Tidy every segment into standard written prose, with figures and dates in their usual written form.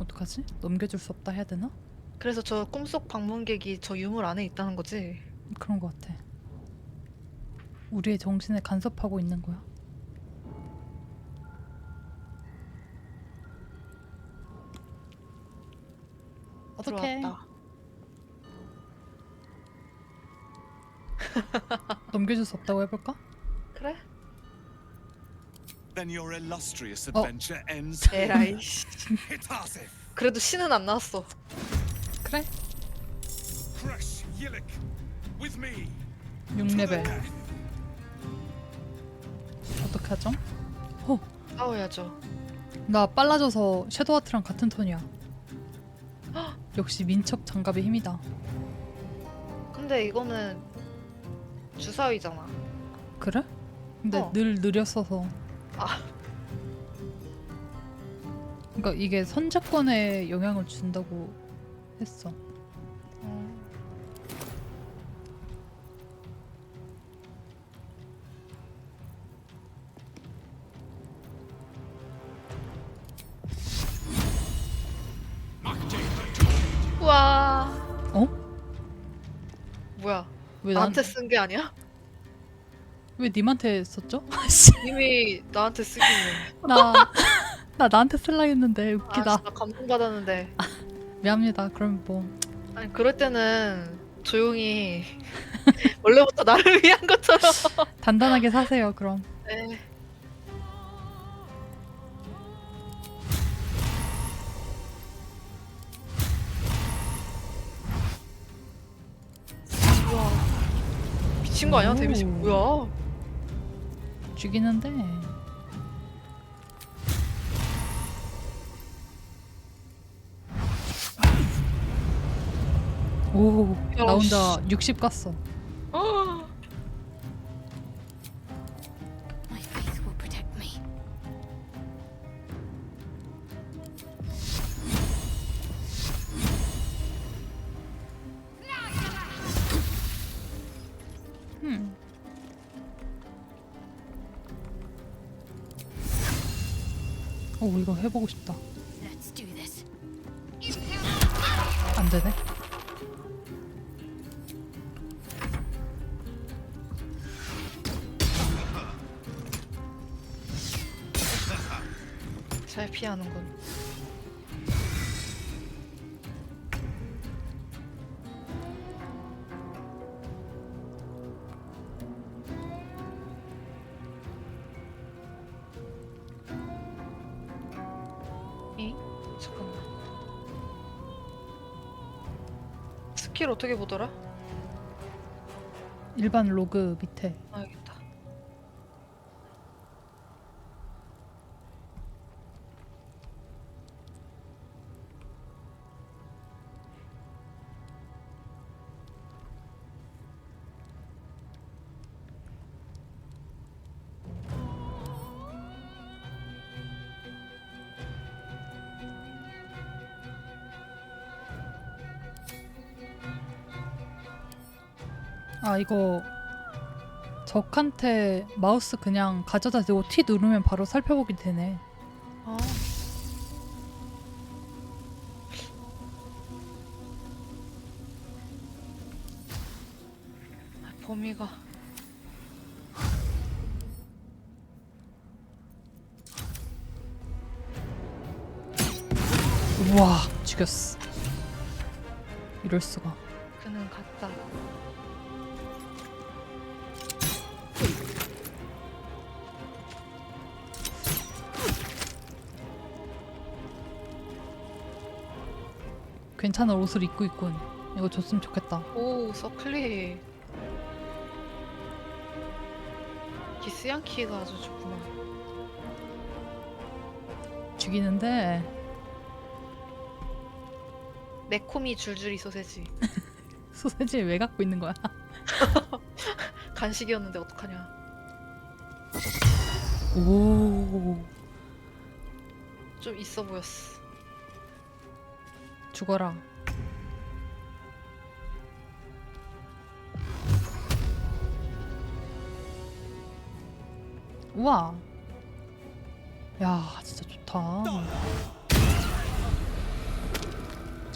어떡하지? 넘겨줄 수 없다 해야 되나? 그래서 저 꿈속 방문객이 저 유물 안에 있다는 거지? 그런 것 같아. 우리의 정신을 간섭하고 있는 거야. 어떡해. 들어왔다. 넘겨줄 수 없다고 해볼까? 그래? Then your illustrious adventure ends. 에라이 씨. Hitasif, 그래도 신은 안 나왔어. 그래? crush Yillik with me. 6레벨. 어떻게 하죠? 싸워야죠. 나 빨라져서 섀도우하트랑 같은 톤이야. 역시 민첩 장갑의 힘이다. 근데 이거는 주사위잖아. 그래? 근데 어. 늘 느렸어서. 아. 그러니까 이게 선제권에 영향을 준다고 했어. 우와. 어? 뭐야? 왜 나한테 쓴 게 아니야? 왜 님한테 썼죠? 이미 나한테 쓰기는. 나 나한테 쓸라 했는데 웃기다. 아, 진짜 감동받았는데. 미안합니다. 그럼 뭐 아니 그럴 때는 조용히 원래부터 나를 위한 것처럼. 단단하게 사세요. 그럼. 네. 우와. 미친 거 아니야? 데미지 오. 뭐야? 죽이는데. 오, 야, 나 혼자 60 갔어. My faith will protect me. 오, 이거 해보고 싶다. Let's do this. 안 되네. 잘 피하는군. 이? 잠깐만. 스킬 어떻게 보더라? 일반 로그 밑에. 알겠다. 아, 이거 적한테 마우스 그냥 가져다 대고 T 누르면 바로 살펴보게 되네. 아. 범위가. 우와, 죽였어. 이럴 수가. 그는 갔다. 괜찮은 옷을 입고 있군. 이거 줬으면 좋겠다. 오, 서클리. 기스양키가 아주 좋구만. 죽이는데. 매콤이 줄줄이 소세지. 소세지를 왜 갖고 있는 거야? 간식이었는데 어떡하냐. 오, 좀 있어 보였어. 죽어라. 우와. 야, 진짜 좋다.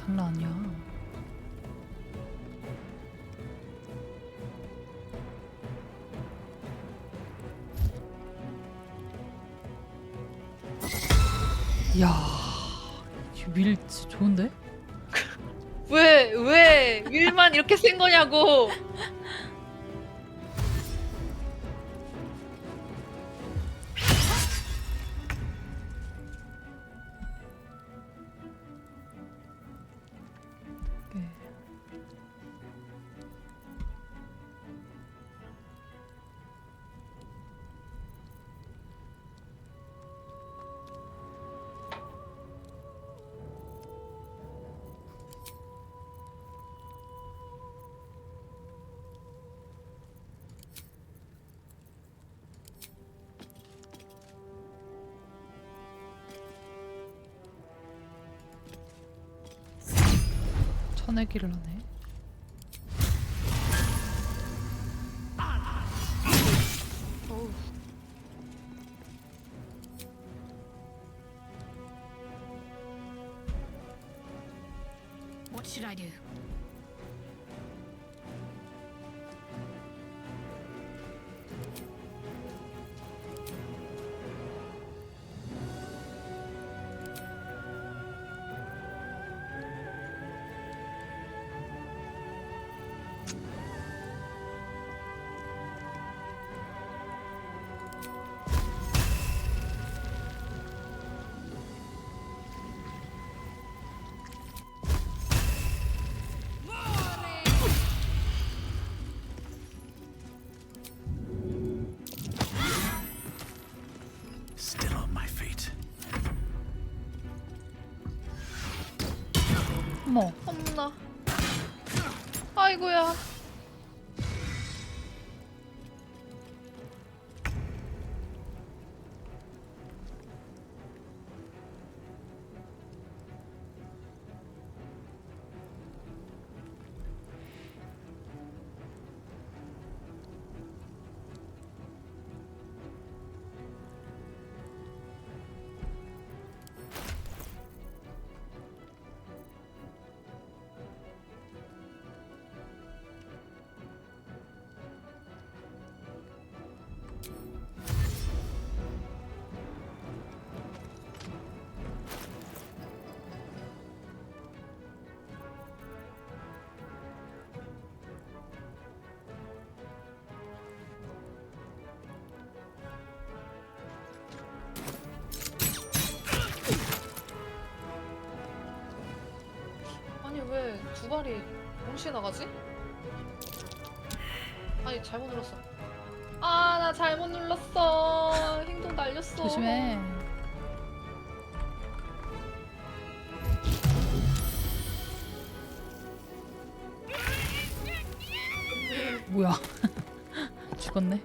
장난 아니야. 이야, 윌 진짜 좋은데? 왜 윌만 이렇게 센 거냐고. 네. 쳐내기를 하네. 어우. What should I do? Still on my feet. 어머, 어머나. 아이고야. 아니 왜 두 발이 동시에 나가지? 아니 잘못 눌렀어. 아 나 잘못 눌렀어. 행동 날렸어. 조심해. 뭐야? 죽었네.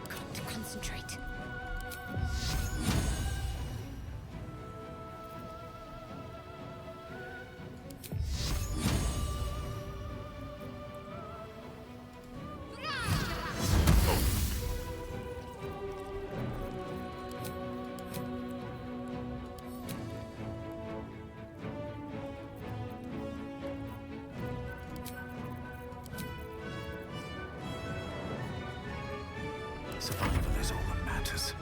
Got to concentrate. Survival is all that matters.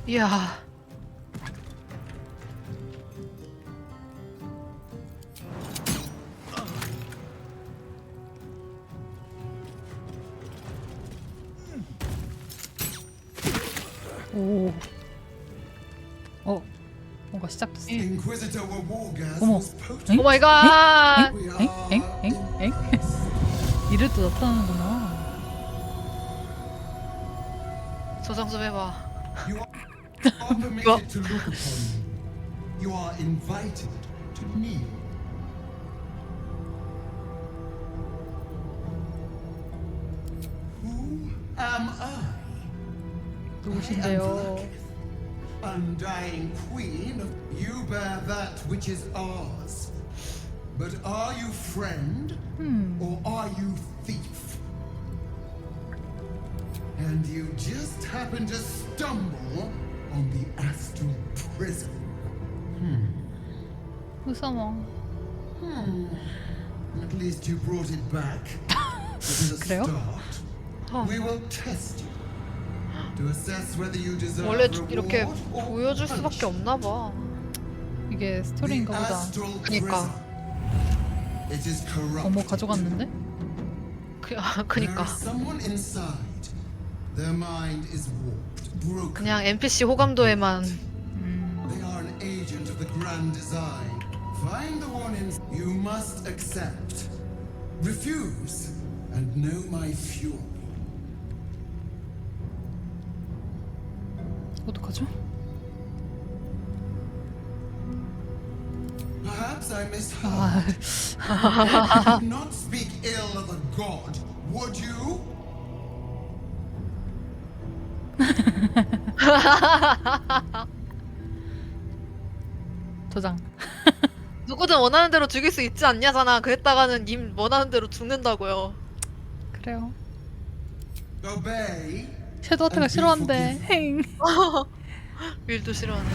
이야. 오. 뭔가 시작됐어. Inquisitor were Wargas 어머. was potent. 엥? 오 마이 갓. 엥? 이래도 나타나는구나. 저장 좀 해봐. You are permitted to look upon me. You are invited to kneel. Who am I? 누구신데요? Undying queen, you bear that which is ours. But are you friend or are you thief? And you just happen to stumble on the astral prison. 무서워. At least you brought it back. As a 그래요? start, we will test you to assess whether you deserve 원래 reward 이렇게 or 보여줄 수밖에 punishment. 없나 봐. 이게 스토리인가 The 보다. astral 그니까. prison. It is corrupt. 어머 가져갔는데? 그니까. There is someone inside. Their mind is warped, broken. 그냥 NPC 호감도에만. They are an agent of the grand design. Find the one in. You must accept. Refuse, and know my fury. 어떡하죠? Perhaps I misheard. You would not speak ill of a god, would you? 저장. 누구든 원하는 대로 죽일 수 있지 않냐잖아. 그랬다가는 님 원하는 대로 죽는다고요. 그래요. Obey. 섀도우 아트가 싫어한대. 행. 윌도 싫어하네.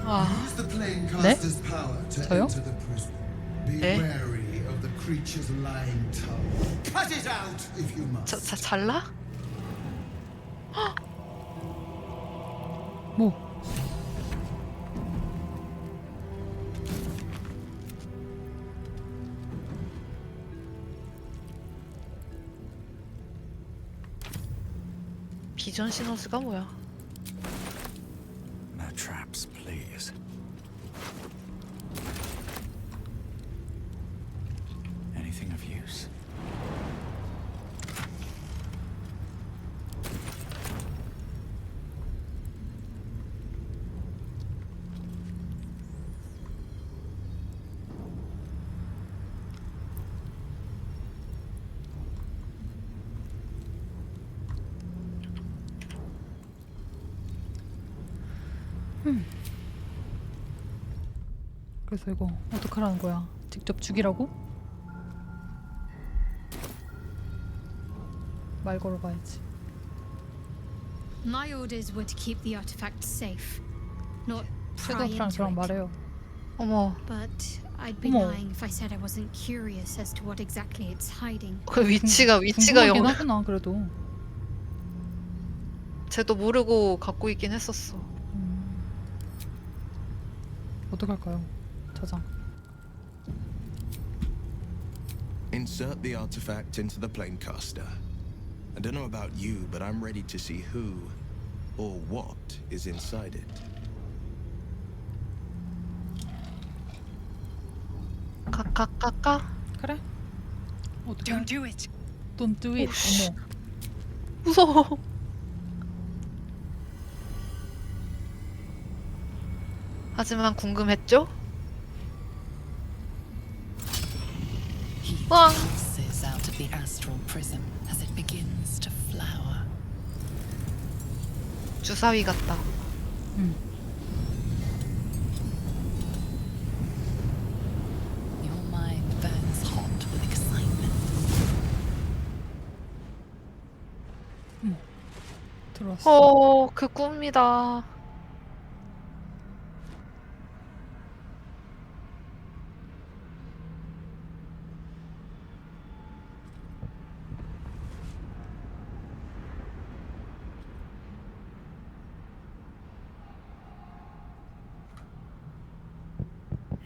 와, Use the planecaster's power to 저요? enter the prison. Be 네? wary of the creature's lying tongue. Cut it out if you must. 잘라? 뭐? 비전 시너스가 뭐야? No traps, please. Anything of use? 그래서 이거 어떡하라는 거야? 직접 죽이라고? 말 걸어봐야지. My orders were to keep the artifact safe, not pry 섀도우랑 into 저랑 it. 말해요. 어머, But I'd be 어머. lying if I said I wasn't curious as to what exactly it's hiding. 그 위치가 궁금하긴 영. 하구나 그래도. 쟤도 모르고 갖고 있긴 했었어. 어떡할까요? 저장. Insert the artifact into the planecaster. I don't know about you, but I'm ready to see who or what is inside it. 까까까까. 그래? 어떻게? Don't do it. Don't do it. 어머. 무서워. 하지만 궁금했죠? 와, Pulses out of the astral prism as it begins to flower. 주사위 같다. Your mind burns hot with excitement. 들어왔어. 그 꿈이다.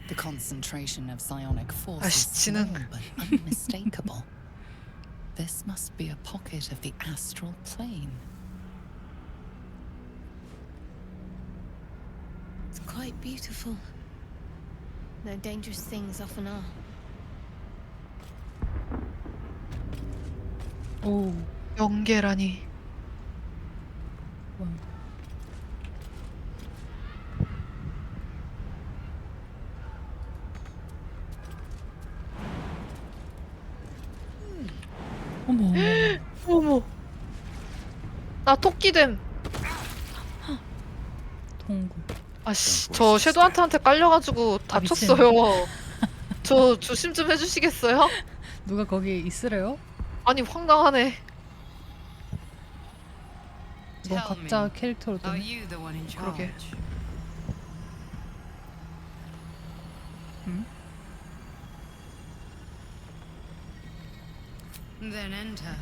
The concentration of psionic force is 아씨, small 지능. but unmistakable. This must be a pocket of the astral plane. It's quite beautiful. No dangerous things often are. 오. 연계라니. 뭐야. 어머. 어머. 나 토끼됨. 동굴. 아씨, 저 섀도우한테한테 깔려가지고 아, 미친. 다쳤어요. 저 조심 좀 해주시겠어요? 누가 거기 있으래요? 아니 황당하네. 넌 각자 캐릭터로 Are 좀. you the one in 그러게. charge? Then enter.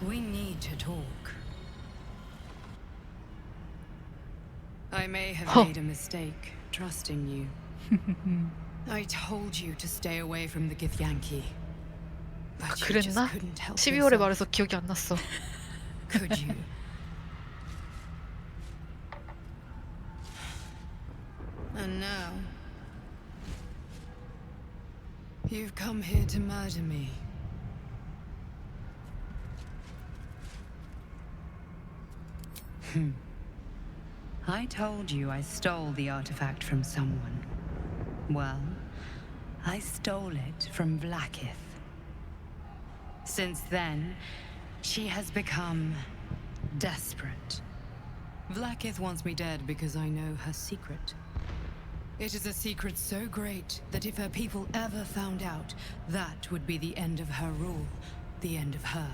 We need to talk. I may have made a mistake trusting you. I told you to stay away from the Githyanki. But you just 그랬나? couldn't help 12월에 yourself, 말해서 기억이 안 났어. could you? And now you've come here to murder me. I told you I stole the artifact from someone. Well, I stole it from Vlaakith. Since then, she has become desperate. Vlaakith wants me dead because I know her secret. It is a secret so great that if her people ever found out, that would be the end of her rule, the end of her.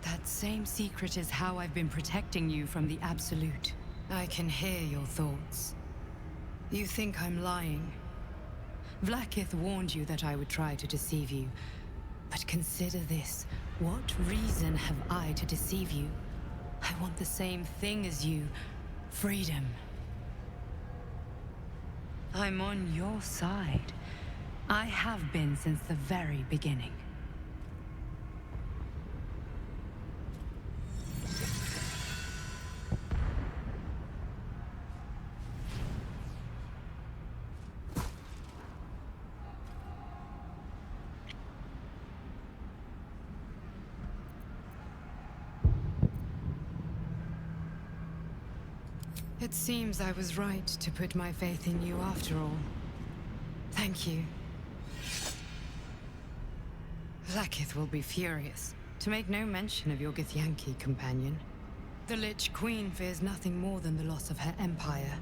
That same secret is how I've been protecting you from the Absolute. I can hear your thoughts. You think I'm lying. Vlaakith warned you that I would try to deceive you. But consider this. What reason have I to deceive you? I want the same thing as you. Freedom. I'm on your side. I have been since the very beginning. It seems I was right to put my faith in you after all. Thank you. Vlaakith will be furious, to make no mention of your Githyanki companion. The Lich Queen fears nothing more than the loss of her empire.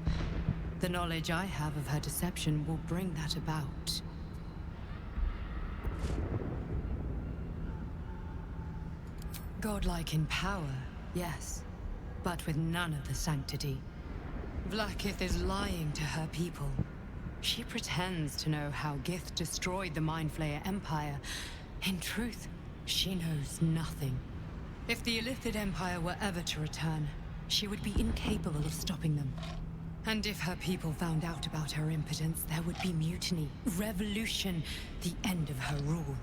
The knowledge I have of her deception will bring that about. Godlike in power, yes, but with none of the sanctity. Vlaakith is lying to her people. She pretends to know how Gith destroyed the Mind Flayer Empire. In truth, she knows nothing. If the Illithid Empire were ever to return, she would be incapable of stopping them. And if her people found out about her impotence, there would be mutiny, revolution, the end of her rule.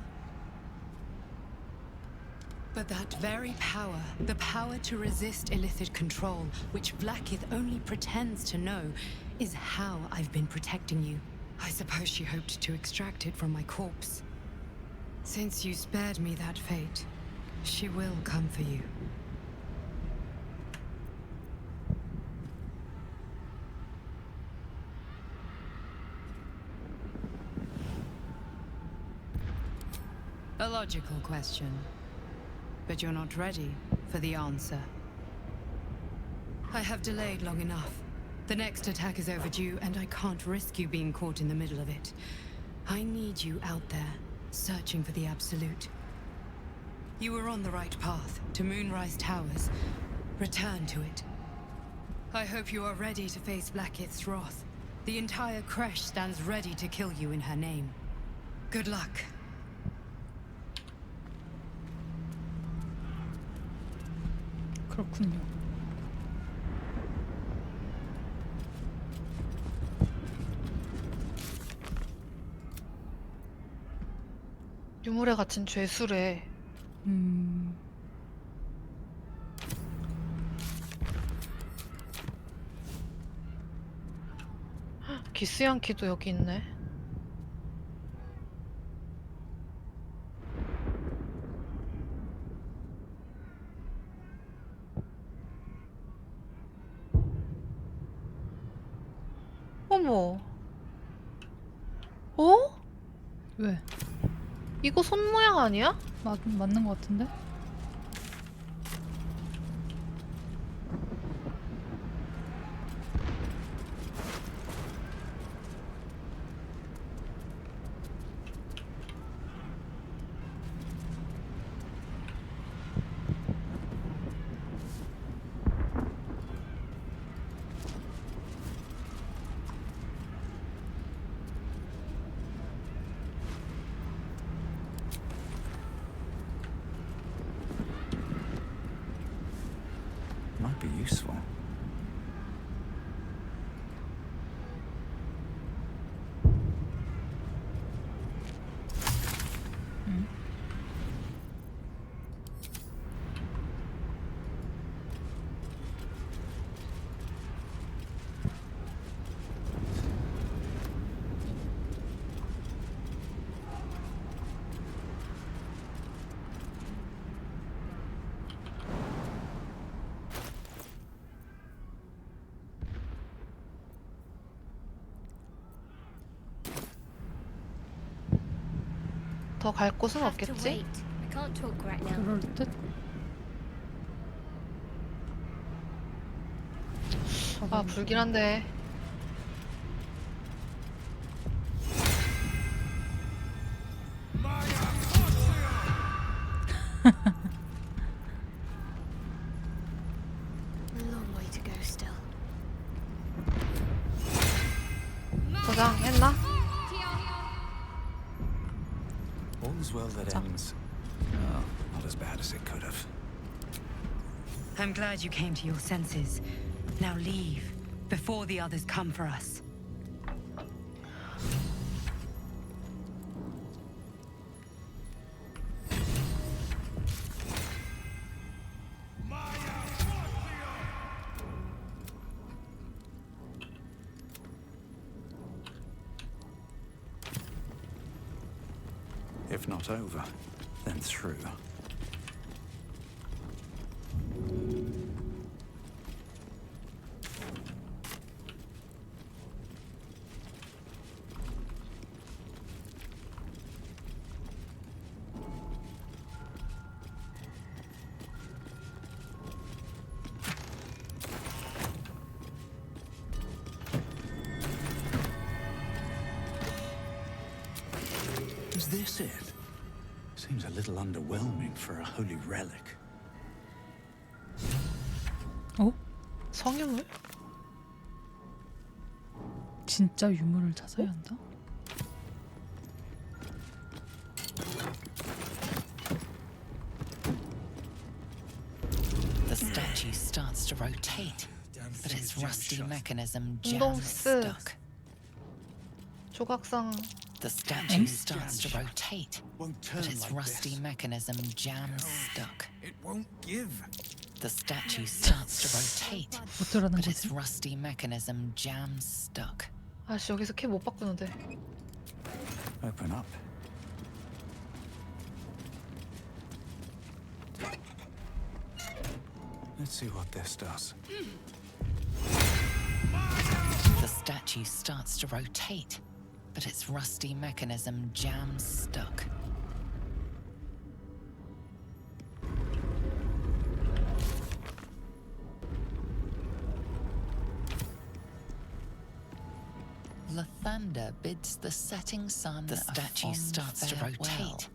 But that very power, the power to resist Illithid control, which Vlaakith only pretends to know, is how I've been protecting you. I suppose she hoped to extract it from my corpse. Since you spared me that fate, she will come for you. A logical question. But you're not ready for the answer. I have delayed long enough. The next attack is overdue, and I can't risk you being caught in the middle of it. I need you out there, searching for the Absolute. You were on the right path, to Moonrise Towers. Return to it. I hope you are ready to face Vlaakith's wrath. The entire Kresh stands ready to kill you in her name. Good luck. 그렇군요. 유물에 갇힌 죄수래. 기스양키도 여기 있네. 어머. 어? 왜? 이거 손 모양 아니야? 맞는 것 같은데? Might be useful. 더 갈 곳은 Have to 없겠지? wait. I can't talk right now. 그럴 듯? 아 불긴 한데. A long way to go still. 저장했나? All's well that ends. Oh, not as bad as it could have. I'm glad you came to your senses. Now leave, before the others come for us. If not over, then through. Is this it? Seems a little underwhelming for a holy relic. 어? 성유물? 진짜 유물을 찾아야 한다? The statue starts to rotate, but its rusty mechanism jams 운동스. stuck. 조각상. The statue starts to rotate, Won't turn but its like rusty this. mechanism jams stuck. It won't give. The statue starts to rotate, 어쩌라는 but its 거지? rusty mechanism jams stuck. 아씨 여기서 캐 못 바꾸는데. Open up. Let's see what this does. The statue starts to rotate, but its rusty mechanism jams stuck. Lathander bids the setting sun. The statue starts to rotate,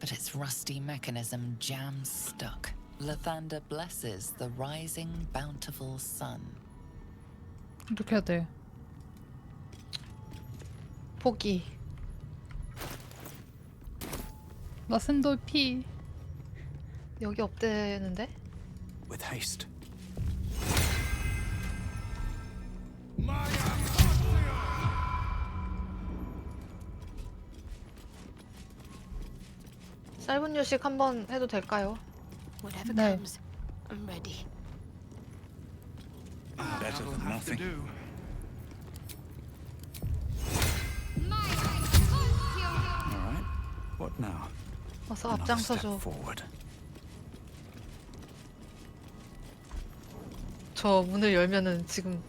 but its rusty mechanism jams stuck. Lathander blesses the rising bountiful sun. 이렇게 해야 돼. 포기. 나센돌 피. 여기 없대는데? With haste. 짧은 요식 한번 해도 될까요? Whatever 네. comes, I'm ready. Better than nothing. All right. What now? 어서 Another step 앞장서줘. forward. 저 문을 열면은 지금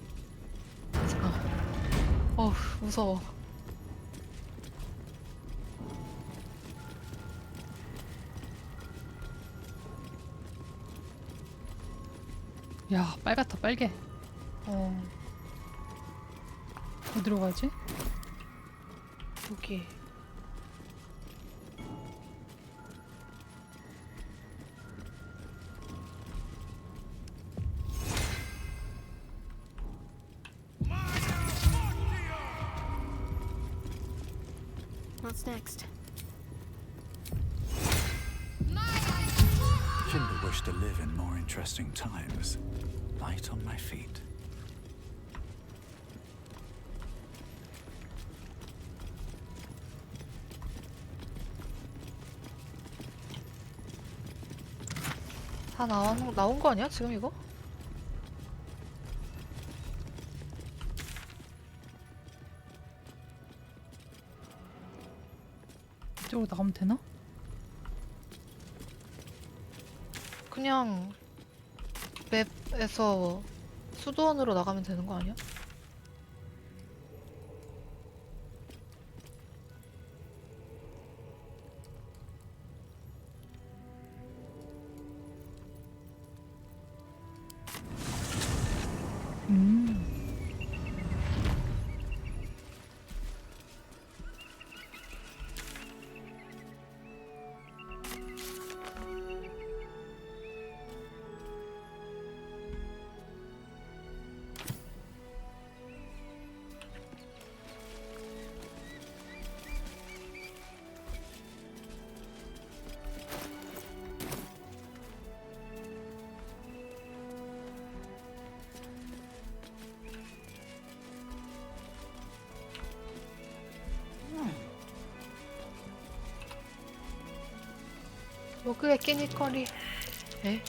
잠깐 어우 무서워. 야, 빨갛다 빨개. 어 어디로 가지? 여기. What's next? Shouldn't wish to live in more interesting times. Light on my feet. 다 나온 거 아니야 지금 이거? 이쪽으로 나가면 되나? 그냥 맵에서 수도원으로 나가면 되는 거 아니야? 로그의 끼니거리. 에?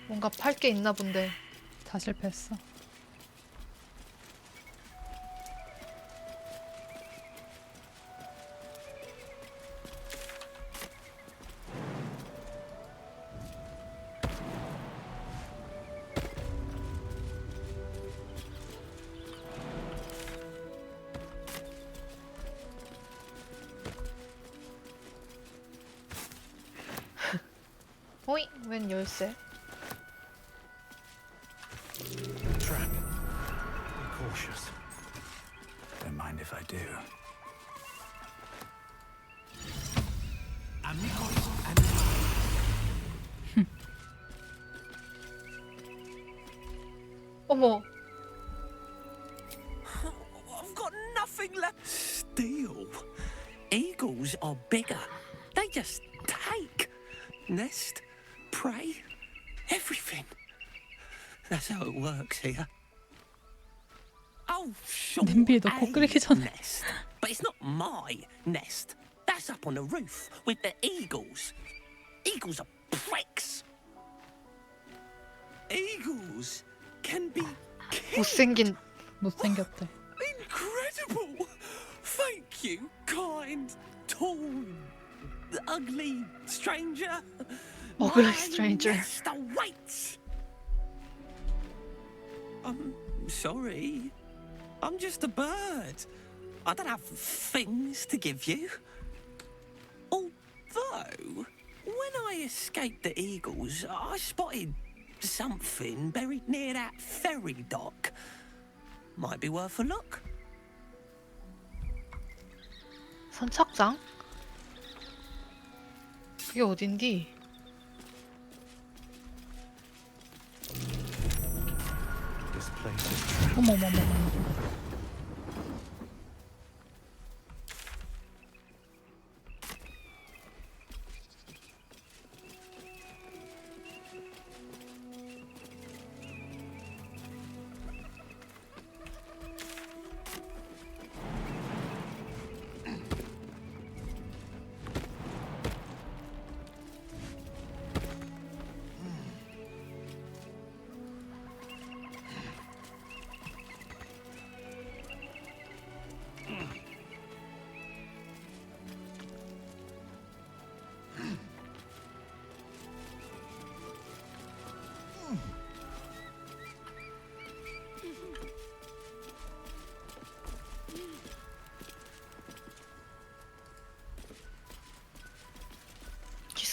뭔가 팔 게 있나 본데. 다 실패했어. 호이! 웬 열쇠? Trap. Be cautious. Don't mind if I do. 어머! I've got nothing left. Steal. Eagles are bigger. They just take. Nest, prey, everything. That's how it works here. Oh, sure. 냄비에 넣고 끓이기 전에. Nest. But it's not my nest. That's up on the roof with the eagles. Eagles are pricks. Eagles can be killed. 못생긴. 못생겼대. Incredible! Thank you, kind, tall, ugly stranger. Ugly My stranger. nest awaits. I'm sorry. I'm just a bird. I don't have things to give you. Although, when I escaped the eagles, I spotted something buried near that ferry dock. Might be worth a look. 선착장? 그게 어딘디? This place is 어머머머.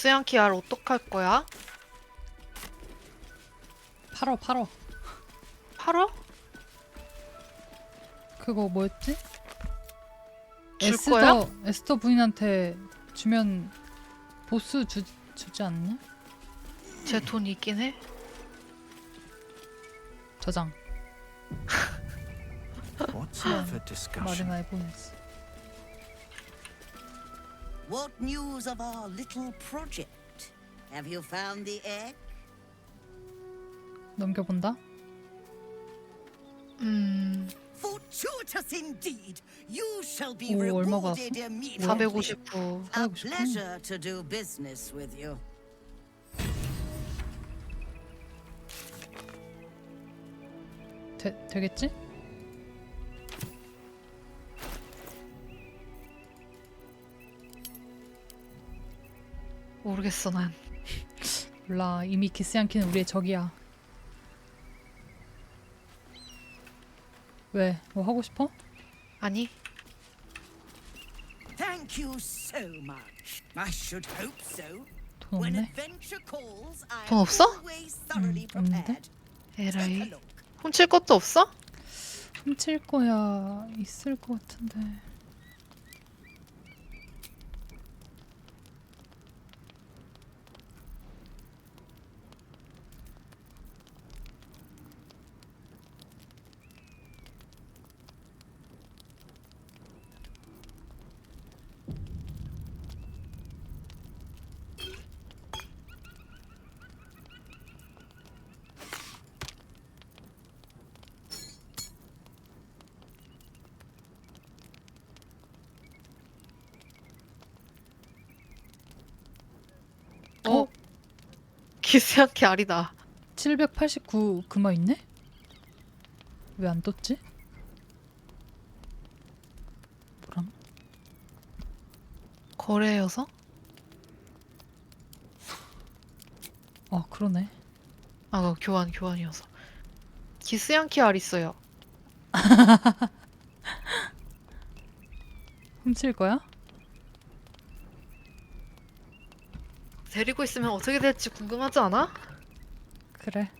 기스양키 알 어떡할 거야? 팔어. 팔어? 그거 뭐였지? 줄 거야? 에스더 부인한테 주면 보스 주지 않냐? 제 돈 있긴 해. 저장. What's up for discussion? 말이나 해보면서. What news of our little project? Have you found the egg? 넘겨본다. Fortuitous indeed. You shall be 오, 얼마 받았어? rewarded immediately. 459. A pleasure to do business with you. 되겠지? 모르겠어 난. 몰라. 이미 기스양키는 우리의 적이야. 왜? 뭐 하고 싶어? 아니. Thank you so much. I should hope so. 돈 When 없네? adventure calls, I 돈 am 없어? always thoroughly 없는데? prepared. Take a 에라이. look. 훔칠 것도 없어? 훔칠 거야. 있을 것 같은데. 기스양키 알이다. 789 금화 있네? 왜 안 떴지? 뭐람? 거래여서? 그러네. 아, 교환이어서. 기스양키 알 있어요. 훔칠 거야? 데리고 있으면 어떻게 될지 궁금하지 않아? 그래.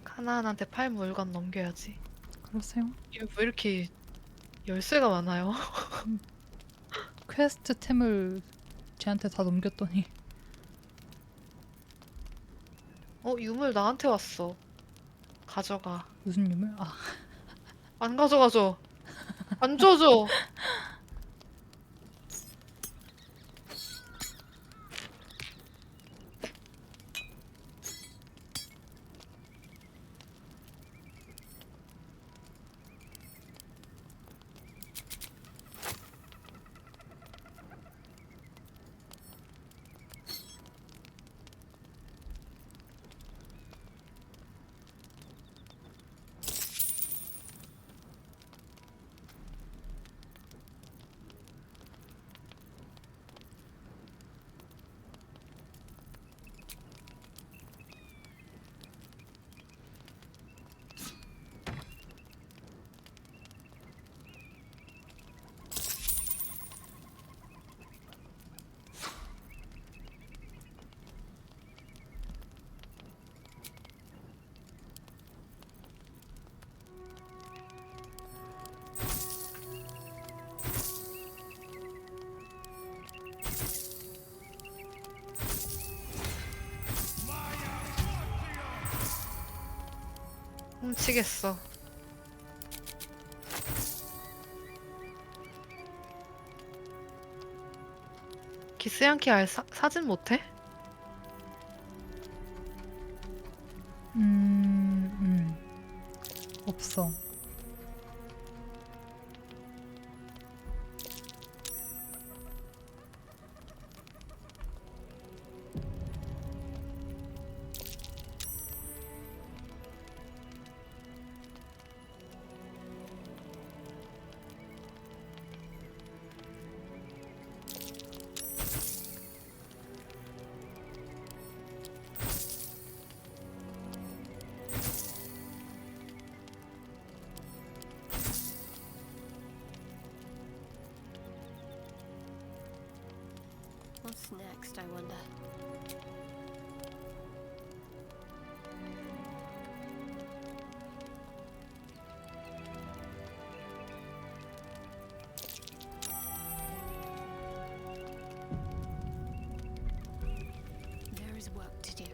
하나한테 팔 물건 넘겨야지. 그러세요. 이거 왜 이렇게 열쇠가 많아요? 퀘스트 템을 쟤한테 다 넘겼더니 유물 나한테 왔어. 가져가. 무슨 유물? 안 가져가줘. 안 줘줘. 훔치겠어. 기스양키 알 사진 못해? 없어. next, I wonder? There is work to do.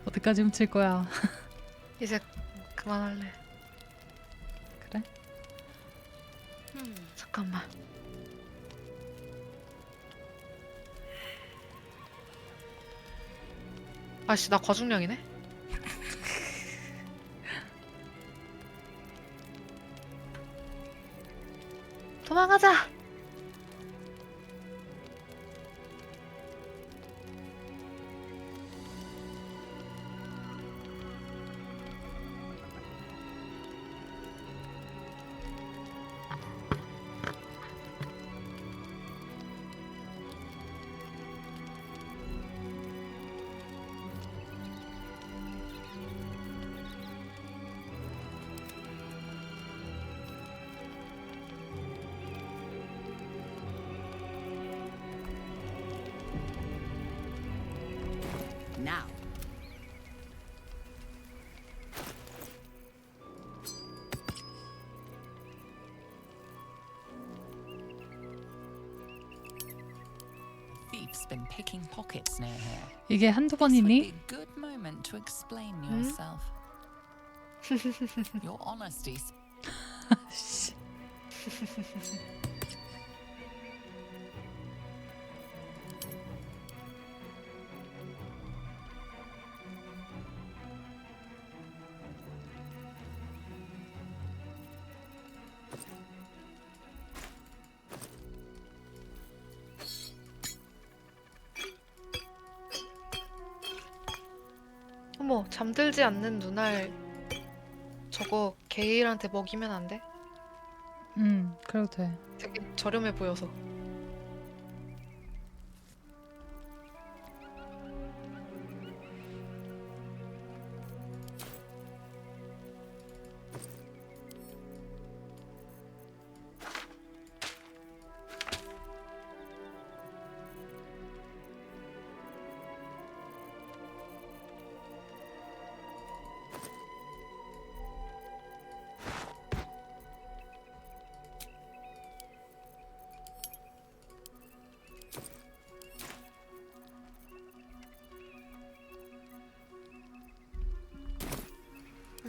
어디까지 훔칠 거야? 이제 그만할래. 그래? 잠깐만. 아씨, 나 과중량이네. 도망가자. Now. Thief's been picking pockets near here. 이게 한두 This would be 번이니? a good moment to explain yourself. Your honesty. 씨. 어머, 잠들지 않는 눈알 저거 게일한테 먹이면 안 돼? 그래도 돼. 되게 저렴해 보여서.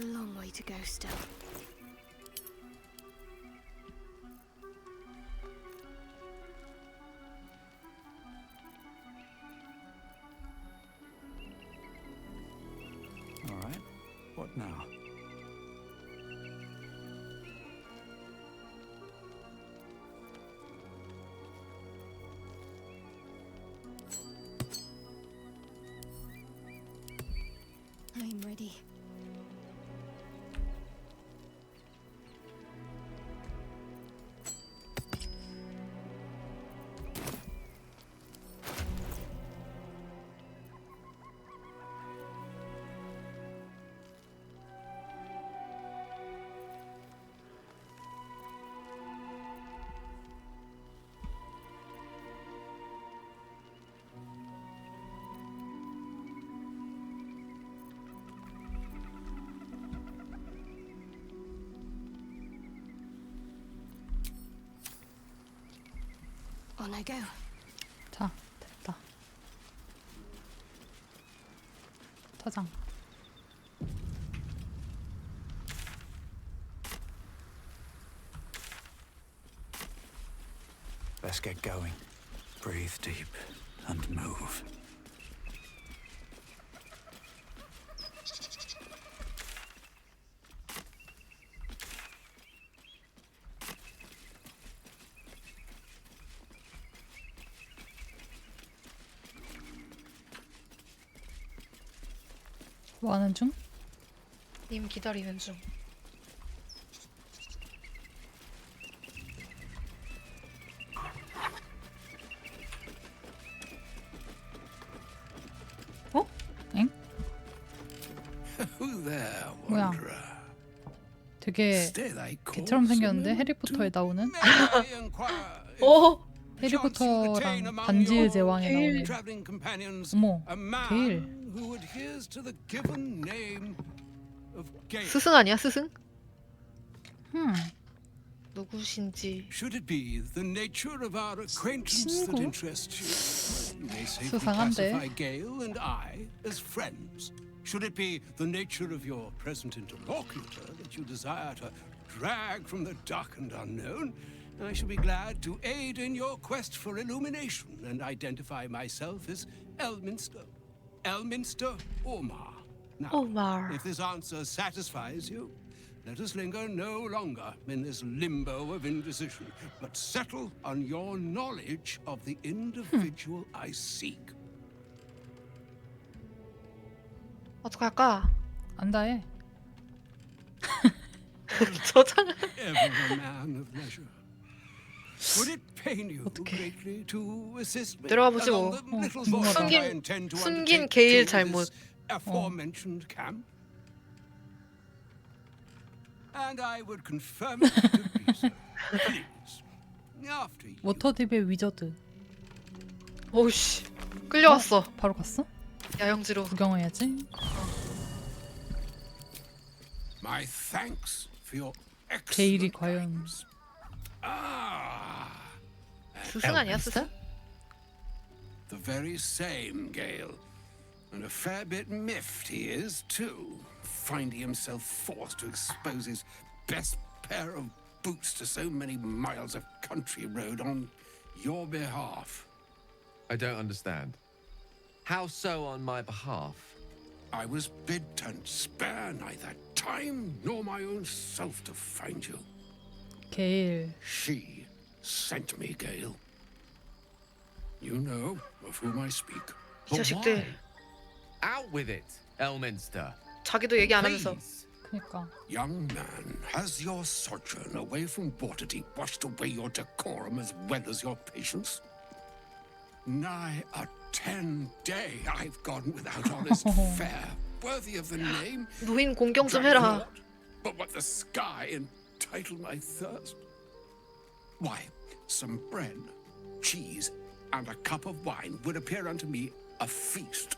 A long way to go still. All right. What now? I'm ready. On I go. 자, 됐다. 터장. Let's get going. Breathe deep and move. 뭐 하는 중? 님 기다리는 중. 어? 엥? Who there, 뭐야? wanderer? 되게 Stay thy course 개처럼 and 생겼는데 never 해리포터에 나오는 May I inquire if 오! 해리포터랑 반지의 제왕에 나오는 traveling companions 어머 a man 게일 who adheres to the given name of Gale? 스승 아니야 스승? 흠 누구신지. Should it be the nature of our acquaintance that 친구? interests you? You may safely 수상한데. classify Gale and I as friends. Should it be the nature of your present interlocutor that you desire to drag from the dark and unknown, I shall be glad to aid in your quest for illumination and identify myself as Elminster. Elminster Omar. Now, Omar. if this answer satisfies you, let us linger no longer in this limbo of indecision, but settle on your knowledge of the individual I seek. 어떡할까? 안다 해. 저장을. Ever a man of leisure. Would it pain you greatly to assist me 들어가 보지 along 뭐. the little 궁금하다. voyage I intend to 숨긴 undertake 게일 to 잘못. this aforementioned camp? And I would confirm it to be so. Please, after you. 워터딥의 위저드. 오우씨. 끌려왔어. 바로 갔어? 야영지로. 구경해야지. My thanks for your 게일이 excellent 과연 guidance. Ah, 스승 아니야 스승? the very same Gale. And a fair bit miffed he is, too, finding himself forced to expose his best pair of boots to so many miles of country road on your behalf. I don't understand. How so on my behalf? I was bid to spare neither time nor my own self to find you. 게일. She sent me, Gale. You know of whom I speak. 이 자식들. Out with it, Elminster. 자기도 얘기 안 하면서. Please. 그니까. Young man, has your sojourn away from Waterdeep washed away your decorum as well as your patience? Nigh a 10-day I've gone without honest fare, worthy of the name. 노인 공경 좀 Drank 해라. naught but what the sky entitled my thirst. Why, some bread, cheese, and a cup of wine would appear unto me a feast.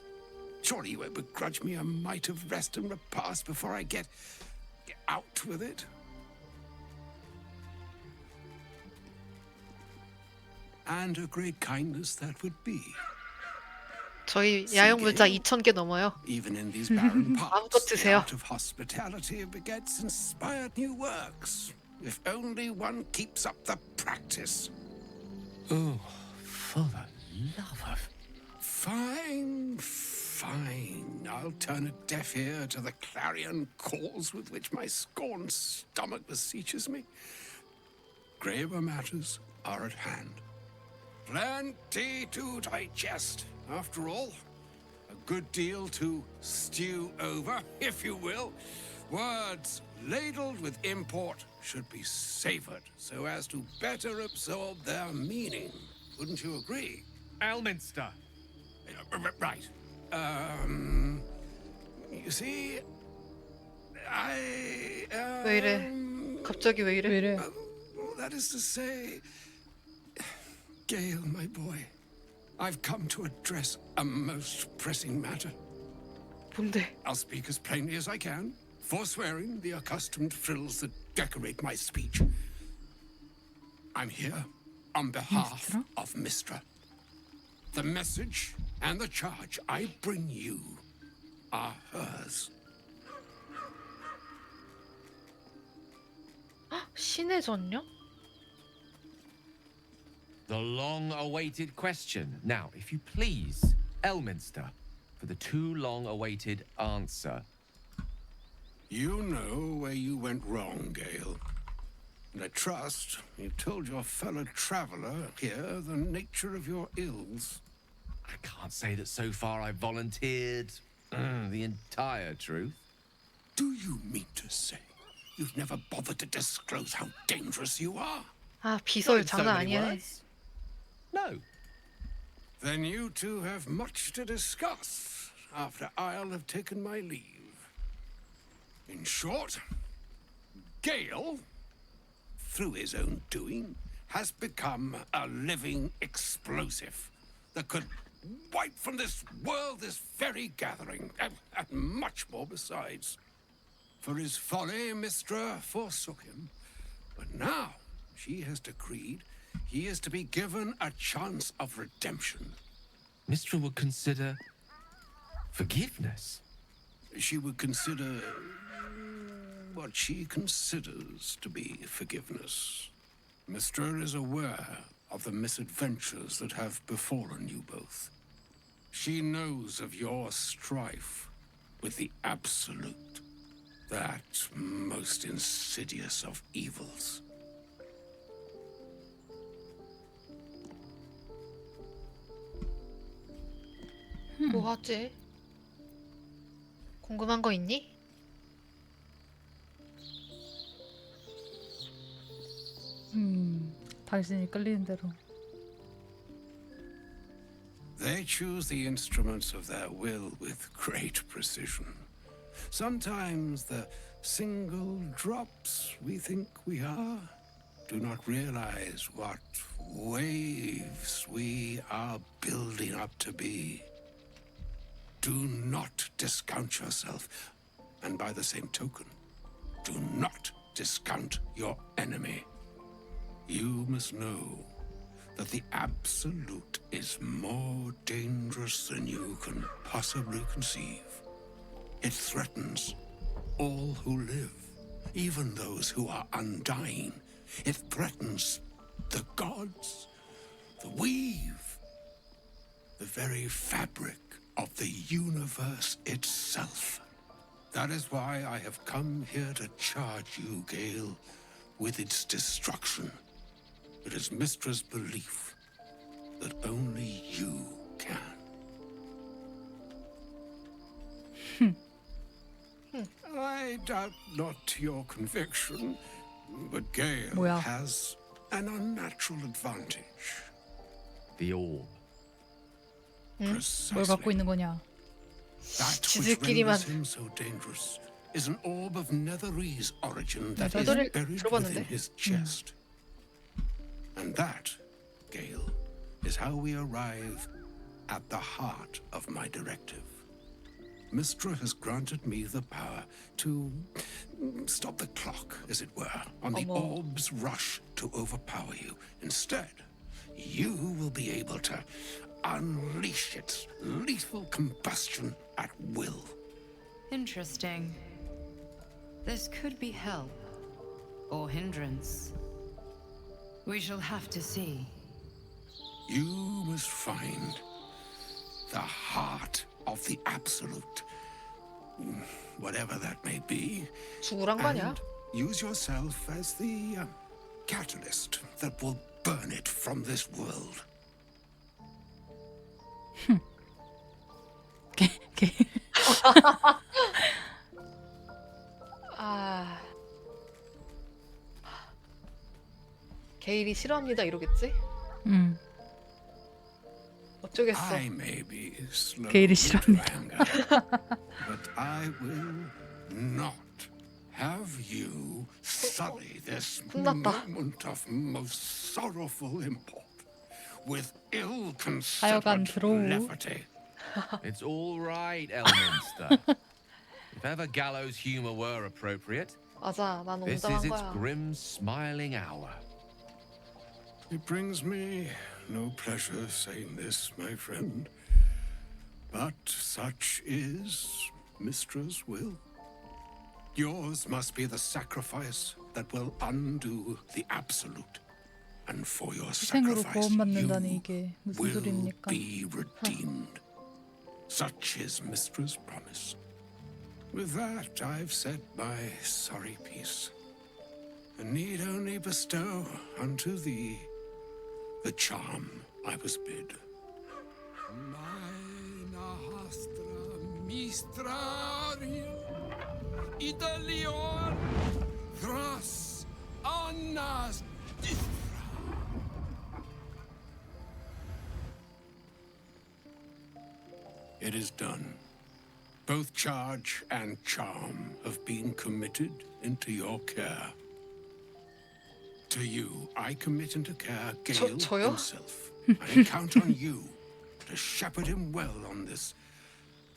Surely you won't begrudge me a mite of rest and repast before I get out with it? And a great kindness that would be. 저희 야영 물자 2,000개 넘어요. Even in these barren 마음껏 parts, the 드세요. art of hospitality begets inspired new works. If only one keeps up the practice. Oh, for the love of... Fine, fine. I'll turn a deaf ear to the clarion calls with which my scorned stomach beseeches me. Graver matters are at hand. Plenty to digest, after all. A good deal to stew over, if you will. Words ladled with import should be savored so as to better absorb their meaning. Wouldn't you agree? Elminster. Right. You see, I. 왜 이래? 갑자기 왜 이래? 왜 이래? That is to say, Gale, my boy, I've come to address a most pressing matter. 뭔데? I'll speak as plainly as I can, forswearing the accustomed frills that decorate my speech. I'm here on behalf of Mistra. The message and the charge I bring you are hers. 신의 전요? The long-awaited question. Now, if you please, Elminster, for the too long-awaited answer. You know where you went wrong, Gale. And I trust you've told your fellow traveler here the nature of your ills. I can't say that so far I've volunteered The entire truth? Do you mean to say you've never bothered to disclose how dangerous you are? 아, Not 비설 in so 장난 many 아니야. words. No. Then you two have much to discuss after I'll have taken my leave. In short, Gale, through his own doing, has become a living explosive that could wipe from this world this very gathering, and much more besides. For his folly, Mistra forsook him, but now she has decreed he is to be given a chance of redemption. Mistra would consider forgiveness. She would consider what she considers to be forgiveness. Mistra is aware of the misadventures that have befallen you both. She knows of your strife with the Absolute, that most insidious of evils. 뭐 하지? 궁금한 거 있니? 당신이 끌리는 대로. They choose the instruments of their will with great precision. Sometimes the single drops we think we are do not realize what waves we are building up to be. Do not discount yourself, and by the same token, do not discount your enemy. You must know that the Absolute is more dangerous than you can possibly conceive. It threatens all who live, even those who are undying. It threatens the gods, the weave, the very fabric of the universe itself. That is why I have come here to charge you, Gale, with its destruction. It is Mistra's belief that only you can. I doubt not your conviction, but Gale 뭐야? has an unnatural advantage. The orb. 뭘 Precisely. 갖고 있는 거냐? That which 지들끼리만. renders him so dangerous is an orb of Netherese origin that is 저들을 buried 들어봤는데? within his chest. And that, Gale, is how we arrive at the heart of my directive. Mistra has granted me the power to stop the clock, as it were, on the 어머. orb's rush to overpower you. Instead, you will be able to unleash its lethal combustion at will. Interesting. This could be help or hindrance. We shall have to see. You must find the heart of the Absolute, whatever that may be, 죽으란 거 아니야? and use yourself as the catalyst that will burn it from this world. 아, 게일이 싫어합니다 이러겠지? 어쩌겠어. I may be slow 게일이 to 싫어합니다. anger, but I will not have you sully this 혼났다. moment of most sorrowful import with 하여간 ill-considered 들어오. levity. It's all right, Elminster. If ever gallows humor were appropriate, 맞아, 난 this is 웅장한 its 거야. grim, smiling hour. It brings me no pleasure saying this, my friend, but such is Mistra's will. Yours must be the sacrifice that will undo the Absolute, and for your 희생으로 sacrifice 구원받는다니 you 이게 무슨 will 소리입니까? be redeemed. Such is Mistra's promise. With that, I've said my sorry piece, and need only bestow unto thee the charm I was bid. Mistrario, Idalion, Thras, Annas, It is done. Both charge and charm have been committed into your care. To you, I commit into care Gale 저요? himself. I count on you to shepherd him well on this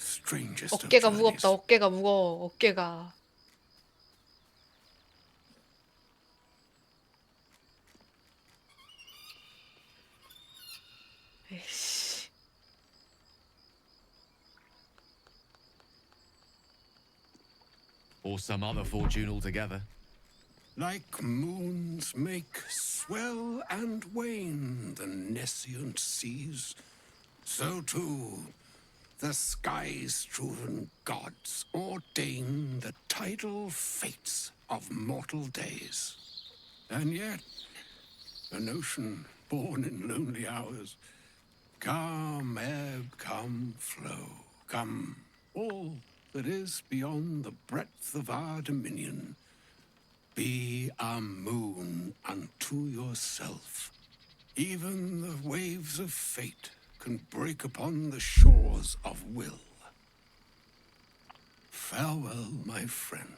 strangest of 어깨가 journeys. 무겁다. 어깨가 무거워. 어깨가. 에이씨. Or some other fortune altogether. Like moons make swell and wane the nescient seas, so too the skies-strewn gods ordain the tidal fates of mortal days. And yet, an ocean born in lonely hours, come ebb, come flow, come all that is beyond the breadth of our dominion. Be a moon unto yourself. Even the waves of fate can break upon the shores of will. Farewell, my friend.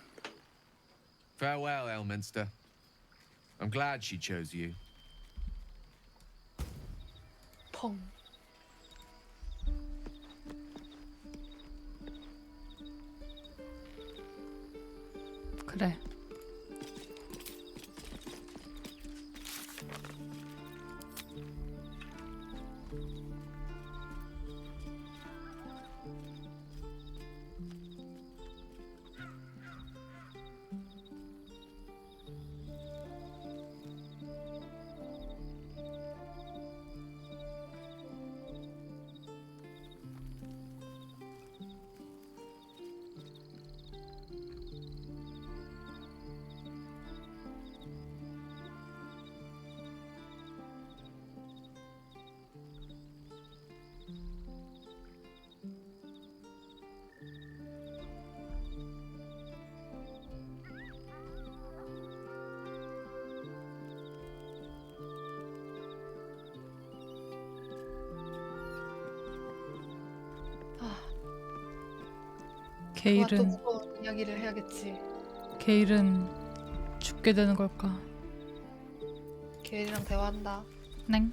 Farewell, Elminster. I'm glad she chose you. 펑. 그래. 또 게일은 무거운 이야기를 해야겠지. 게일은 죽게 되는 걸까? 게일이랑 대화한다. 넹.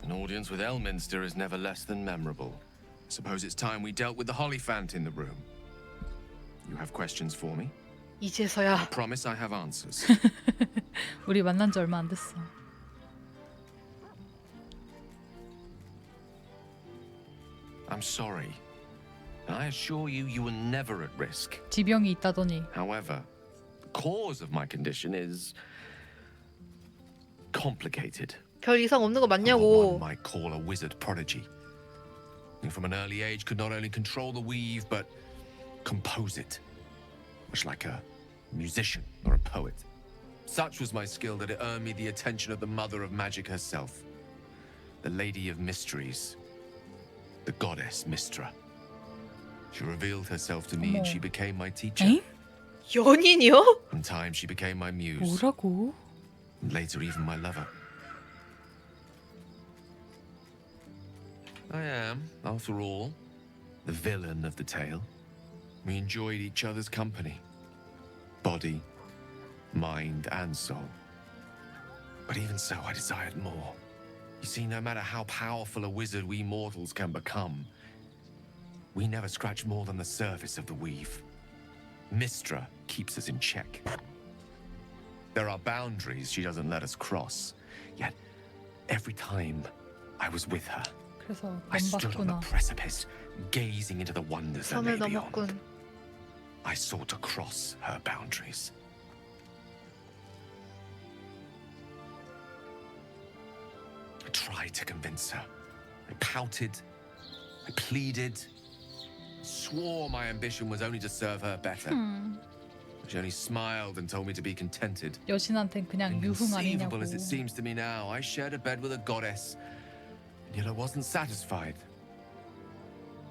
An audience with Elminster is never less than memorable. Suppose it's time we dealt with the Hollyphant in the room. You have questions for me? I 이제서야. promise I have answers. 우리 만난 지 얼마 안 됐어. I'm sorry. I assure you, you were never at risk. 지병이 있다더니. However, the cause of my condition is complicated. 별 이상 없는 거 I'm what one 맞냐고. might call a wizard prodigy. Who from an early age could not only control the weave, but compose it. Much like a musician or a poet. Such was my skill that it earned me the attention of the mother of magic herself. The Lady of Mysteries. The goddess Mystra. She revealed herself to me and she became my teacher. 엥? 연인이요? In time, she became my muse. 뭐라고? And later, even my lover. I am, after all, the villain of the tale. We enjoyed each other's company. Body, mind, and soul. But even so, I desired more. You see, no matter how powerful a wizard we mortals can become, we never scratch more than the surface of the weave. Mystra keeps us in check. There are boundaries she doesn't let us cross. Yet, every time I was with her, 그래서 I stood on the 넘봤구나. precipice, gazing into the wonders that 선을 lay beyond. 넘었군. I sought to cross her boundaries. I tried to convince her. I pouted. I pleaded. Swore my ambition was only to serve her better. She only smiled and told me to be contented. 여신한텐 그냥 유흥 아니냐고. Inconceivable as it seems to me now, I shared a bed with a goddess, and yet I wasn't satisfied.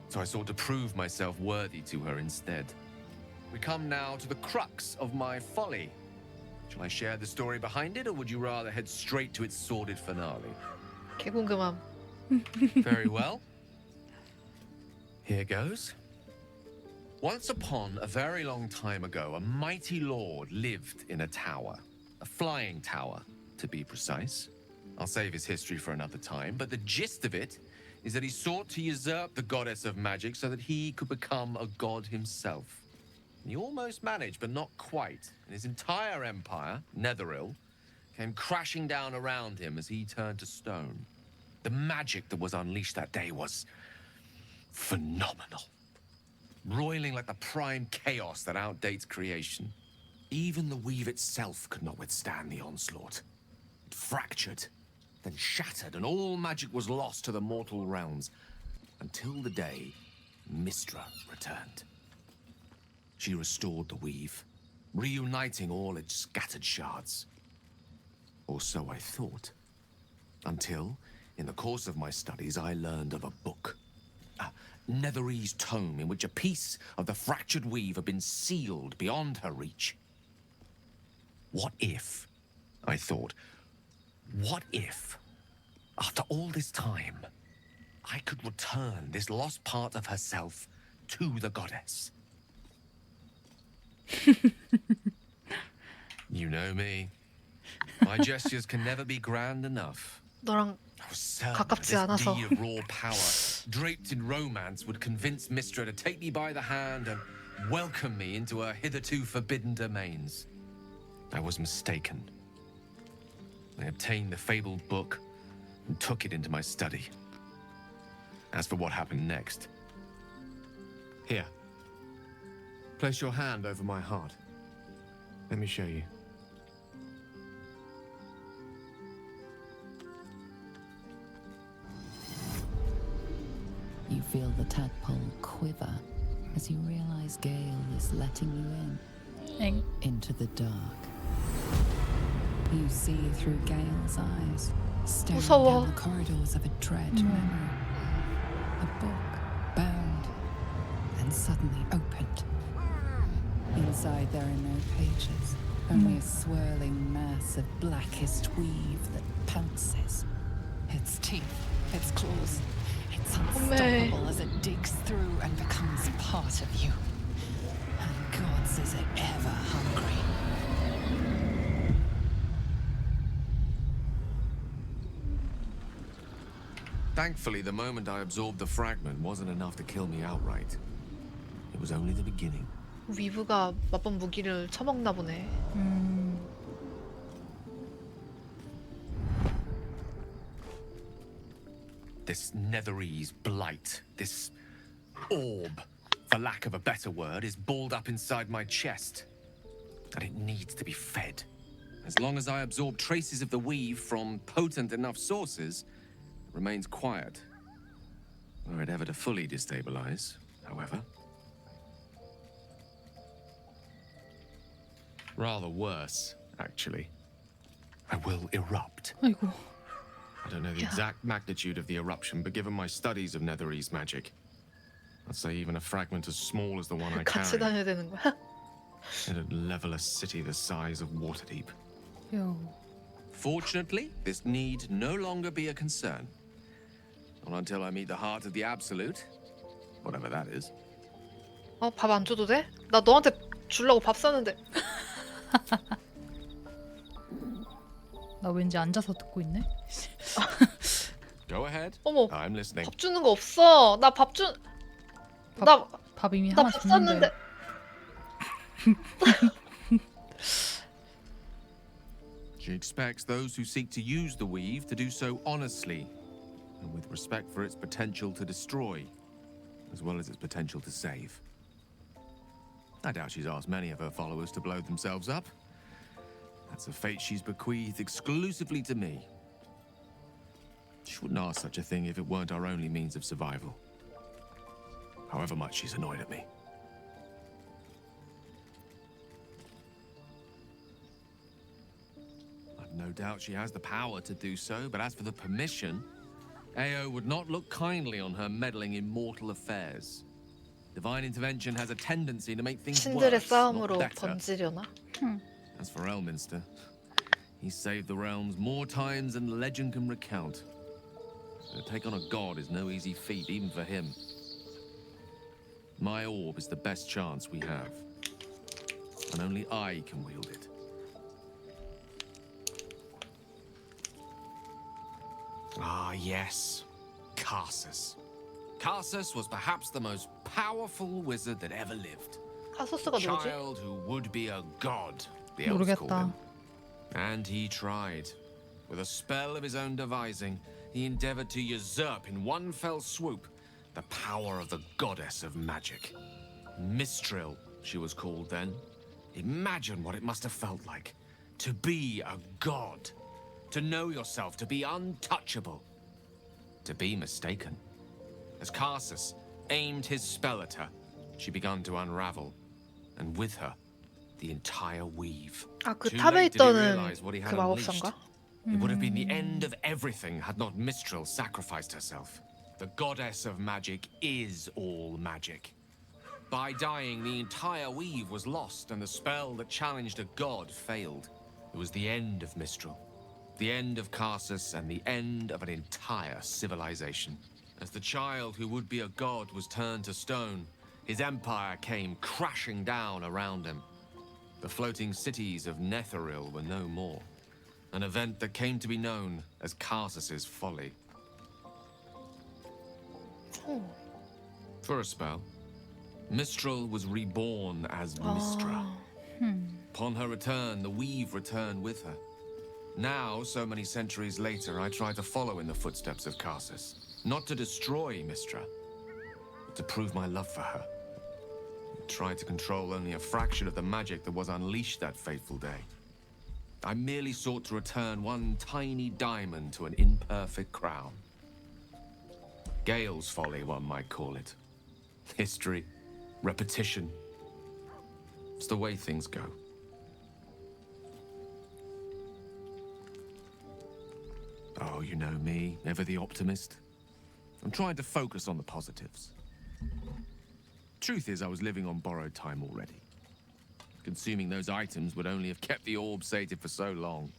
So I sought to prove myself worthy to her instead. We come now to the crux of my folly. Shall I share the story behind it, or would you rather head straight to its sordid finale? 개 궁금함. Very well. Here goes. Once upon a very long time ago, a mighty lord lived in a tower. A flying tower, to be precise. I'll save his history for another time, but the gist of it is that he sought to usurp the goddess of magic so that he could become a god himself. He almost managed, but not quite. And his entire empire, Netheril, came crashing down around him as he turned to stone. The magic that was unleashed that day was phenomenal. Roiling like the prime chaos that outdates creation. Even the weave itself could not withstand the onslaught. It fractured, then shattered, and all magic was lost to the mortal realms, until the day Mystra returned. She restored the weave, reuniting all its scattered shards. Or so I thought. Until, in the course of my studies, I learned of a book. A Netherese tome in which a piece of the fractured weave had been sealed beyond her reach. What if, I thought, what if, after all this time, I could return this lost part of herself to the goddess? You know me. My gestures can never be grand enough. 너랑 I was certain 가깝지 that this 않아서. deed of raw power, draped in romance, would convince Mystra to take me by the hand and welcome me into her hitherto forbidden domains. I was mistaken. I obtained the fabled book and took it into my study. As for what happened next, here, place your hand over my heart. Let me show you. You feel the tadpole quiver as you realize Gale is letting you in. 엥? Into the dark. You see through Gale's eyes, staring 무서워. down the corridors of a dread memory. A book, bound, and suddenly opened. Inside there are no pages, only a swirling mass of blackest weave that pounces. Its teeth, its claws, it's unstoppable as it digs through and becomes part of you. And gods, is it ever hungry? Thankfully, the moment I absorbed the fragment wasn't enough to kill me outright. It was only the beginning. 위브가 맛본 무기를 처먹나 보네. This Netherese blight, this orb, for lack of a better word, is balled up inside my chest. And it needs to be fed. As long as I absorb traces of the weave from potent enough sources, it remains quiet. Were it ever to fully destabilize, however. Rather worse, actually. I will erupt. 아이고. I don't know the exact magnitude of the eruption, but given my studies of Netherese magic, I'd say even a fragment as small as the one I 같이 carry, 다녀야 되는 거야? it'd level a city the size of Waterdeep. 요. Fortunately, this need no longer be a concern. Not until I meet the heart of the Absolute, whatever that is. 밥 안 줘도 돼? 나 너한테 주려고 밥 샀는데. 나 왠지 앉아서 듣고 있네. Go ahead. 어머, I'm listening. 밥 주는 거 없어. 나 밥 준. 나 밥 이미 나 하나 밥 줬는데. 샀는데. She expects those who seek to use the weave to do so honestly, and with respect for its potential to destroy, as well as its potential to save. I doubt she's asked many of her followers to blow themselves up. That's a fate she's bequeathed exclusively to me. She wouldn't ask such a thing if it weren't our only means of survival. However much she's annoyed at me. I've no doubt she has the power to do so, but as for the permission, Ao would not look kindly on her meddling in mortal affairs. Divine intervention has a tendency to make things 신들의 worse, not 싸움으로 better. 번지려나? As for Elminster, he saved the realms more times than legend can recount. To take on a god is no easy feat, even for him. My orb is the best chance we have, and only I can wield it. Ah, yes. Karsus. Karsus was perhaps the most powerful wizard that ever lived. 카소스가 누구지? Child who would be a god, the elves called him. 모르겠다. And he tried. With a spell of his own devising, he endeavored to usurp in one fell swoop the power of the goddess of magic. Mistril, she was called then. Imagine what it must have felt like to be a god, to know yourself, to be untouchable, to be mistaken. As Karsus aimed his spell at her, she began to unravel, and with her, the entire weave. 아, 그 Too 탑에 late did he 있던 realize what he had 그 unleashed. 마법사인가? It would have been the end of everything had not Mistril sacrificed herself. The goddess of magic is all magic. By dying, the entire weave was lost, and the spell that challenged a god failed. It was the end of Mistril, the end of Karsus, and the end of an entire civilization. As the child who would be a god was turned to stone, his empire came crashing down around him. The floating cities of Netheril were no more. An event that came to be known as Karsus's folly. For a spell, Mistril was reborn as Mistra. Upon her return, the weave returned with her. Now, so many centuries later, I try to follow in the footsteps of Karsus. Not to destroy Mistra, but to prove my love for her. I tried to control only a fraction of the magic that was unleashed that fateful day. I merely sought to return one tiny diamond to an imperfect crown. Gale's folly, one might call it. History, repetition. It's the way things go. Oh, you know me, ever the optimist. I'm trying to focus on the positives. Truth is, I was living on borrowed time already. Consuming those items would only have kept the orb sated for so long.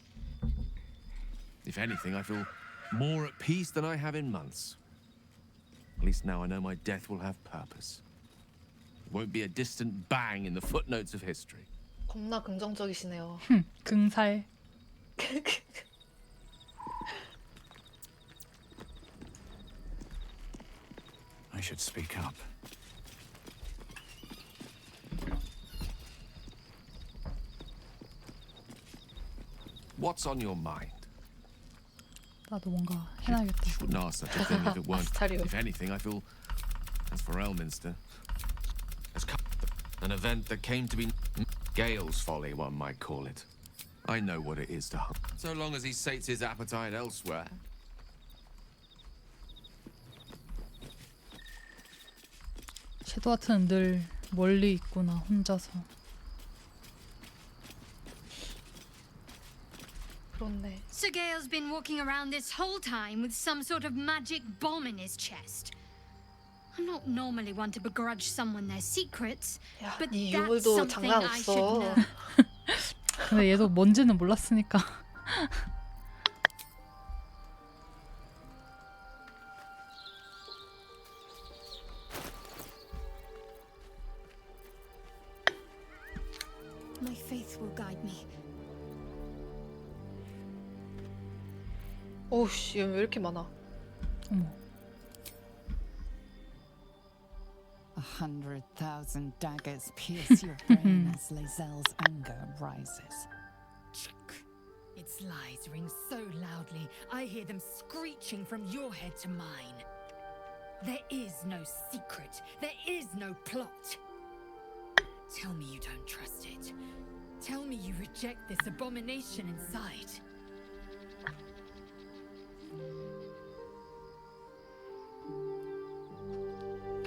If anything, I feel more at peace than I have in months. At least now I know my death will have purpose. It won't be a distant bang in the footnotes of history. 겁나 긍정적이시네요. 긍살. I should speak up. What's on your mind? 나도 뭔가 해놔야겠다. Wouldn't ask such a thing if it weren't. 아스타리오. If anything, I feel. As for Elminster, as an event that came to be Gale's folly, one might call it. I know what it is to hunt. So long as he sates his appetite elsewhere. 섀도하트는 늘 멀리 있구나, 혼자서. 그렇네. Sir Gale's been walking around this whole time with some sort of magic bomb in his chest. I'm not normally one to begrudge someone their secrets, 야, but 이 that's 유물도 something 장난 I should 없어. know. 근데 얘도 뭔지는 몰랐으니까. My faith will guide me. 오우씨, 얘왜 이렇게 많아? 어머. 100,000 daggers pierce your brain as Lae'zel's anger rises. Its lies ring so loudly, I hear them screeching from your head to mine. There is no secret. There is no plot. Tell me you don't trust it. Tell me you reject this abomination inside.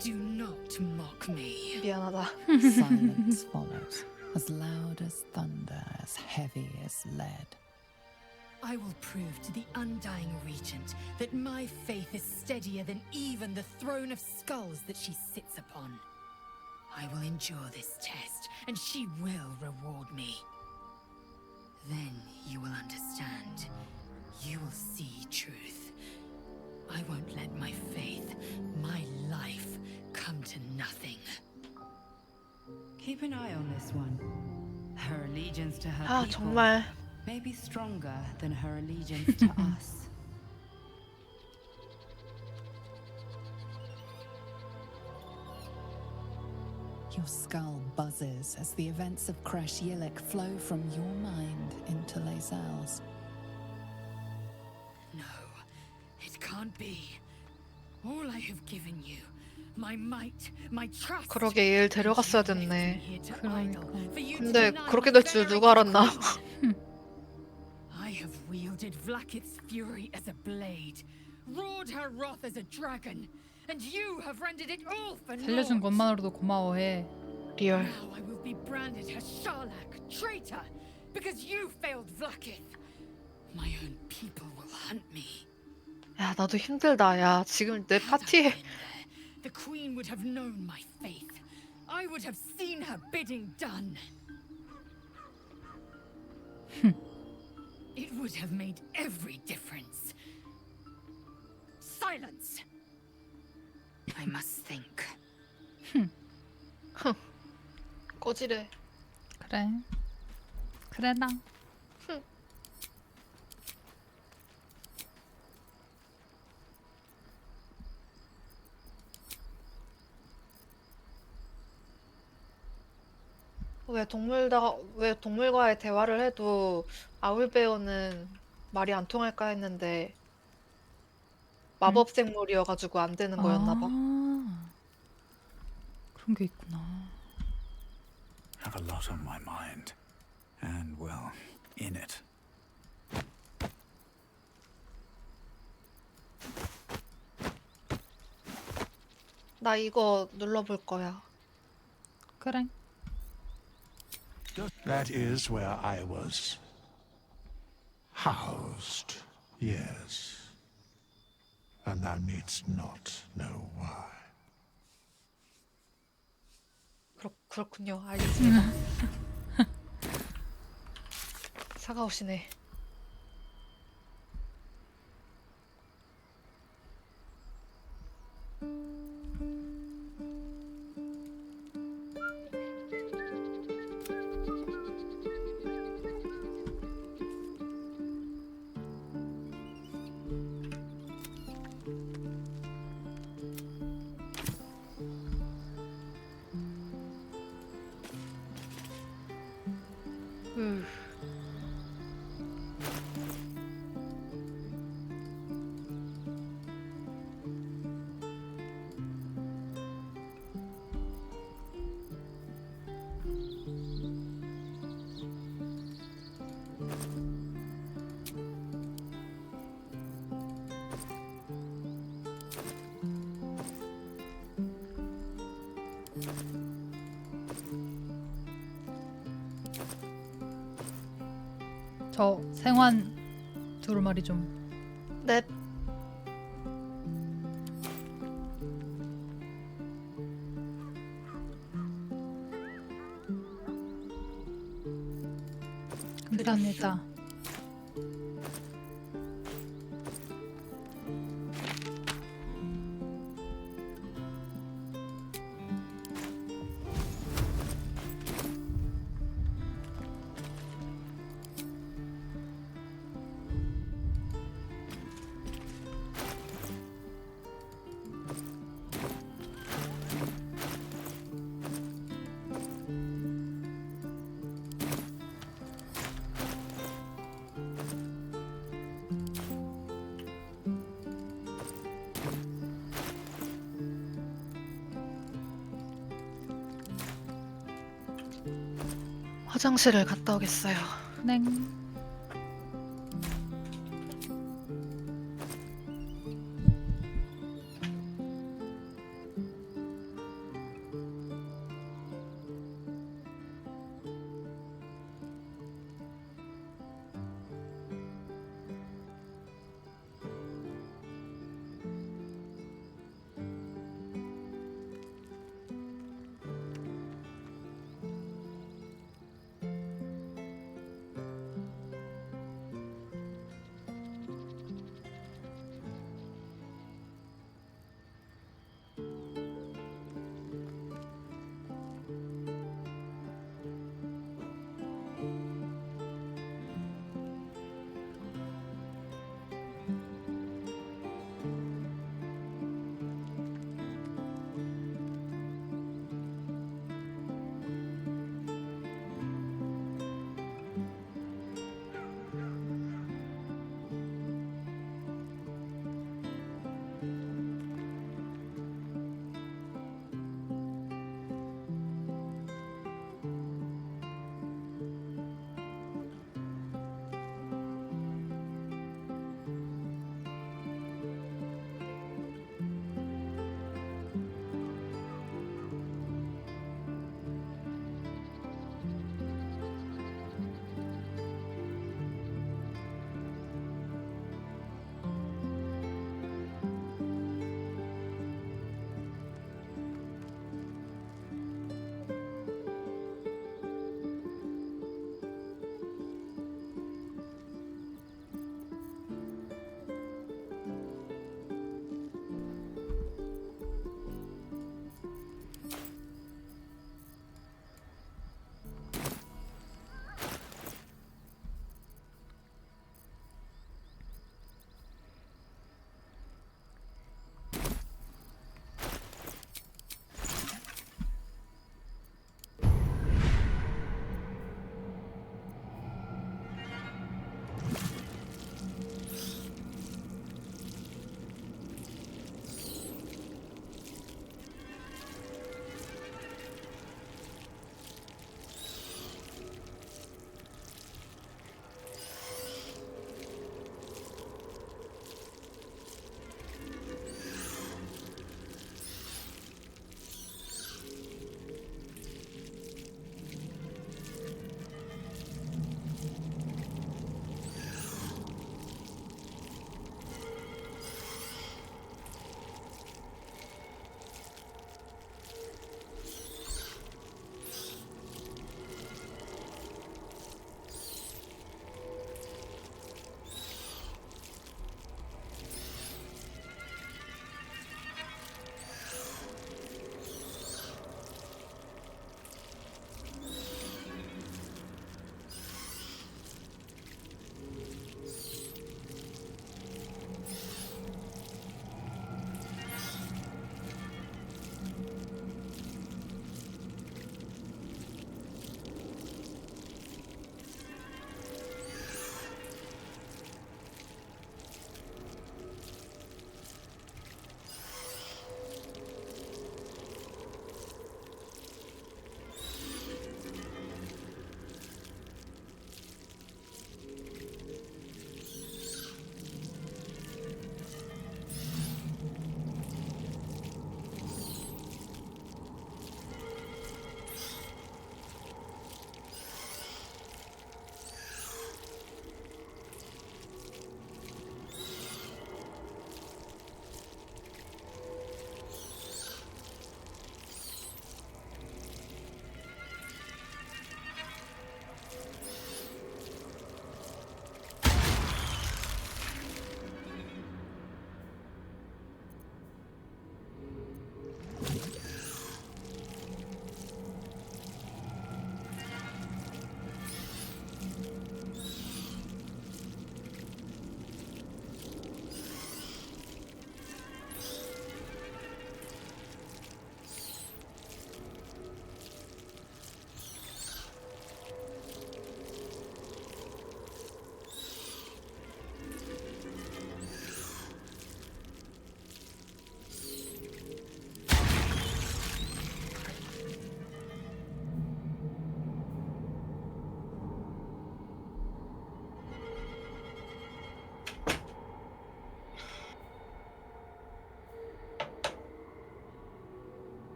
Do not mock me. 미안하다. Silence follows, as loud as thunder, as heavy as lead. I will prove to the undying regent that my faith is steadier than even the throne of skulls that she sits upon. I will endure this test, and she will reward me. Then you will understand. You will see truth. I won't let my faith, my life, come to nothing. Keep an eye on this one. Her allegiance to her 아, people 정말. may be stronger than her allegiance to us. Your skull buzzes as the events of Crash Yillik flow from your mind into Lae'zel's. No, it can't be. All I have given you, my might, my trust. 그러게 얘를 데려갔어야 됐네. 그러니까. 근데 그렇게 될 줄 누가 알았나? I have wielded Vlaakith's fury as a blade, roared her wrath as a dragon, and you have rendered it all for 살려준 naught. 것만으로도 고마워해. 리얼. Now I will be branded a Sharlak, traitor, because you failed Vlaakith. My own people will hunt me. 야, 나도 힘들다. 야, 지금 내 파티에 The queen would have known my faith. I would have seen her bidding done. It would have made every difference. Silence! I must think. 꺼지래. 그래. 그래라. 왜 동물과의 대화를 해도 아울베어는 말이 안 통할까 했는데 마법 생물이어가지고 안 되는 거였나 봐. 아, 그런 게 있구나. Have a lot on my mind. And, well, in it. 나 이거 눌러볼 거야. 그래. That is where I was housed, yes. And thou needst not know why. 그렇군요. 알겠습니다. 사과오시네. 저 생환 두루마리 좀. 넵. 감사합니다. 화장실을 갔다 오겠어요. 네.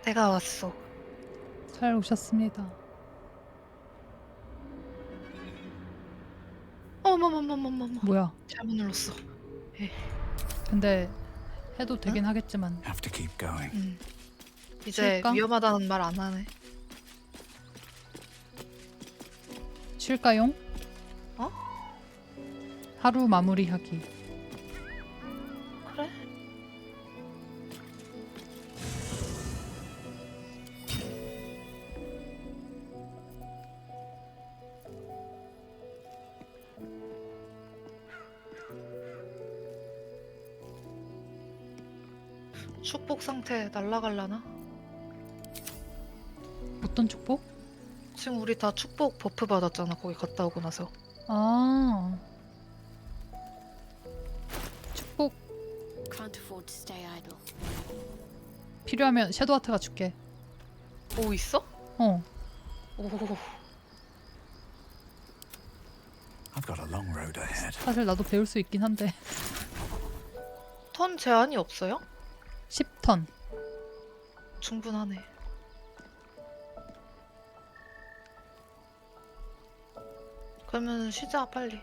내가 왔어. 잘 오셨습니다. 어머머머머머머. 뭐야? 잘못 눌렀어. 근데 해도 되긴 하겠지만. Have to keep going. 이제 쉴까? 위험하다는 말 안 하네. 쉴까용? 어? 하루 마무리하기. 그래? 축복 상태 날라갈라나? 어떤 축복? 지금 우리 다 축복 버프 받았잖아. 거기 갔다 오고 나서. 아. 축복 Can't afford to stay idle. 필요하면 섀도우 하트가 줄게. 오 있어? 어. 오. I've got a long road ahead. 사실 나도 배울 수 있긴 한데. 턴 제한이 없어요? 10턴. 충분하네. 그러면 쉬자 빨리.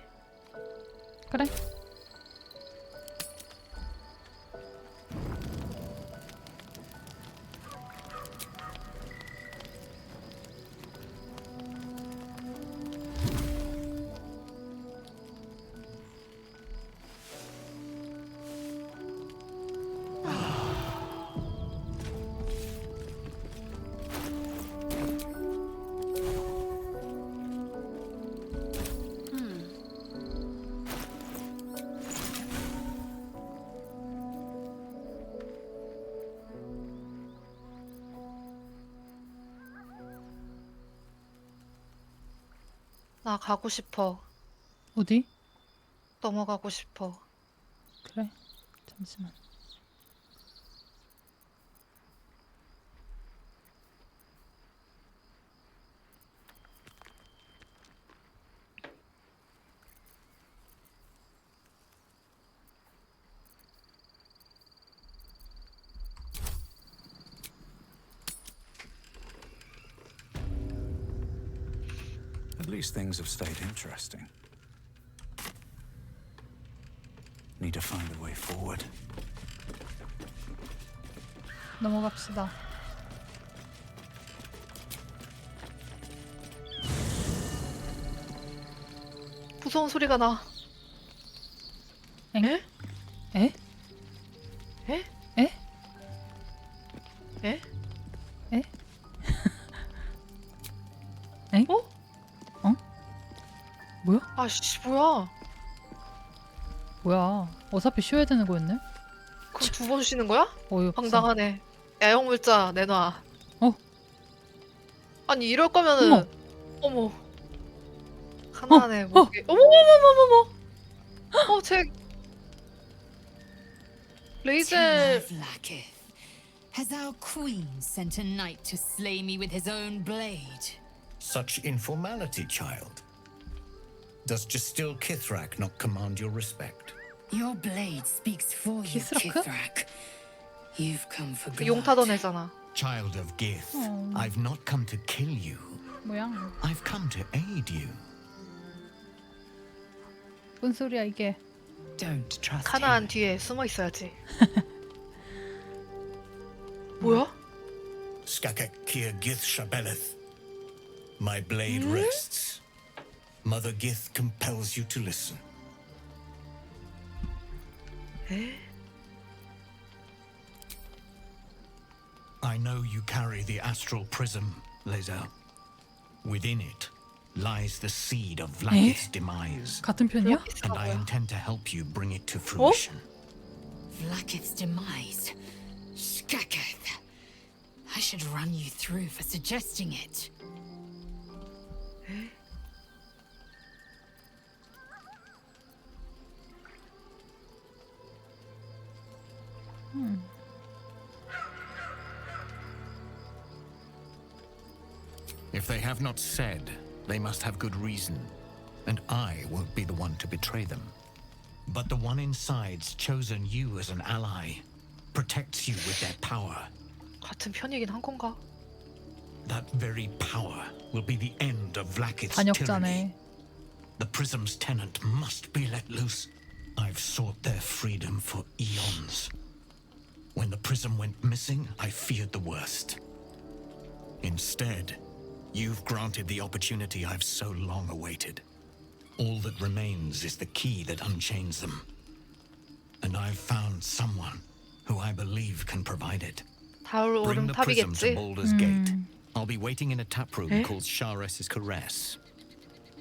그래. 나 가고 싶어. 어디? 넘어가고 싶어. 그래. 잠시만. At least things have stayed interesting. Need to find a way forward. 넘어갑시다. 무서운 소리가 나. 엥? 에? 에? 에? 에? 에? 에? 엥? 어? 어? 뭐야? 아씨 뭐야? 뭐야? 어차피 쉬어야 되는 거였네? 그럼 두 번 쉬는 거야? 어이없어. 황당하네. 야영 물자 내놔. 어? 아니 이럴 거면은 어머. 하나네 어? 목이. 어머머머머머머. 쟤 레이젤. Vlaakith, has our queen sent a knight to slay me with his own blade? Such informality, child. Does Justill Kithrak not command your respect? Your blade speaks for you, Kithrak? Kithrak. You've come for 그 blood. 용 타던 애잖아. Child of Gith, I've not come to kill you. 뭐야? I've come to aid you. 뭔 소리야 이게? Don't trust 카나안 him. 뒤에 숨어 있어야지. 뭐야? Skakek Kia Gith Shabeleth. My blade rests. Mother Gith compels you to listen. I know you carry the astral prism, Lae'zel. Within it lies the seed of Vlaakith's demise. 같은 편이야? And I intend to help you bring it to fruition. Vlaakith's demise. Skaketh. I should run you through for suggesting it. If they have not said, they must have good reason, and I won't be the one to betray them. But the one inside's chosen you as an ally, protects you with their power, 같은 편이긴 한 건가? That very power will be the end of Vlaakith's tyranny. 반역자네. The prism's tenant must be let loose. I've sought their freedom for eons. When the prism went missing, I feared the worst. Instead, you've granted the opportunity I've so long awaited. All that remains is the key that unchains them. And I've found someone who I believe can provide it. Bring the prism to 탑이겠지? Baldur's Gate. I'll be waiting in a taproom called Shares's Caress.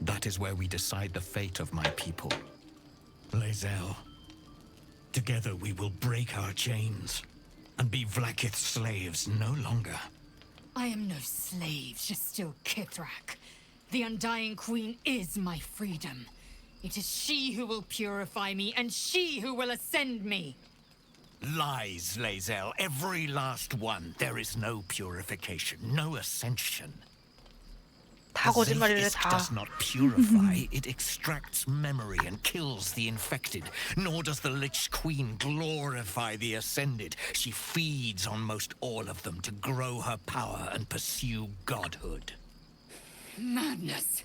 That is where we decide the fate of my people. Lae'zel, together we will break our chains and be Vlaakith's slaves no longer. I am no slave, just still Kithrak. The Undying Queen is my freedom. It is she who will purify me, and she who will ascend me. Lies, Lae'zel, every last one. There is no purification, no ascension. 다 The 거짓말이래, Zayist 다. does not purify, it extracts memory and kills the infected. Nor does the Lich Queen glorify the ascended. She feeds on most all of them to grow her power and pursue godhood. Madness.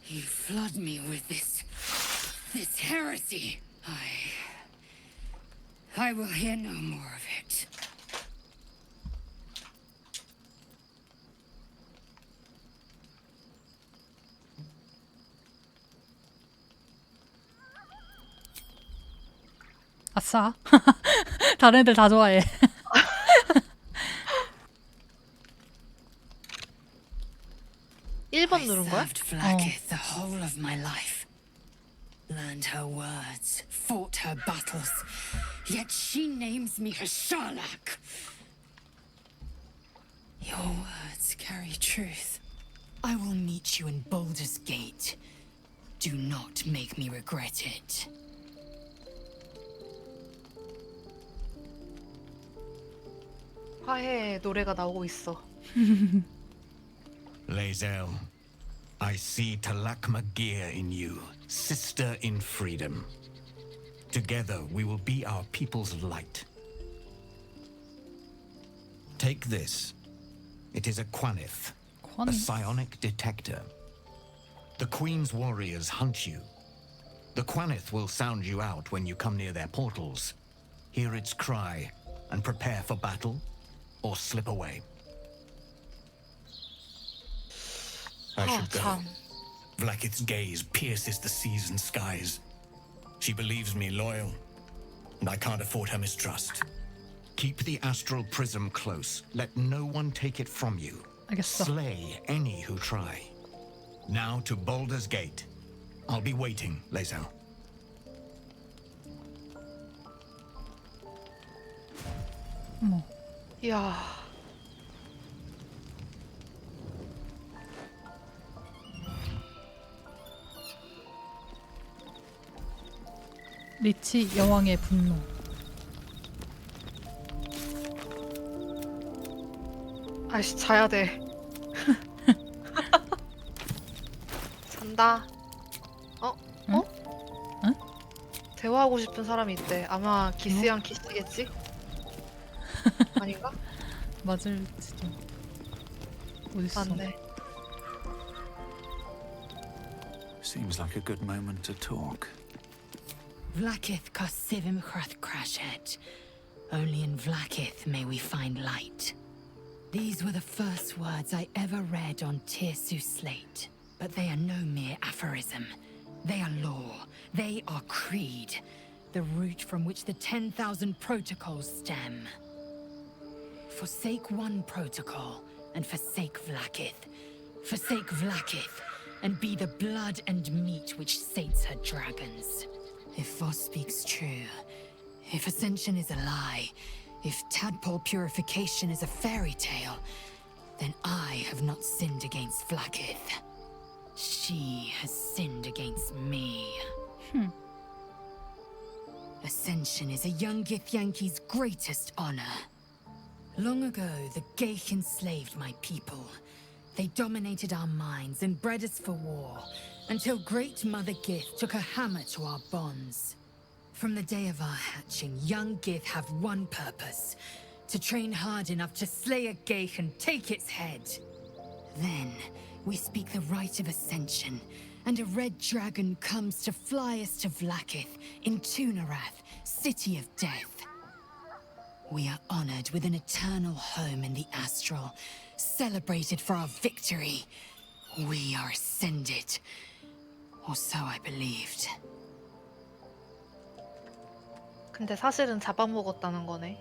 You flood me with this heresy. I will hear no more of it. 아싸. 다른 애들 다 좋아해. 1번 누른 거야? Served Vlaakith the whole of my life. Learned her words, fought her battles. Yet she names me her Sharlak. Your words carry truth. I will meet you in Baldur's Gate. Do not make me regret it. 화해의 노래가 나오고 있어. Lae'zel, I see Talak Magir in you, sister in freedom. Together we will be our people's light. Take this. It is a Quanith, a psionic detector. The Queen's warriors hunt you. The Quanith will sound you out when you come near their portals. Hear its cry and prepare for battle or slip away. I should go. 참. Vlaakith's gaze pierces the seas and skies. She believes me loyal, and I can't afford her mistrust. Keep the astral prism close. Let no one take it from you. 알겠어. Slay any who try. Now to Baldur's Gate. I'll be waiting, Lae'zel. 어머. 이야. 리치 여왕의 분노. 아이씨, 자야 돼. 잔다. 어? 응? 응? 대화하고 싶은 사람이 있대. 아마 기스양 키스겠지? 아닌가? 맞을지도. 어딨어? 맞네. Seems like a good moment to talk. Vlaakith Kosivim Chrath Crashet. Only in Vlaakith may we find light. These were the first words I ever read on Tirsu's slate. But they are no mere aphorism. They are law. They are creed. The root from which the 10,000 protocols stem. Forsake one protocol, and forsake Vlaakith. Forsake Vlaakith, and be the blood and meat which sates her dragons. If Voss speaks true, if Ascension is a lie, if Tadpole purification is a fairy tale, then I have not sinned against Vlaakith. She has sinned against me. Ascension is a young Githyanki's greatest honor. Long ago, the Geich enslaved my people. They dominated our minds and bred us for war, until Great Mother Gith took a hammer to our bonds. From the day of our hatching, young Gith have one purpose: to train hard enough to slay a geich and take its head. Then we speak the rite of ascension, and a red dragon comes to fly us to Vlakith in Tunarath, City of Death. We are honored with an eternal home in the astral, celebrated for our victory. We are ascended, or so I believed. 근데 사실은 잡아먹었다는 거네.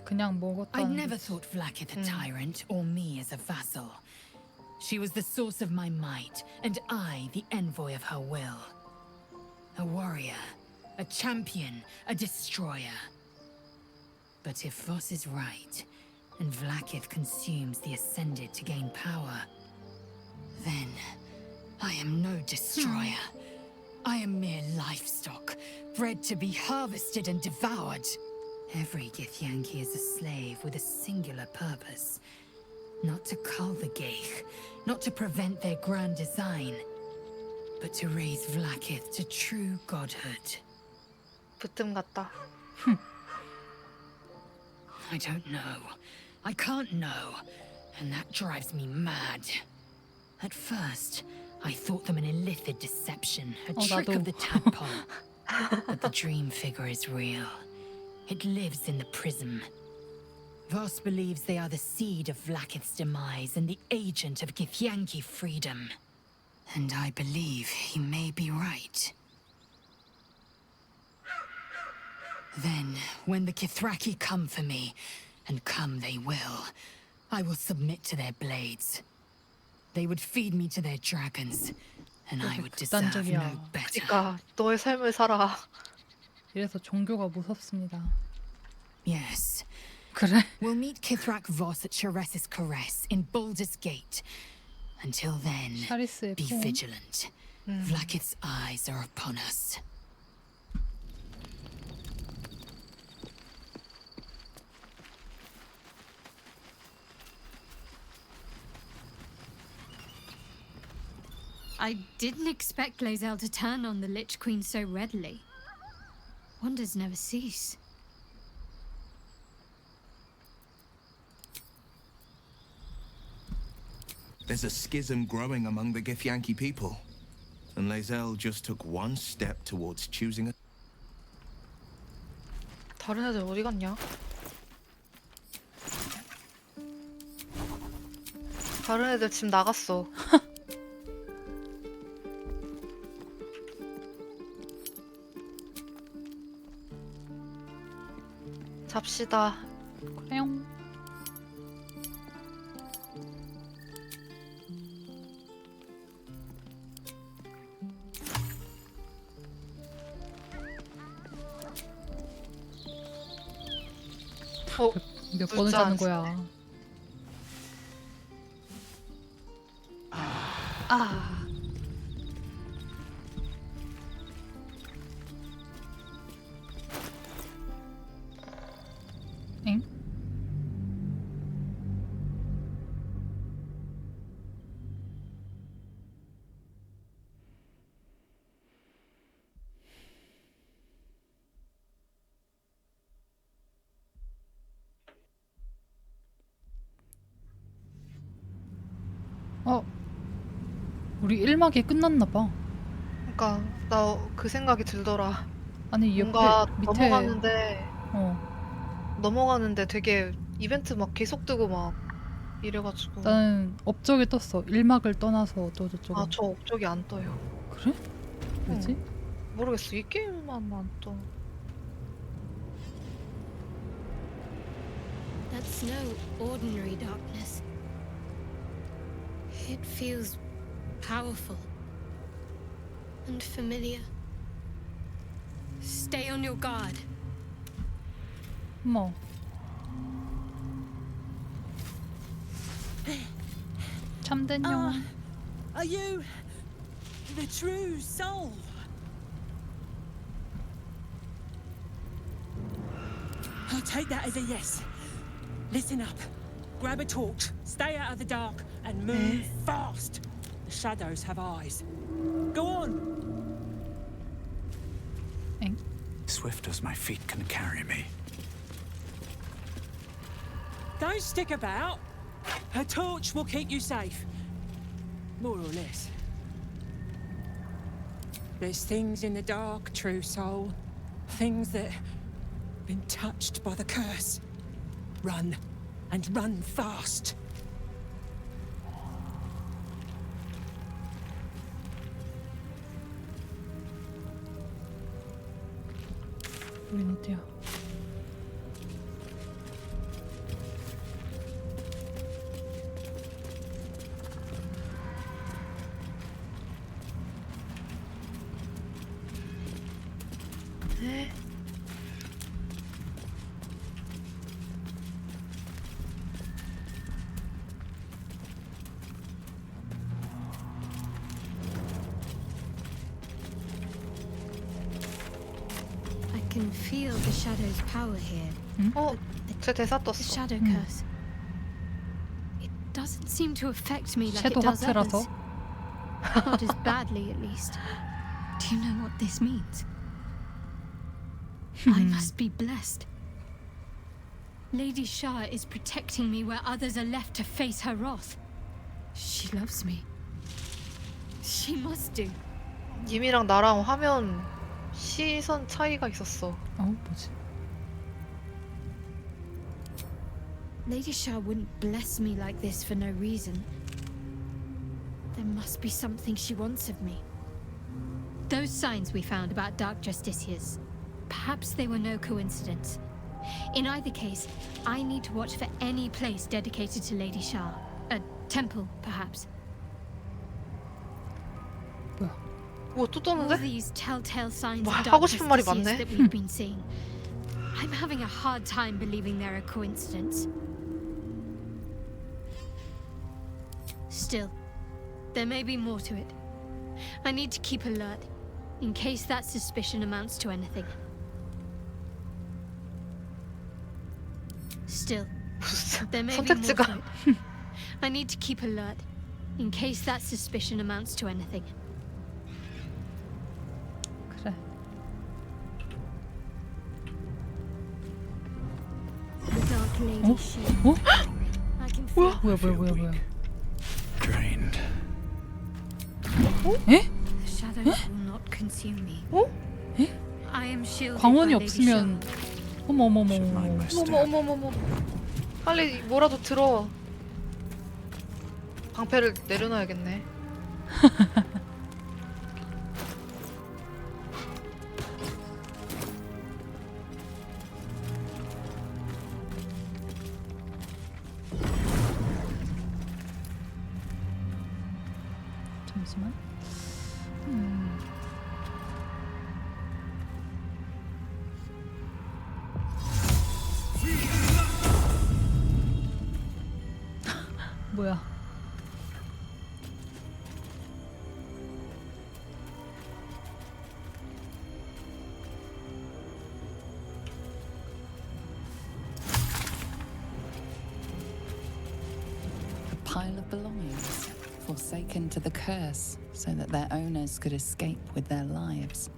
그냥 먹었다는 I'd never 거지. thought Vlakith a tyrant, or me as a vassal. She was the source of my might, and I the envoy of her will. A warrior, a champion, a destroyer. But if Voss is right, and Vlakith consumes the Ascended to gain power, then I am no destroyer. I am mere livestock, bred to be harvested and devoured. Every Githyanki is a slave with a singular purpose. Not to cull the geich, not to prevent their grand design, but to raise Vlakith to true godhood. 부틈 같다. I don't know. I can't know. And that drives me mad. At first, I thought them an illithid deception, a trick of the tadpole. But the dream figure is real. It lives in the prism. Voss believes they are the seed of Vlakith's demise and the agent of Githyanki freedom. And I believe he may be right. Then, when the Kithraki come for me, and come they will, I will submit to their blades. They would feed me to their dragons, and I would deserve no better. 그러니까 너의 삶을 살아. 이래서 종교가 무섭습니다. Yes. 그래? We'll meet Kithrak Voss at Chares's Caress in Baldur's Gate. Until then, be vigilant. Vlakith's eyes are upon us. I didn't expect Lae'zel to turn on the Lich Queen so readily. Wonders never cease. There's a schism growing among the Githyanki people, and Lae'zel just took one step towards choosing a... 다른 애들 어디 갔냐? 다른 애들 집 나갔어. 잡시다. 그래요. 몇 번을 자는 거야? 아. 엥? 우리 1막이 끝났나봐. 그러니까 나 그 생각이 들더라. 아니 뭔가 옆에 밑에 넘어가는데 되게 이벤트 막 계속 뜨고 막 이래가지고. 나는 업적에 떴어. 1막을 떠나서 어쩌고저쩌고. 아, 저 업적이 안 떠요. 그래? 왜지? 모르겠어. 이 게임만 안 떠. That's no ordinary darkness. It feels powerful and familiar. Stay on your guard. 뭐? 참된 영혼. Are you the true soul? I'll take that as a yes. Listen up. Grab a torch, stay out of the dark, and move fast. The shadows have eyes. Go on! Swift as my feet can carry me. Don't stick about. Her torch will keep you safe. More or less. There's things in the dark, true soul. Things that have been touched by the curse. Run, and run fast. 우린 어디야? 네. I can feel the shadow's power here. 제 대사 떴어. The shadow curse. It doesn't seem to affect me like it 섀도우 does 하트라서. others. Not as badly, at least. Do you know what this means? I must be blessed. Lady Shah is protecting me where others are left to face her wrath. She loves me. She must do. 님이랑 나랑 화면 시선 차이가 있었어. 뭐지? Lady Shah wouldn't bless me like this for no reason. There must be something she wants of me. Those signs we found about Dark Justiciars, perhaps they were no coincidence. In either case, I need to watch for any place dedicated to Lady Shah. A temple, perhaps. 뭐 또 All 떴는데? these telltale signs 뭐 of 하고 Dark 싶은 말이 Justiciars 많네. that we've been seeing. I'm having a hard time believing they're a coincidence. Still, there may be more to it. I need to keep alert, in case that suspicion amounts to anything. Still, there may be more to 선택지가. it. I need to keep alert, in case that suspicion amounts to anything. 그래. The Dark Lady shield. 어? I can feel 뭐야? Drained. 에? The shadows will not consume me. 에? I am shielded 광원이 by Lady 없으면 어머머머. 어머머머머. 빨리 뭐라도 들어. 방패를 내려놔야겠네. 잠시만. 뭐야? A pile of belongings, forsaken to the curse, so that their owners could escape with their lives.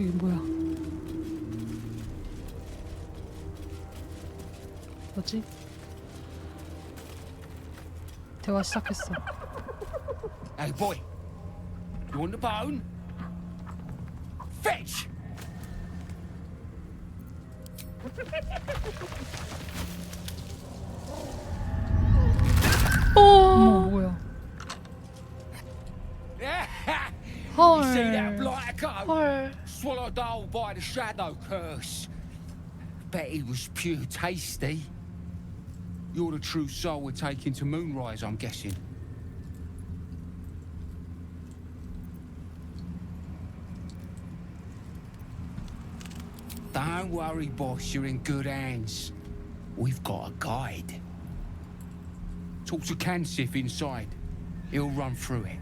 이게 뭐야? 뭐지? 대화 시작했어. Hey, boy. You want the bone? Fetch! 어머, 뭐야? You see that blighter coat? 헐. Swallowed whole by the shadow curse. Bet he was pure tasty. You're the true soul we're taking to Moonrise, I'm guessing. Don't worry, boss, you're in good hands. We've got a guide. Talk to Kansif inside. He'll run through it.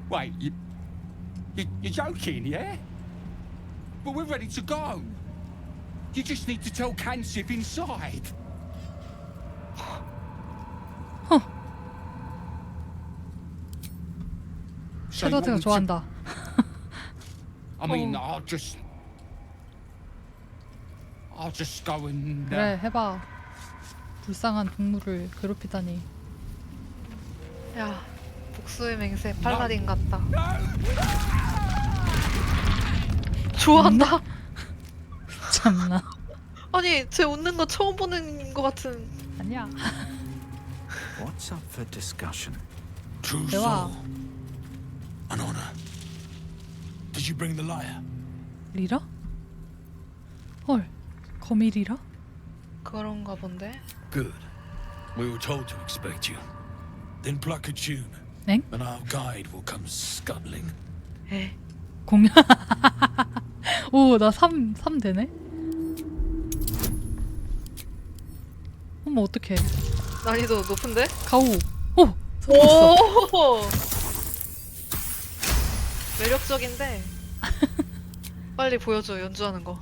Wait, you're joking, yeah? But we're ready to go. You just need to tell Kansif inside. 섀도우가 좋아한다. I mean, I'll just go and. 그래, 해봐. 불쌍한 동물을 괴롭히다니. 야, 복수의 맹세 팔라딘 같다. 좋아한다. 참나. 아니, 쟤 웃는 거 처음 보는 거 같은. 아니야. What's up for discussion? True 대화. soul. An honor. Did you bring the lyre? 리라? 헐, 거미 리라? 그런가 본데. Good. We were told to expect you. Then pluck a tune. 엥? And our guide will come scuttling. 에? 공연. 오, 나 3 되네? 어머, 어떡해. 난이도 높은데? 가오. 오! 성공했어. 오! 매력적인데. 빨리 보여줘, 연주하는 거.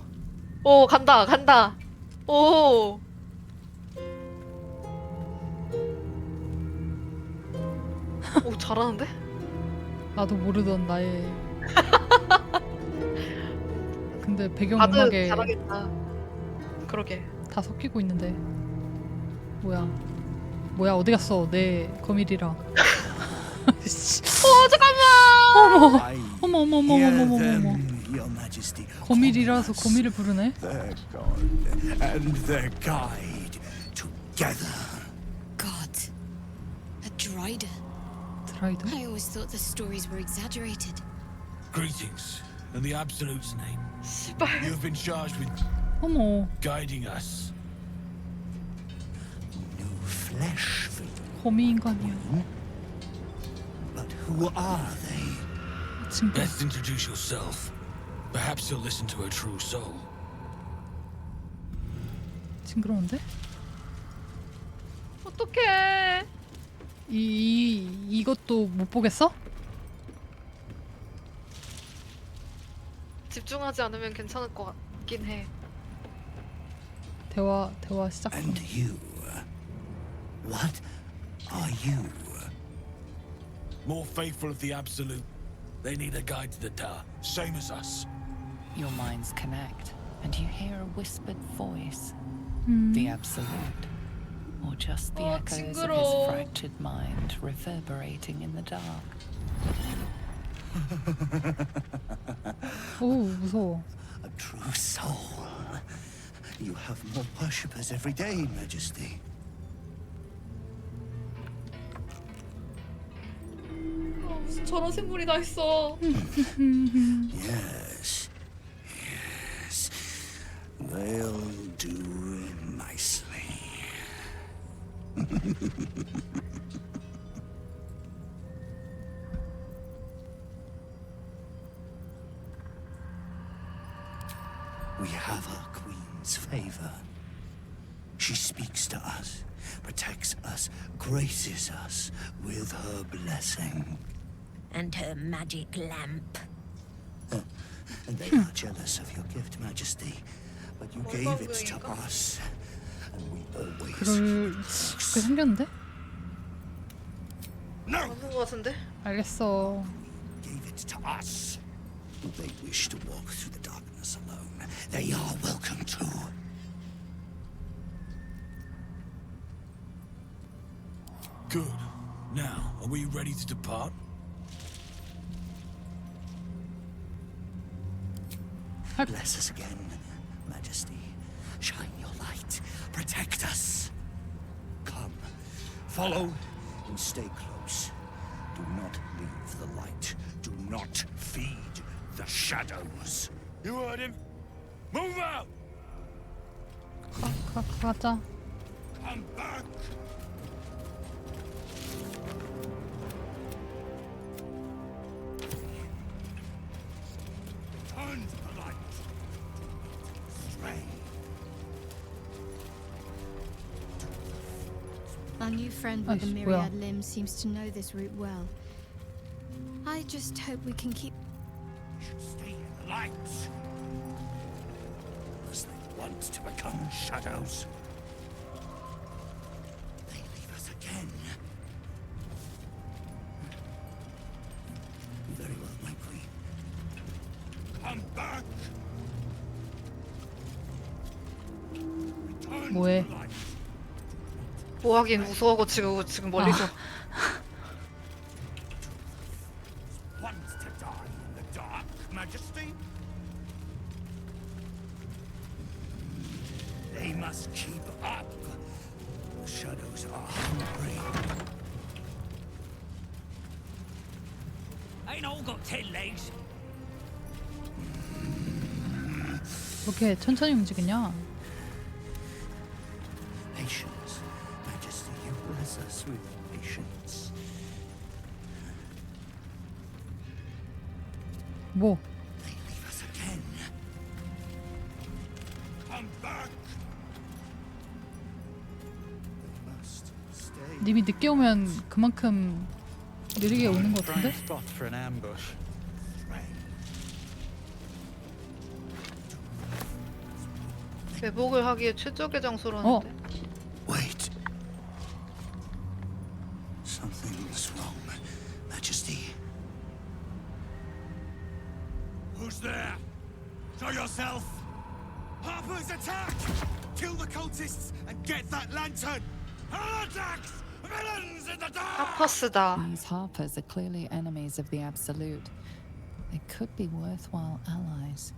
오, 간다, 간다. 오! 오, 잘하는데? 나도 모르던 나의. 근데 배경 다들 음악에 잘하겠다. 그러게. 다 섞이고 있는데. 뭐야, 어디 갔어? 내 거미리랑. 잠깐만! 어머. Your Majesty. 거미리라서 거미를 부르네? Their god and their guide together. God. A Drider. 드라이더? I always thought the stories were exaggerated. Greetings. In the Absolute's name. 씨발. You have been charged with 어머, guiding us. New flesh for you. 거미 인간이야. But who are they? 친구. Best introduce yourself. Perhaps you'll listen to a true soul. 징그러운데? 어떡해. 이것도 못 보겠어? 집중하지 않으면 괜찮을 것 같긴 해. 대화 시작. And you? What are you? More faithful of the Absolute. They need a guide to the tower, same as us. Your minds connect, and you hear a whispered voice. The Absolute. Or just the echoes of his 징그러워. fractured mind reverberating in the dark. 오, 무서워. A true soul. You have more worshippers every day, Majesty. 무슨 저런 생물이 다 있어. Yes. They'll do nicely. We have our queen's favor. She speaks to us, protects us, graces us with her blessing. And her magic lamp. And they are jealous of your gift, Majesty. But you gave it to us. And we always... 그렇게 생겼는데? 맞는 것 같은데? 알겠어. Gave it to us. They wish to walk through the darkness alone. They are welcome to. Good. Now, are we ready to depart? Bless us again, Majesty. Shine your light. Protect us. Come, follow, and stay close. Do not leave the light. Do not feed the shadows. You heard him. Move out! 가자. Come back! Turn to the light. Our new friend with the 아이씨, 뭐야. myriad limbs seems to know this route well. I just hope we can keep. Stay in the lights. As they want to become shadows. They leave us again. Very well, my queen. Come back. Return 뭐해? to life. 뭐 하긴 무서워하고 지금 멀리서. Want to die in the dark, Majesty? They must keep up. The shadows are hungry. Ain't all got 10 legs. 이렇게 천천히 움직이냐? Patience, Majesty, you bless us with patience. 뭐? They leave us again. Come back. They must stay. 님이 늦게 오면 그만큼 느리게 오는 것 같은데? Spot for an ambush. 매복을 하기에 최적의 장소라는데. Wait. Something's wrong, Majesty. Who's there? Show yourself. Harper's attack! Kill the cultists and get that lantern. Heretics! Villains in the dark! 하퍼스다. These Harpers are clearly enemies of the Absolute. They could be worthwhile allies.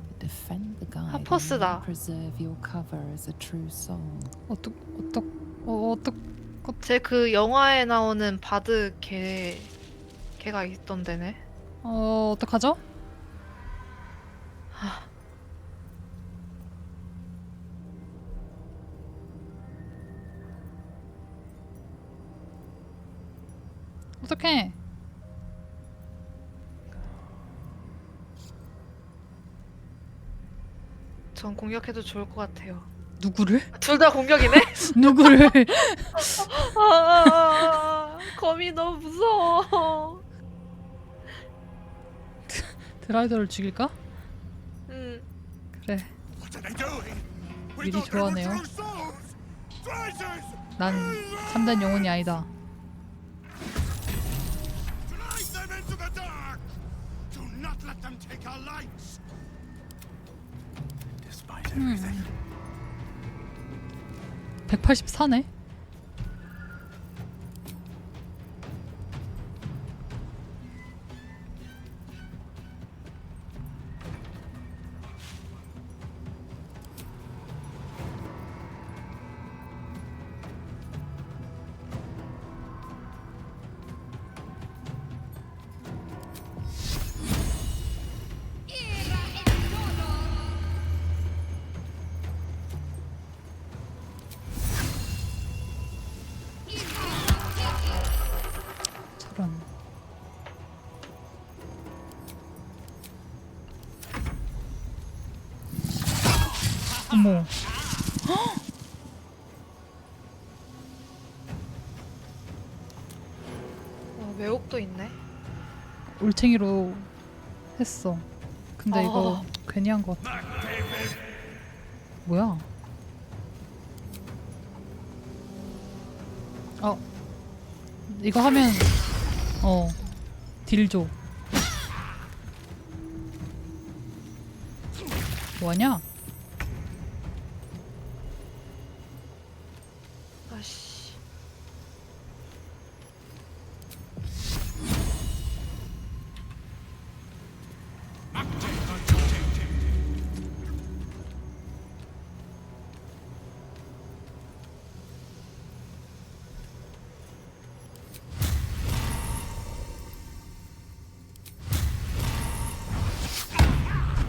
But defend the guide 하퍼스다. and preserve your cover as a true soul. 제 그 영화에 나오는 바드 걔가 있던 데네. 어떡하죠? 어떡해? 전 공격해도 좋을 것 같아요. 누구를? 둘 다 공격이네? 누구를? 거미 너무 무서워. 드라이더를 죽일까? 응. 그래. 미리 좋아하네요. 난 참된 영혼이 아니다. Drive them into the dark. Do not let them take our lights. Despite everything. 184네? 저런. 어머. 외옥도 있네. 올챙이로 했어. 근데 이거 괜히 한 것 같아. 뭐야? 이거 하면 딜 줘. 뭐하냐? 아씨.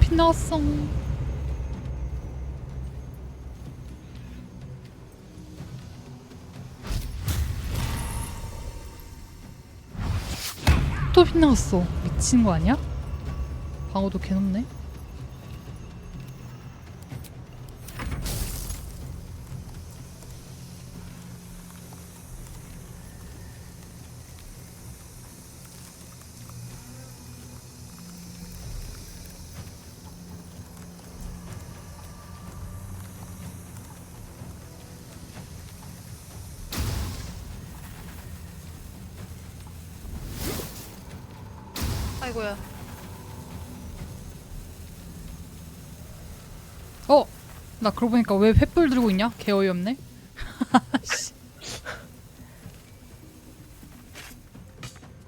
빛났어. 또 빛나갔어. 미친 거 아니야? 방어도 개높네. 아이고야. 나 그러고 보니까 왜 횃불 들고 있냐? 개 어이없네.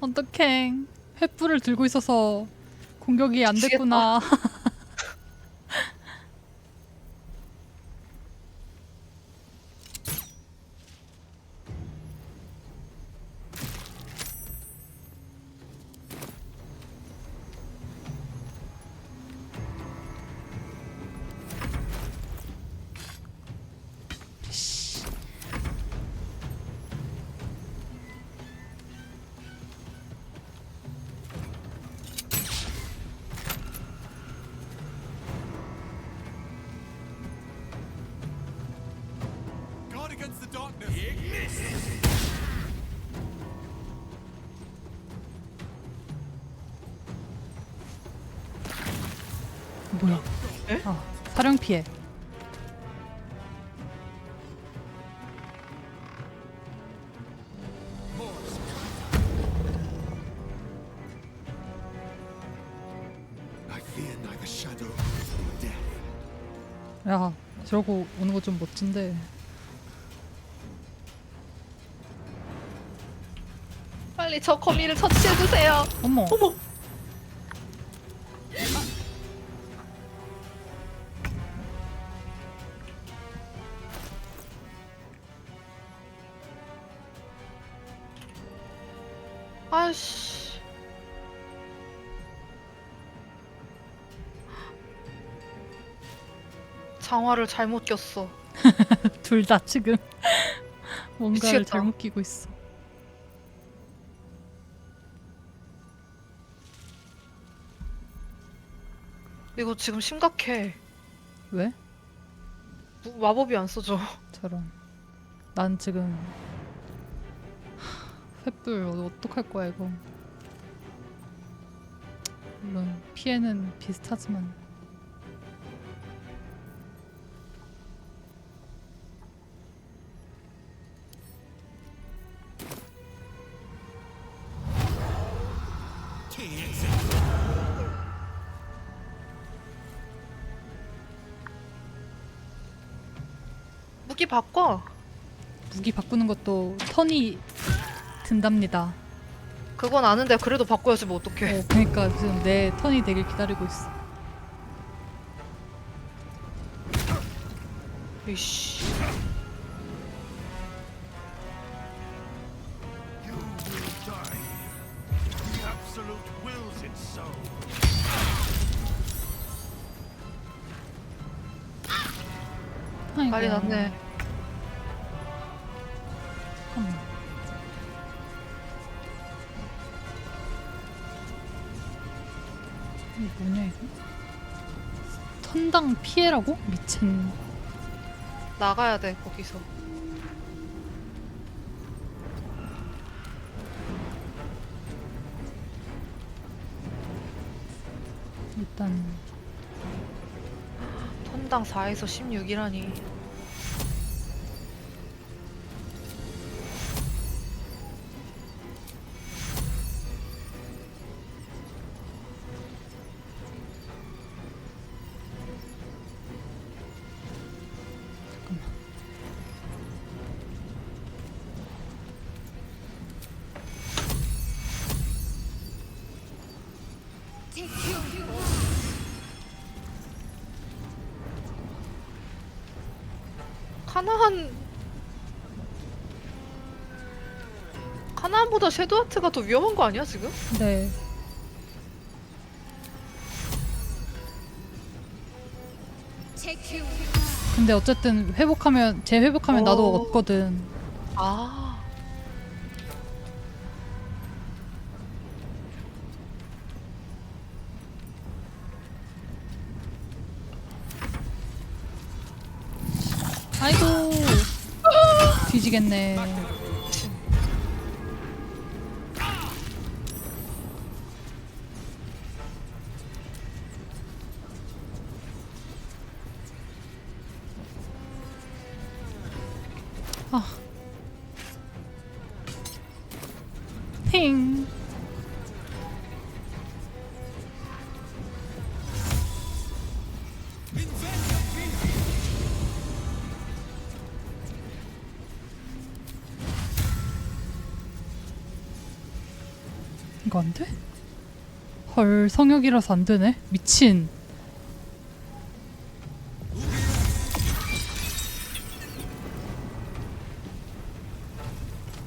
어떡해. 횃불을 들고 있어서 공격이 안 됐구나. Guard against the darkness. 뭐야? 아, 사령 피해. I fear neither shadow nor death. 야, 저러고 오는 거 좀 멋진데. 빨리 저 거미를 처치해주세요. 어머. 어머. 아이씨. 장화를 잘못 꼈어. 둘 다 지금 뭔가를 미치겠다. 잘못 끼고 있어. 이거 지금 심각해. 왜? 마법이 안 써져. 저런. 난 지금 횃불 어떡할 거야 이거. 물론 피해는 비슷하지만. 무기 바꿔. 무기 바꾸는 것도 턴이 든답니다. 그건 아는데 그래도 바꿔야지 뭐 어떡해. 그러니까 지금 내 턴이 되길 기다리고 있어. 이씨. You will die. The absolute wills it so. 아이고. 난리 났네. 잠깐만. 이게 뭐냐 이거? 턴당 피해라고? 미친. 나가야 돼 거기서. 일단 턴당 4에서 16이라니. 카나한보다 섀도우하트가 더 위험한 거 아니야 지금? 네. 근데 어쨌든 회복하면 재회복하면 나도 얻거든. 아. 아이고. 뒤지겠네. 아. 힝. 이거 안 돼? 헐, 성역이라서 안 되네. 미친.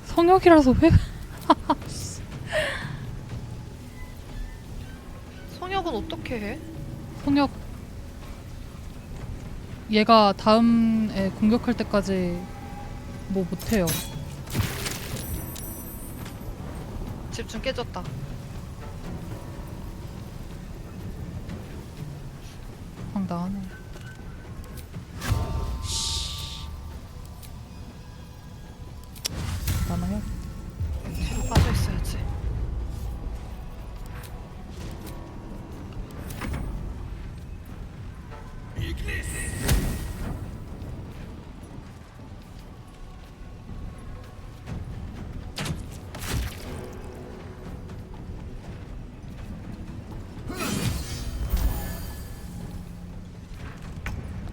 성역이라서 왜? 성역은 어떻게 해? 성역 얘가 다음에 공격할 때까지 뭐 못해요. 집중 깨졌다. 황당하네. 나나요? 뒤로 빠져 있어야지.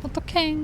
어떡해.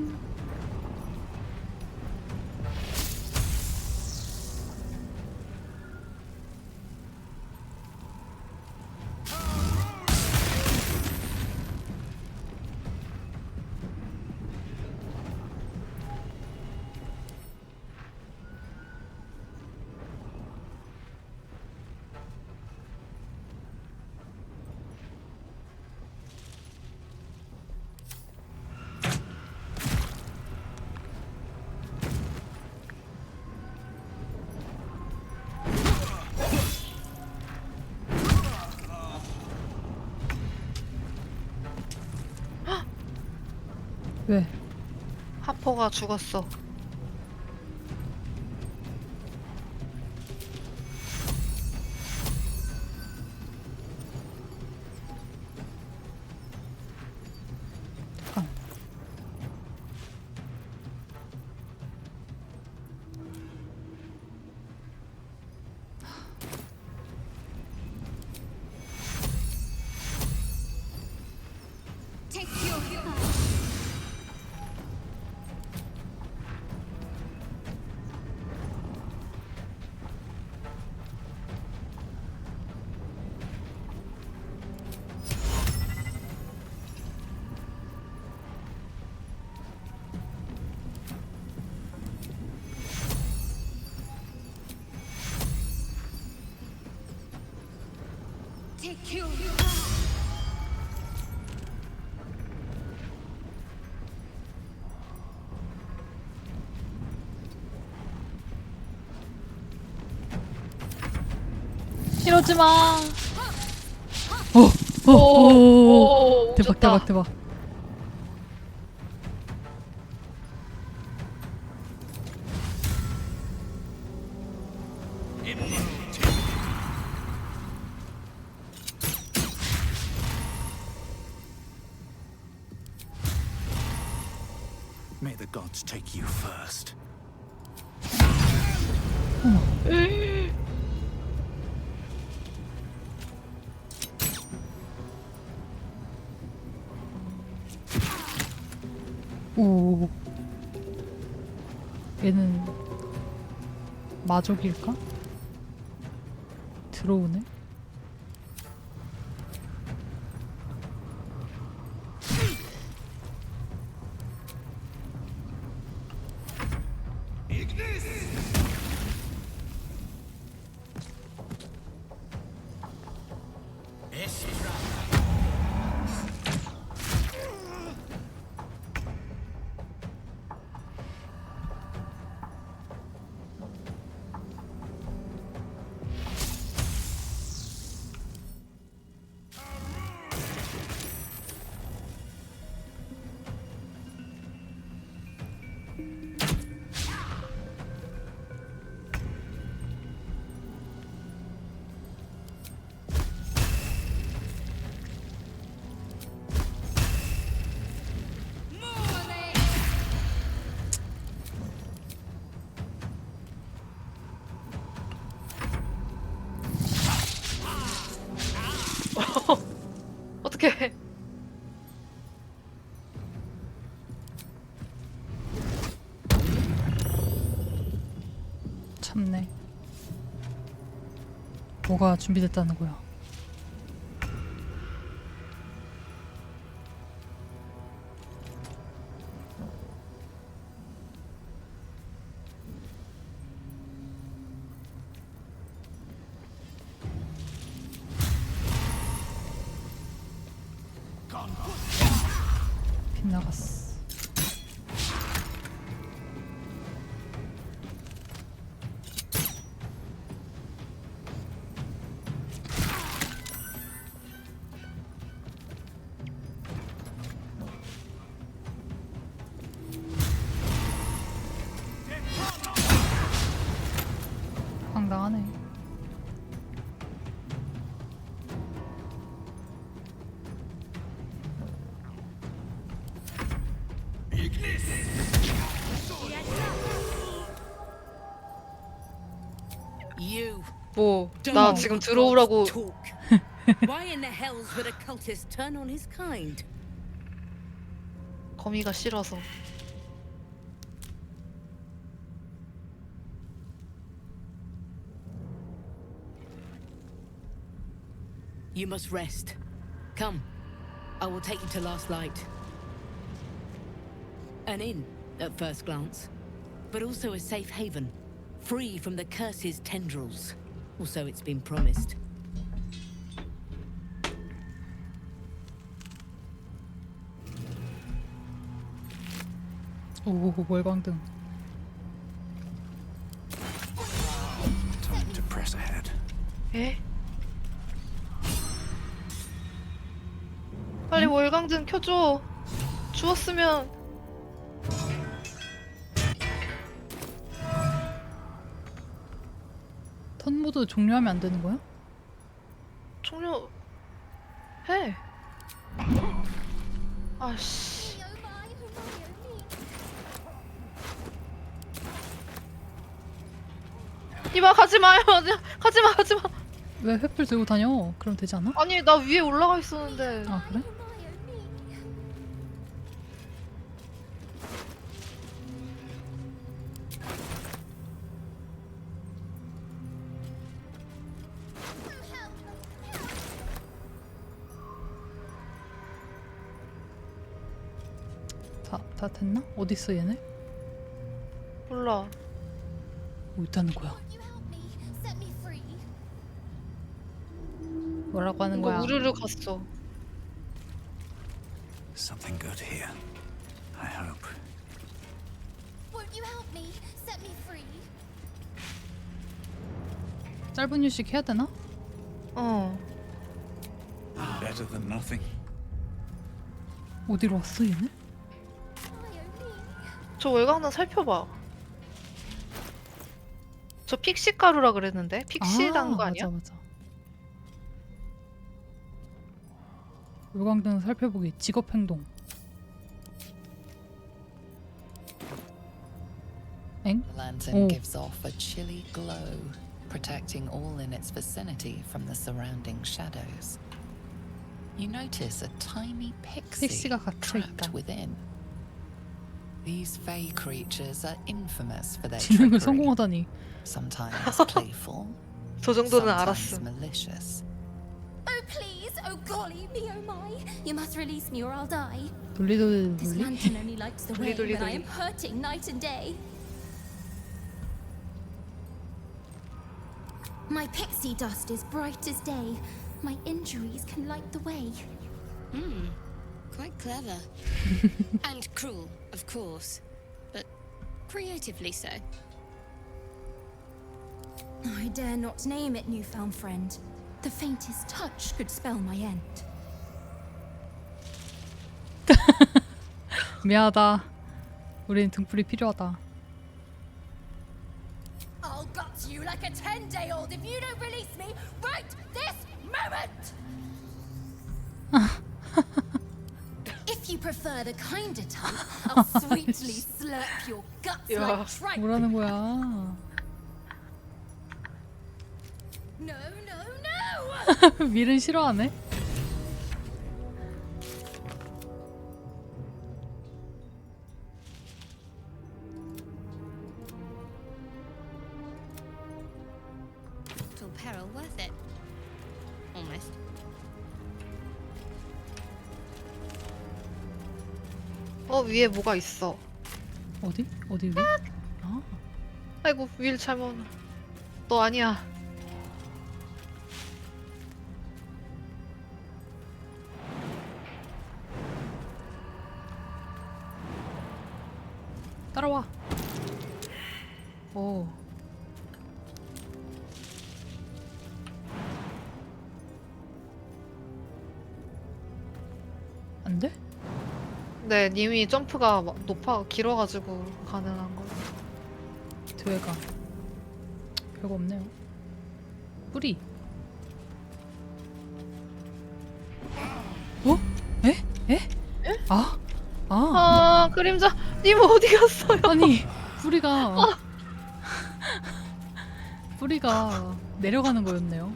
왜? 하퍼가 죽었어. 잠깐. Take your Take your 이러지 마. 오, 대박 오졌다. 대박 대박. May the gods take you first. 오. 얘는 마족일까? 들어오네. 어떻게? 참네. 뭐가 뭐가 준비됐다는 거야? 빗나갔어. 황당하네. You. 뭐, 나 지금 들어오라고. Why in the hells would a cultist turn on his kind? 거미가 싫어서. You must rest. Come, I will take you to Last Light. An inn, at first glance, but also a safe haven, free from the curse's tendrils. Or so it's been promised. 오, 월광등. Time to press ahead. 에? 빨리 월광등 켜줘. 주웠으면. 턴 모드 종료하면 안 되는 거야? 종료 해. 아씨. 이봐 가지 마요. 가지 마, 가지 마. 왜 횃불 들고 다녀? 그럼 되지 않아? 아니 나 위에 올라가 있었는데. 아 그래? 다 됐나? 어딨어 얘네? 몰라. 뭐 있다는 거야? 뭐라고 하는 거야? 우르르 갔어. Something good here. I hope. Won't you help me? Set me free. 짧은 휴식 해야 되나? 어. Better than nothing. 어디로 왔어 얘네? 저 월광등 살펴봐. 저 픽시 가루라 그랬는데? 픽시 단 거 아니야? 맞아. 월광등 살펴보기 직업 행동. 엥? The lantern 오. gives off a chilly glow, protecting all in its vicinity from the surrounding shadows. You notice a tiny pixie 픽시가 갇혀 trapped 있다. within. These fey creatures are infamous for their 지능을 trickery. 성공하다니. Sometimes playful, 저 정도는 sometimes 알았음. malicious. Oh please! Oh golly me oh my! You must release me or I'll die. 돌리돌리 This 돌리. lantern only lights the way, Dolly, but I dolly. am hurting night and day. My pixie dust is bright as day. My injuries can light the way. Quite clever. And cruel, of course. But creatively so. I dare not name it, newfound friend. The faintest touch could spell my end. 미안하다. 우린 등불이 필요하다. I'll gut you like a 10-day-old if you don't release me right this moment! If you prefer the kinder type, I'll sweetly slurp your guts like tripe. 뭐라는 거야? No, no, no! 밀은 싫어하네. Little peril worth it. 위에 뭐가 있어. 어디? 어디 위? 아, 아이고 윌 잘못. 너 아니야. 따라와. 오. 안 돼? 네, 님이 점프가 길어가지고 가능한 거. 뒤에가 별거 없네요. 뿌리. 어? 에? 에? 아? 아, 그림자. 님 어디 갔어요? 아니, 뿌리가 뿌리가 내려가는 거였네요.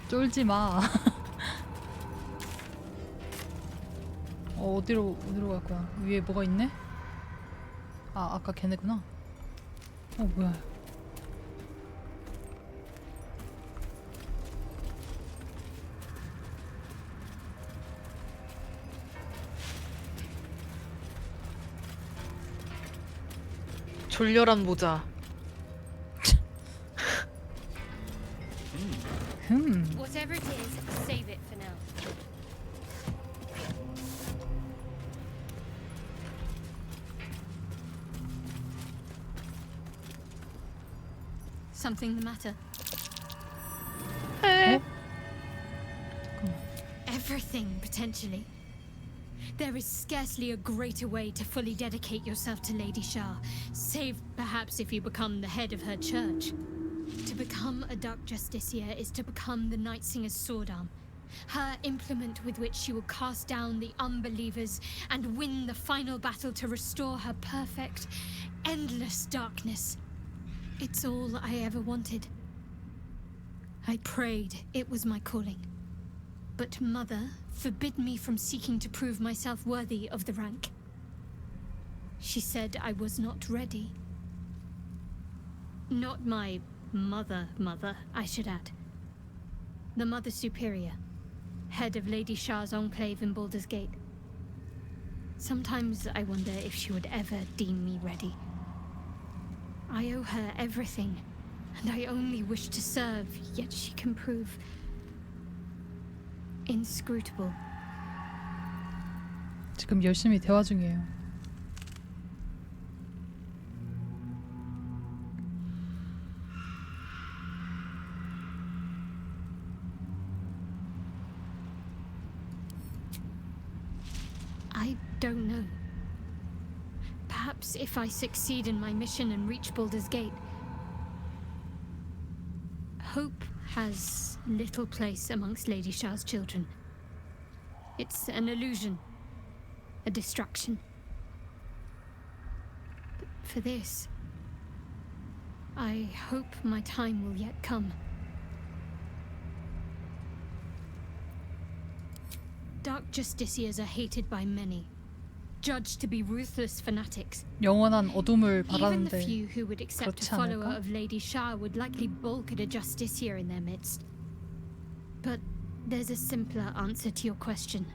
쫄지 마. 어디로 갈 거야? 위에 뭐가 있네? 아, 아까 걔네구나. 뭐야? 졸렬한 모자. Whatever it is, save it for now. Something the matter? Everything, potentially. There is scarcely a greater way to fully dedicate yourself to Lady Shah, save perhaps if you become the head of her church. To become a Dark Justiciar is to become the Night Singer's sword arm, her implement with which she will cast down the unbelievers and win the final battle to restore her perfect, endless darkness. It's all I ever wanted. I prayed it was my calling. But Mother forbid me from seeking to prove myself worthy of the rank. She said I was not ready. Not my mother, I should add. The Mother Superior, head of Lady Shah's enclave in Baldur's Gate. Sometimes I wonder if she would ever deem me ready. I owe her everything, and I only wish to serve, yet she can prove inscrutable. 지금 열심히 대화 중이에요. I don't know. Perhaps if I succeed in my mission and reach Baldur's Gate, hope has little place amongst Lady Shah's children. It's an illusion, a distraction. But for this, I hope my time will yet come. Dark Justiciars are hated by many, judged to be ruthless fanatics. 영원한 어둠을 Even the 바라는데 few who would accept a 그렇지 follower 않을까? of Lady Shah would likely balk at a Justiciar in their midst. But there's a simpler answer to your question.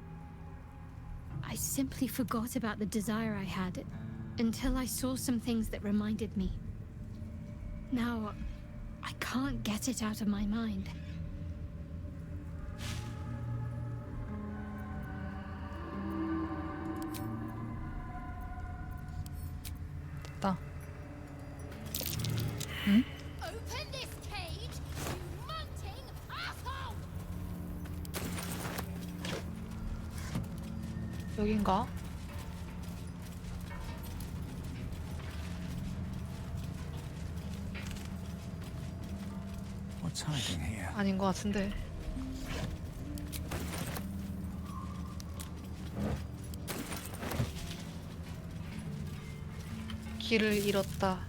I simply forgot about the desire I had until I saw some things that reminded me. Now, I can't get it out of my mind. 됐다. 응? Open this cage, you munting asshole! 여긴가? What's hiding here? 아닌 것 같은데. 길을 잃었다.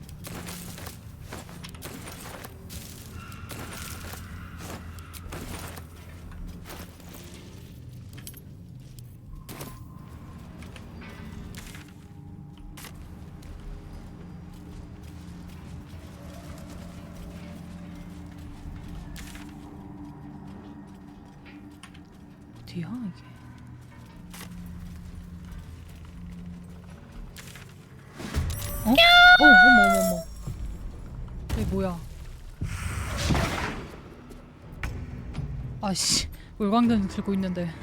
어디야 이게? 어? 어머. 이게 뭐야? 아씨, 물광등 들고 있는데.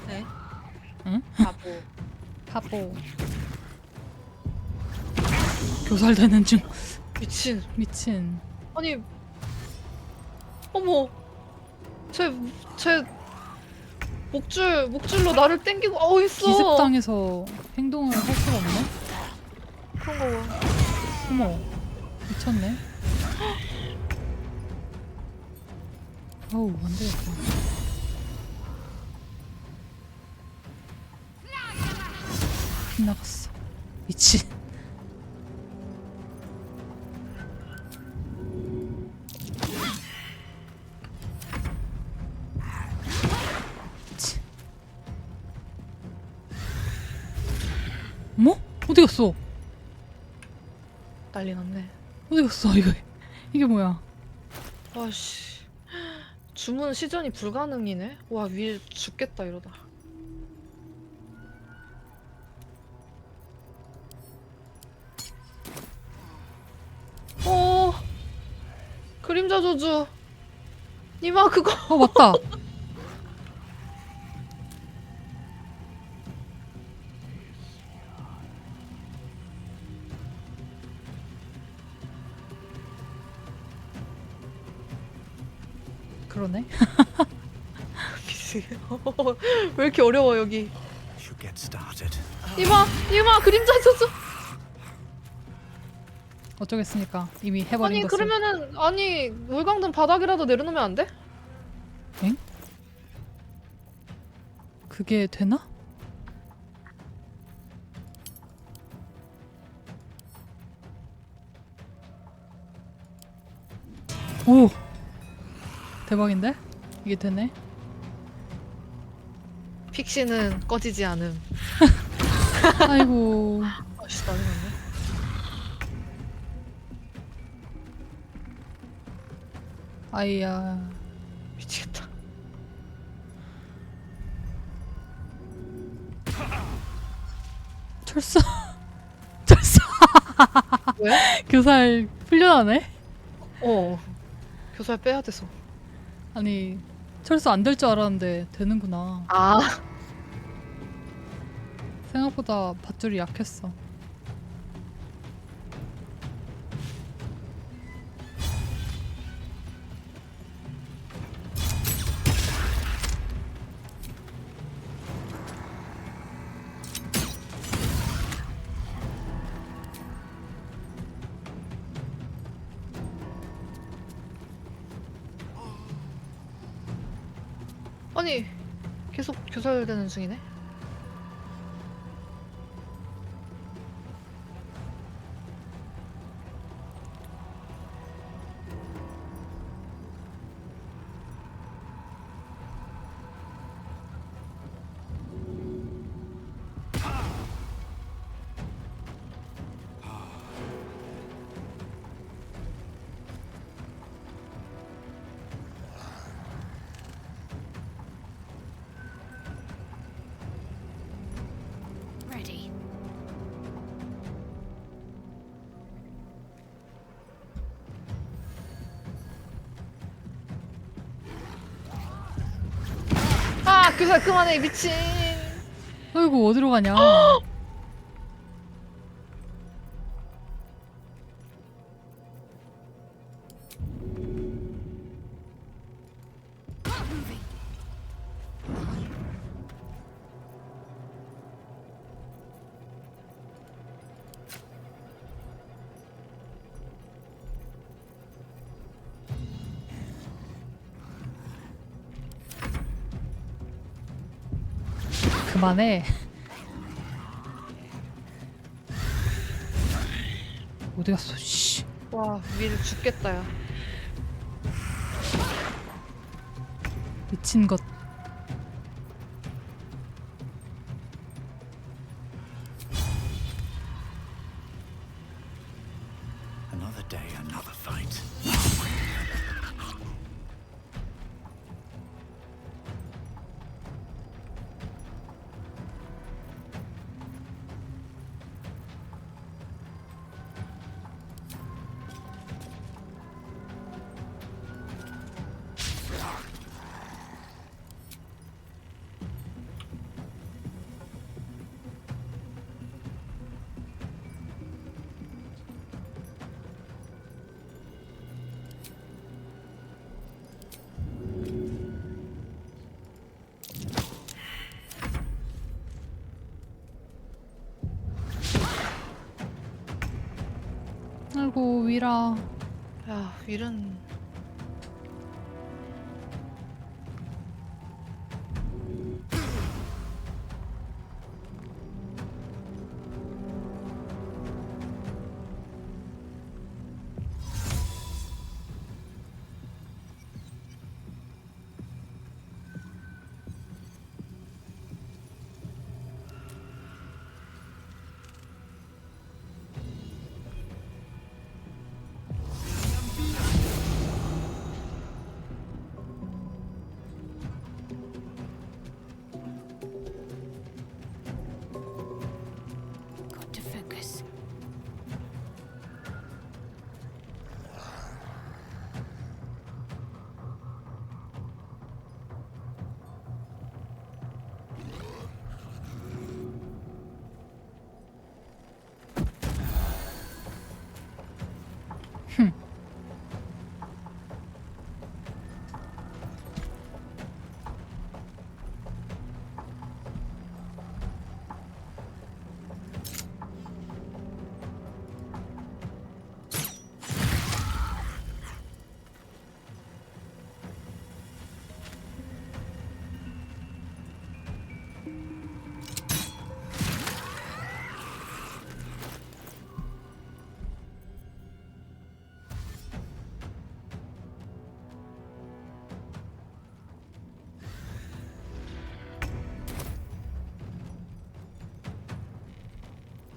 네. 응? 바보. 교살되는 중. 미친. 아니, 어머, 제 목줄로 나를 땡기고 있어. 기습당해서 행동을 할 수가 없네? 그런가 봐. 어머, 미쳤네. 어우, 안 되겠다. 빗나갔어. 미친. 뭐? 어디 갔어? 난리 났네. 어디 갔어? 이게 뭐야? 와씨, 주문 시전이 불가능이네. 와, 위에 죽겠다 이러다. 그림자 저주. 니마 그거. 맞다. 그러네. 왜 이렇게 어려워 여기. Should get started. 니마 그림자 저주. 어쩌겠습니까? 이미 해버린 것을. 그러면은 물광등 바닥이라도 내려놓으면 안 돼? 엥? 그게 되나? 오! 대박인데? 이게 되네? 픽시는 꺼지지 않음. 아이고. 아씨, 난리 났네. 아이야. 미치겠다. 철사. 왜? 교살 풀려나네? 교살 빼야 돼서. 아니, 철사 안 될 줄 알았는데 되는구나. 생각보다 밧줄이 약했어. 아니, 계속 교살되는 중이네. Ready. 교살 그만해, 미친. 아이고, 어디로 가냐? 그만해. 어디 갔어? 씨. 와, 위를 죽겠다, 야. 미친 것. Another day, another fight. 아이고 위라. 야, 윌은 Got to focus.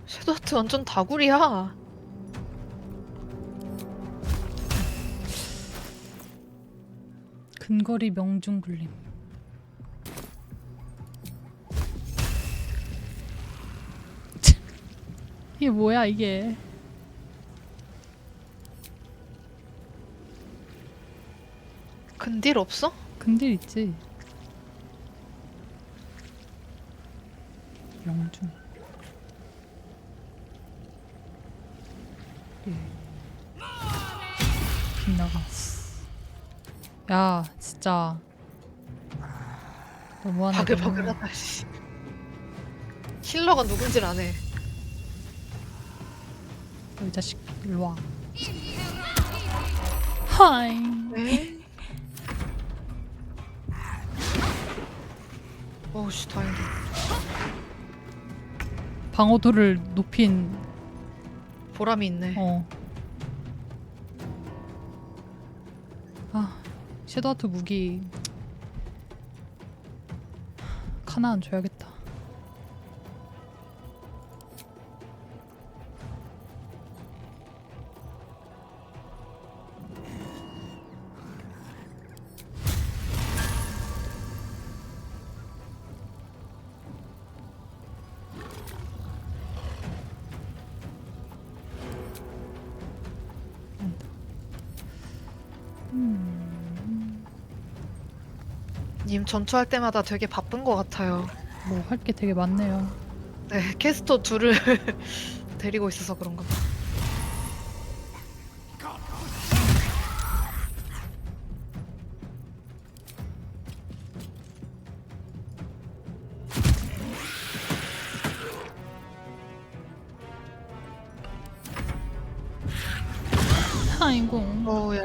섀도우하트 완전 다구리야. 근거리 명중 굴림. 이게 뭐야 이게. 근딜 없어? 근딜 있지. 명중. 예. 빗나가. 야 진짜 너무하네. 바글바글하다. 씨. 힐러가 누군지 아네. 이 자식 일로 와. 하이. 네? 오씨 다행이다. 방어도를 높인 보람이 있네. 아 섀도우하트 무기 카나안 줘야겠다. 님 전투할 때마다 되게 바쁜 것 같아요. 뭐 할 게 되게 많네요. 네, 캐스터 둘을 데리고 있어서 그런가 봐. 아이고. 어우야.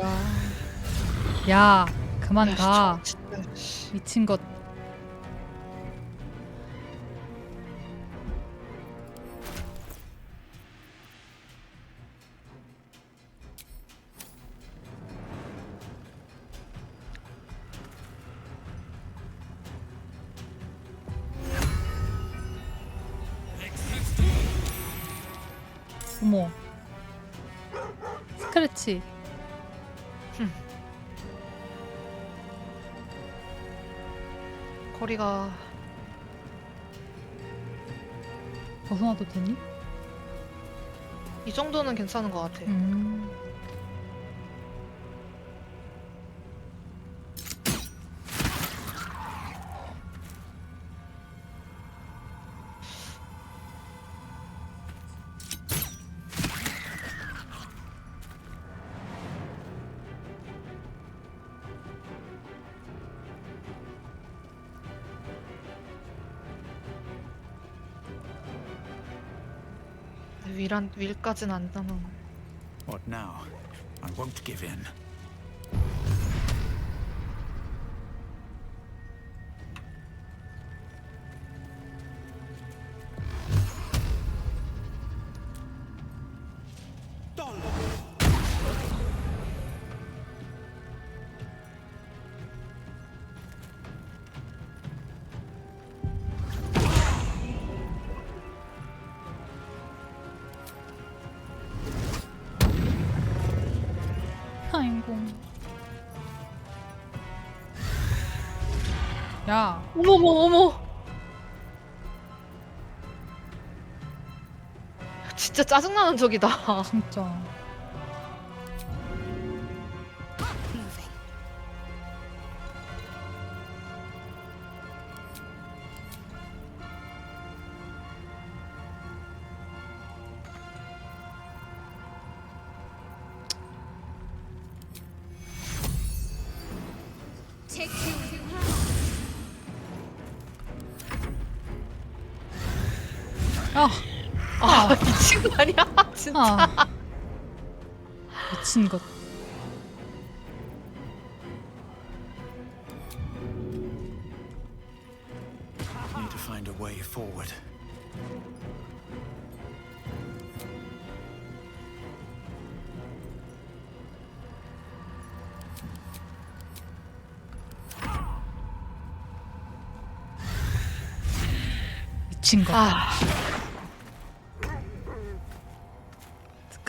야 그만 야, 가. 진짜. 미친 것. 어머. 스크래치. 거리가 벗어나도 되니? 이 정도는 괜찮은 것 같아. 위까진 안 나는. What now? I won't give in. 아이고. 야. 어머머 어머. 진짜 짜증나는 적이다. 진짜. 미친 거 아니야? 진짜. 미친 것. Need to find a way forward. 미친 것.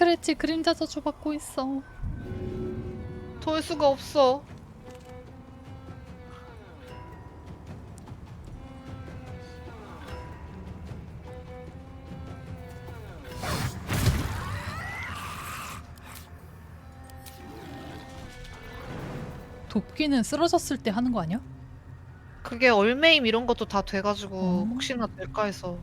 스크래치 그림자 저주 받고 있어. 도울 수가 없어. 돕기는 쓰러졌을 때 하는 거 아니야? 그게 얼매임 이런 것도 다 돼가지고 혹시나 될까 해서.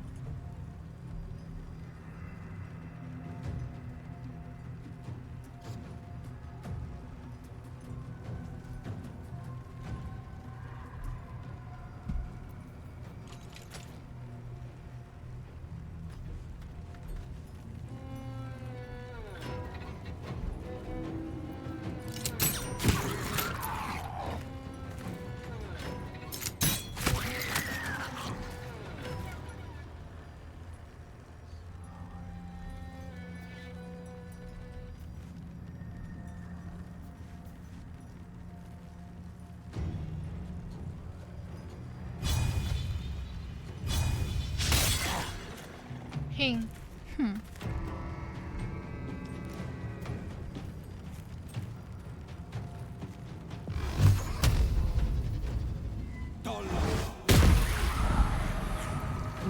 힝.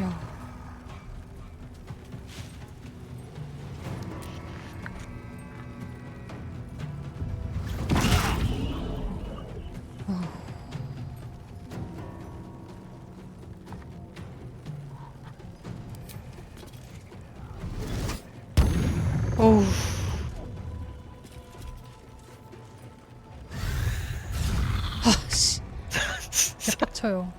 야. 어우. 아씨. 진짜 빡쳐요.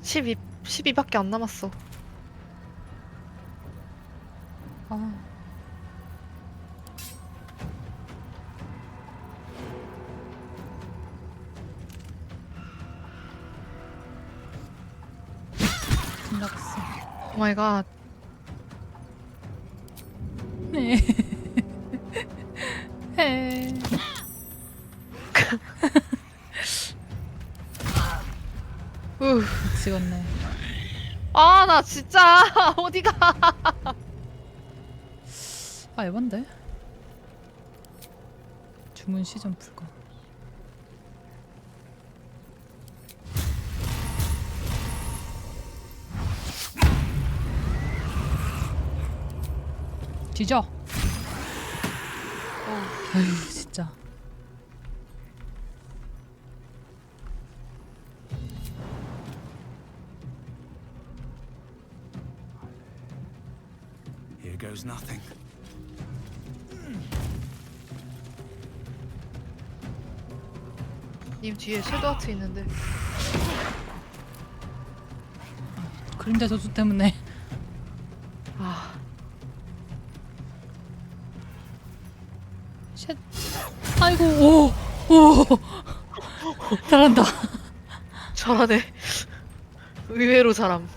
12밖에 안 남았어. 아. 지나갔어. 오 마이 갓. 네. 해. 우. 미치겠네. 아, 나 진짜 어디가? 아 에반데? 주문 시전 불가. 뒤져. 아휴 진짜. Here goes nothing. 님 뒤에 섀도우 아트 있는데. 그림자 저주 때문에. 아. 쉣. 아이고 오. 오. 잘한다. 잘하네. 의외로 잘함.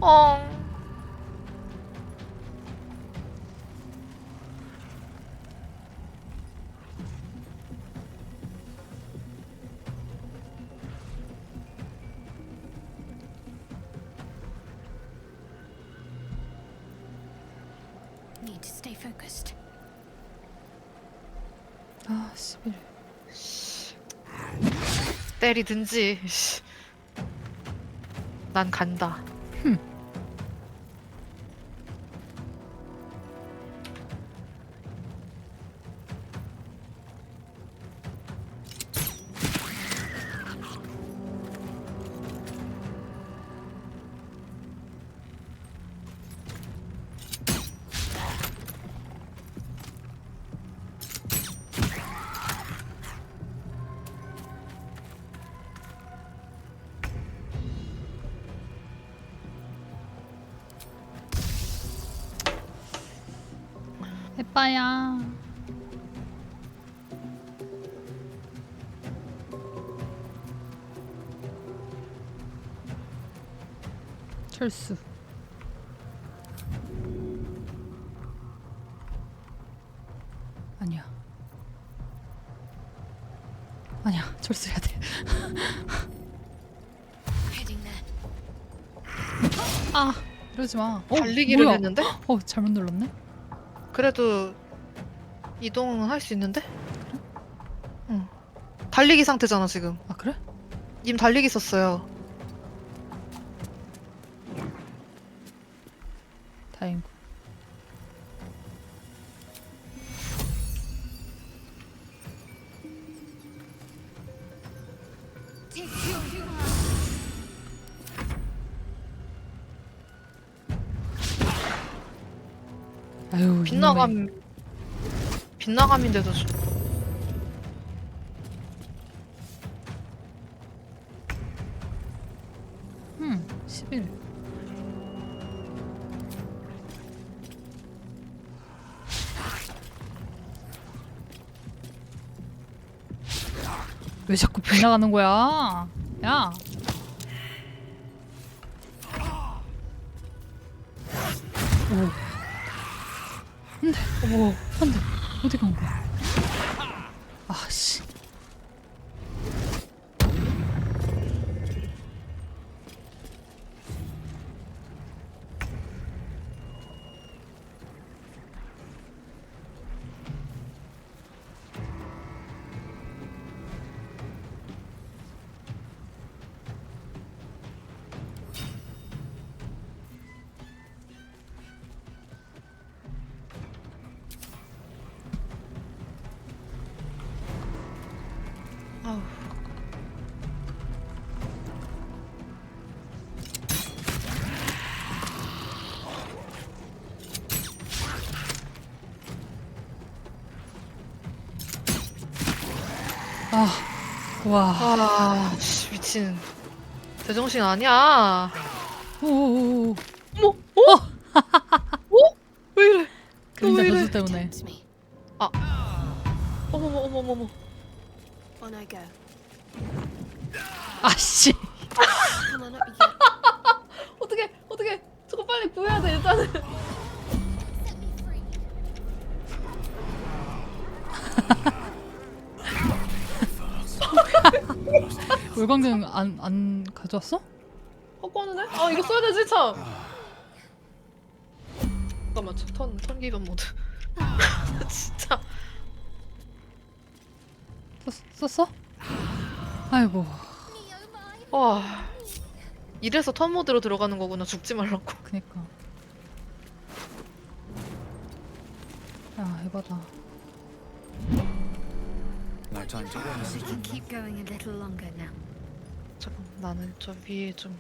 어. Need to stay focused. 아 11. 때리든지. 난 간다. 해빠야. 철수. 아니야. 아니야. 철수해야 돼. Heading there. 아 이러지 마. 달리기를 뭐야? 했는데? 잘못 눌렀네. 그래도 이동은 할 수 있는데? 응. 달리기 상태잖아 지금. 아 그래? 님 달리기 썼어요. 다행이고. 아유 빗나감인데도 11. 왜 자꾸 빗나가는 거야? 야. 오. 안돼. 어머, 안돼. 어디 간 거야? 아씨. 와. 아, 씨, 미친. 제정신 아니야. 오오오. 어머, 어? 어? 왜 이래? 그림자 왜 이래? 저주 때문에. 아. 어머머, 어머머머. On I go. 아씨. Come on, up you get. 어떻게? 저거 빨리 구해야 돼 일단은. 월광등 안 가져왔어? 갖고 왔는데? 아 이거 써야 되지 참. 잠깐만 턴 기반 모드. 진짜. 썼어? 아이고. 와. 이래서 턴 모드로 들어가는 거구나. 죽지 말라고. 그니까. 야 에바다. No time to We waste. can keep going a little longer now. 잠깐 나는 저 위에 좀.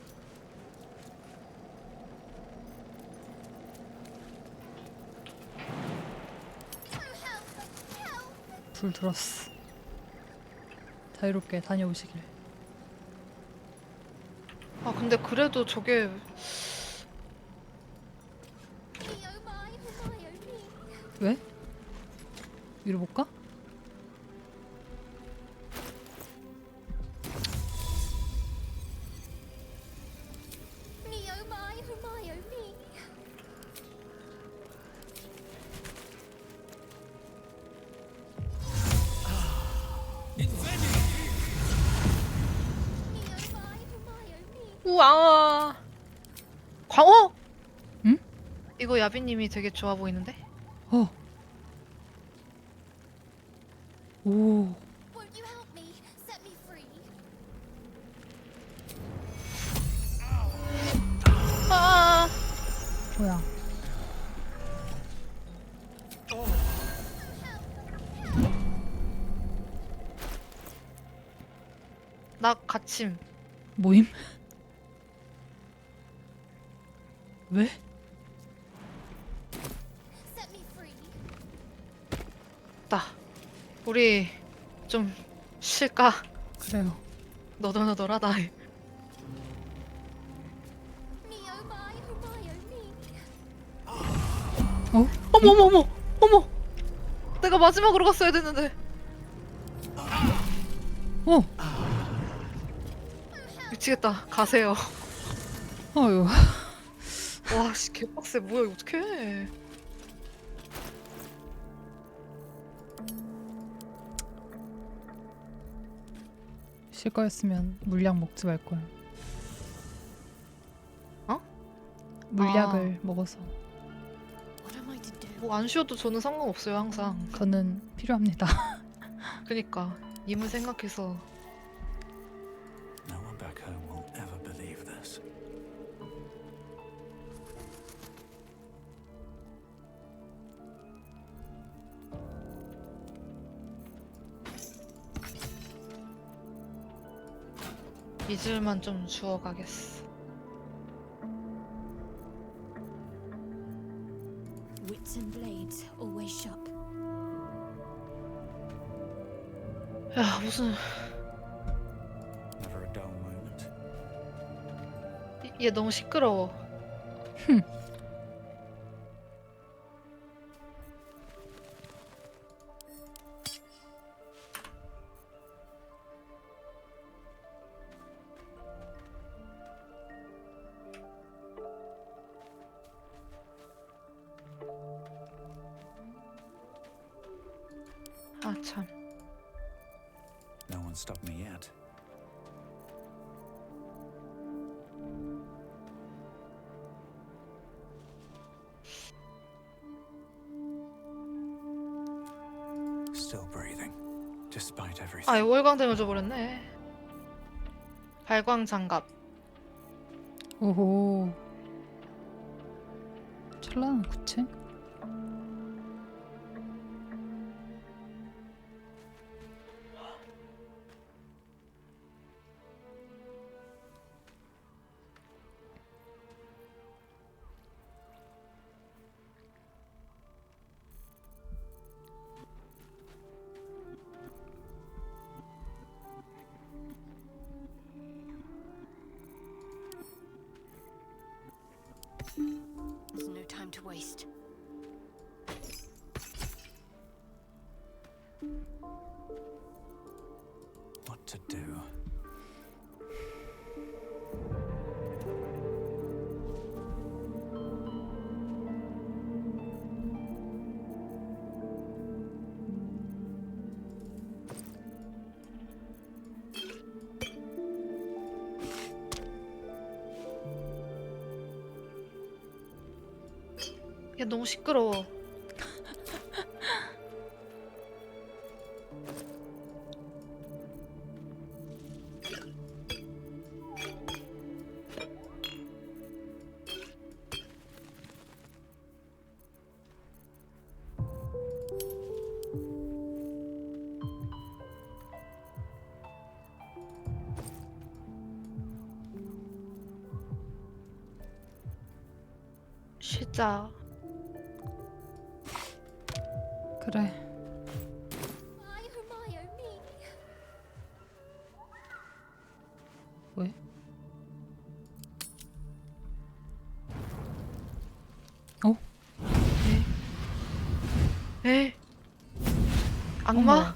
불 들었어. 자유롭게 다녀오시길. 아 근데 그래도 저게 왜? 위로 못 가? 우와. 광어? 응? 이거 야비님이 되게 좋아 보이는데? 어. 오. 아. 뭐야? 나 갇힘. 모임? 왜? 나. 우리 좀 쉴까? 그래요. 너덜너덜하다. 어? 어머. 내가 마지막으로 갔어야 됐는데. 어. 미치겠다. 가세요. 어휴. 와, 씨, 개빡세. 뭐야, 이거 어떡해. 쉴 거였으면 물약 먹지 말 거야. 어? 물약을 먹어서. 뭐 안 쉬어도 저는 상관없어요, 항상. 저는 필요합니다. 그니까 님을 생각해서. No one back home will ever believe this. 잊을만 좀 주워가겠어. Wits and blades always sharp. 야, 무슨 Never a dull moment. 얘 너무 시끄러워. 아 참. No one stopped me yet. Still breathing, despite everything. 아, 월광등을 줘버렸네. 발광 장갑. 오호. 찬란한 구체? There's no time to waste. What to do? 야 너무 시끄러워. 쉬자. 그래. 왜? 어? 에? 악마?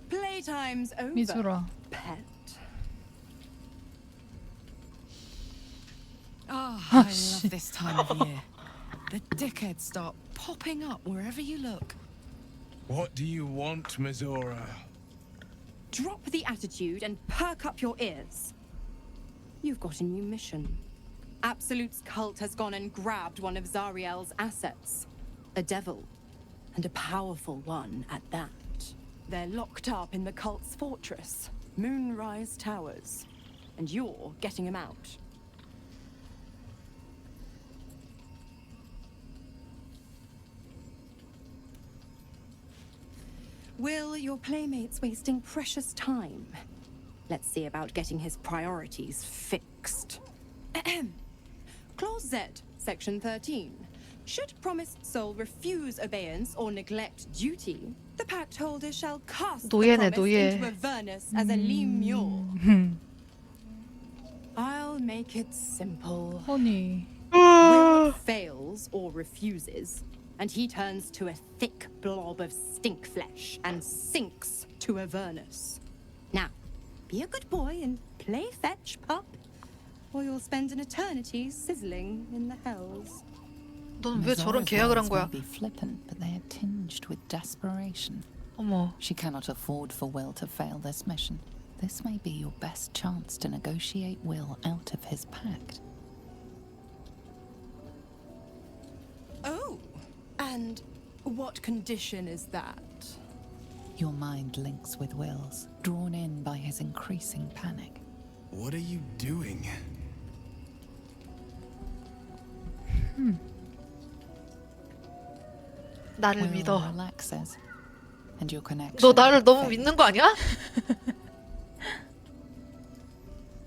Playtime's over. 미주라. Pet. Oh, Ah, I shit. love this time of year. The dickheads start popping up wherever you look. What do you want, Mizora? Drop the attitude and perk up your ears. You've got a new mission. Absolute's cult has gone and grabbed one of Zariel's assets. A devil. And a powerful one at that. They're locked up in the cult's fortress, Moonrise Towers. And you're getting them out. Will, your playmate's wasting precious time. Let's see about getting his priorities fixed. Clause Z, Section 13. Should promised soul refuse obeyance or neglect duty, the pact holder shall cast the 노예네, promise 노예. into Avernus as a lemure. I'll make it simple. 허니. Will fails or refuses, and he turns to a thick blob of stink flesh and sinks to Avernus. Now, be a good boy and play fetch, pup, or you'll spend an eternity sizzling in the hells. 넌 왜 저런 계약을 한 거야? May be flippant, but they are tinged with desperation. 어머. She cannot afford for Will to fail this mission. This may be your best chance to negotiate Will out of his pact. Oh, and what condition is that? Your mind links with Will's, drawn in by his increasing panic. What are you doing? 나를 Will 믿어. relaxes, and your connection. 너 나를 너무 믿는 거 아니야?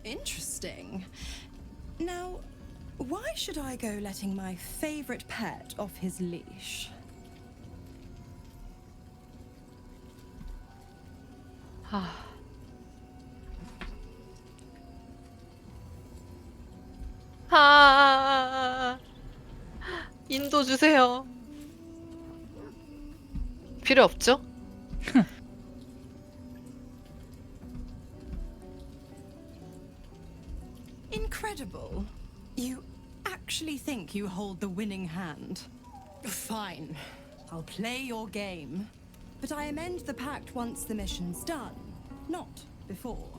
Interesting. Now, why should I go letting my favorite pet off his leash? 인도 주세요. 필요 없죠? Incredible. You actually think you hold the winning hand. Fine. I'll play your game. But I amend the pact once the mission's done, not before.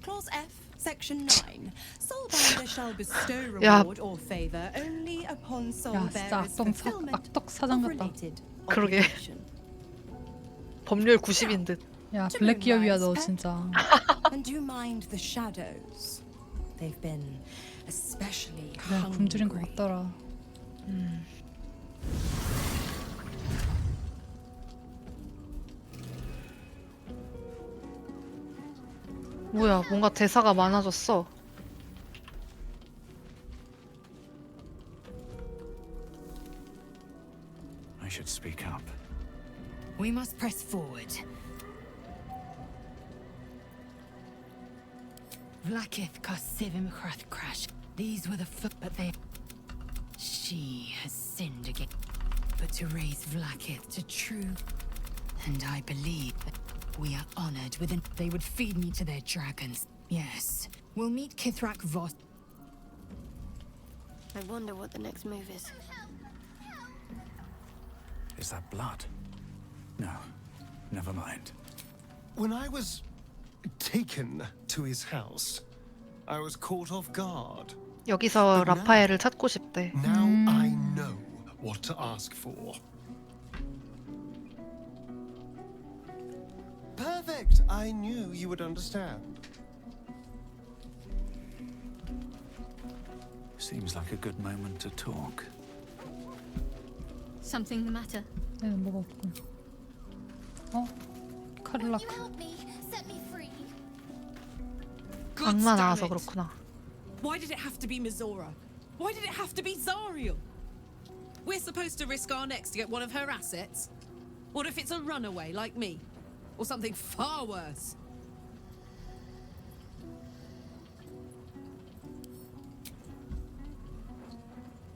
Clause F, Section 9. Soulbinder shall bestow reward or favor only upon 야, soulbearer's 진짜 fulfillment 악덕 사장 of 같다. related 그러게. obligation. 법률 90인 듯. 야, 블랙 기업이야 너 진짜. And do mind the shadows. They've been especially 내가 굶주린 것 hungry. 같더라. 뭐야, 뭔가 대사가 많아졌어. I should speak up. We must press forward. Vlakith Kosivim crash. These were the but they. She has sinned again. But to raise Vlakith to true, and I believe that we are honored within. They would feed me to their dragons. Yes, we'll meet Kithrak Voss. I wonder what the next move is. Is that blood? No, never mind. When I was taken to his house, I was caught off guard. 여기서 라파엘을 찾고 싶대. Now I know what to ask for. Perfect! I knew you would understand. Seems like a good moment to talk. Something the matter? 얘는 뭐가 없군. 카를라크. 악마 나와서 그렇구나. Why did it have to be Mizora? Why did it have to be Zariel? We're supposed to risk our necks to get one of her assets? What if it's a runaway like me? Or something far worse?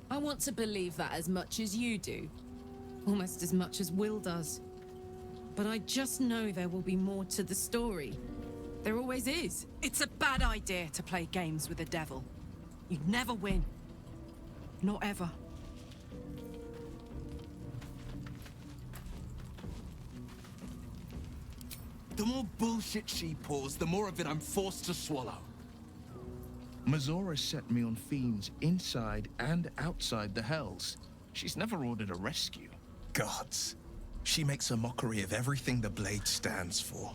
I want to believe that as much as you do. Almost as much as Will does. But I just know there will be more to the story. There always is. It's a bad idea to play games with the devil. You'd never win. Not ever. The more bullshit she pours, the more of it I'm forced to swallow. Mizora set me on fiends inside and outside the Hells. She's never ordered a rescue. Gods. She makes a mockery of everything the blade stands for.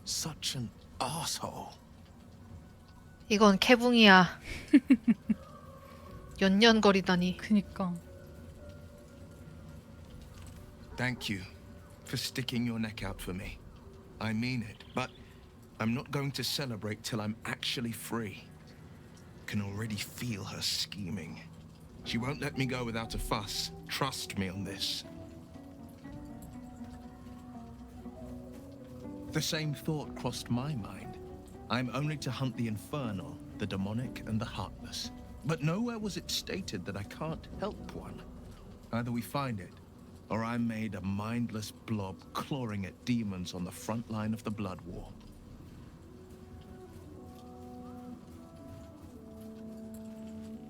Such an asshole. 이건 캐붕이야. 연년거리다니. 그니까. Thank you for sticking your neck out for me. I mean it, but I'm not going to celebrate till I'm actually free. Can already feel her scheming. She won't let me go without a fuss. Trust me on this. The same thought crossed my mind. I'm only to hunt the infernal, the demonic, and the heartless. But nowhere was it stated that I can't help one. Either we find it, or I'm made a mindless blob clawing at demons on the front line of the blood war.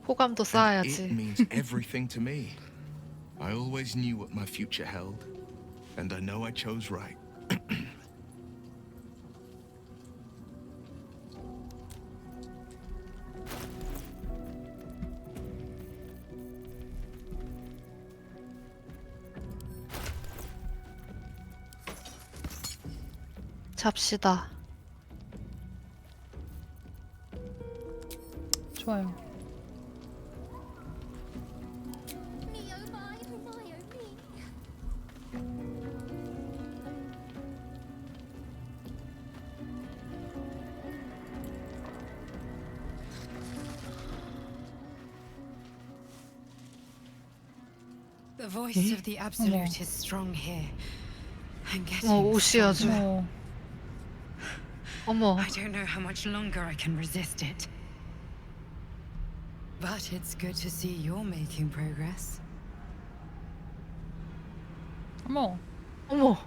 호감도 쌓아야지. It means everything to me. I always knew what my future held, and I know I chose right. 잡시다. 좋아요. The voice of the Absolute is strong here. I'm getting 옷이 아주. 어머. I don't know how much longer I can resist it. But it's good to see you're making progress. 어머. 어머.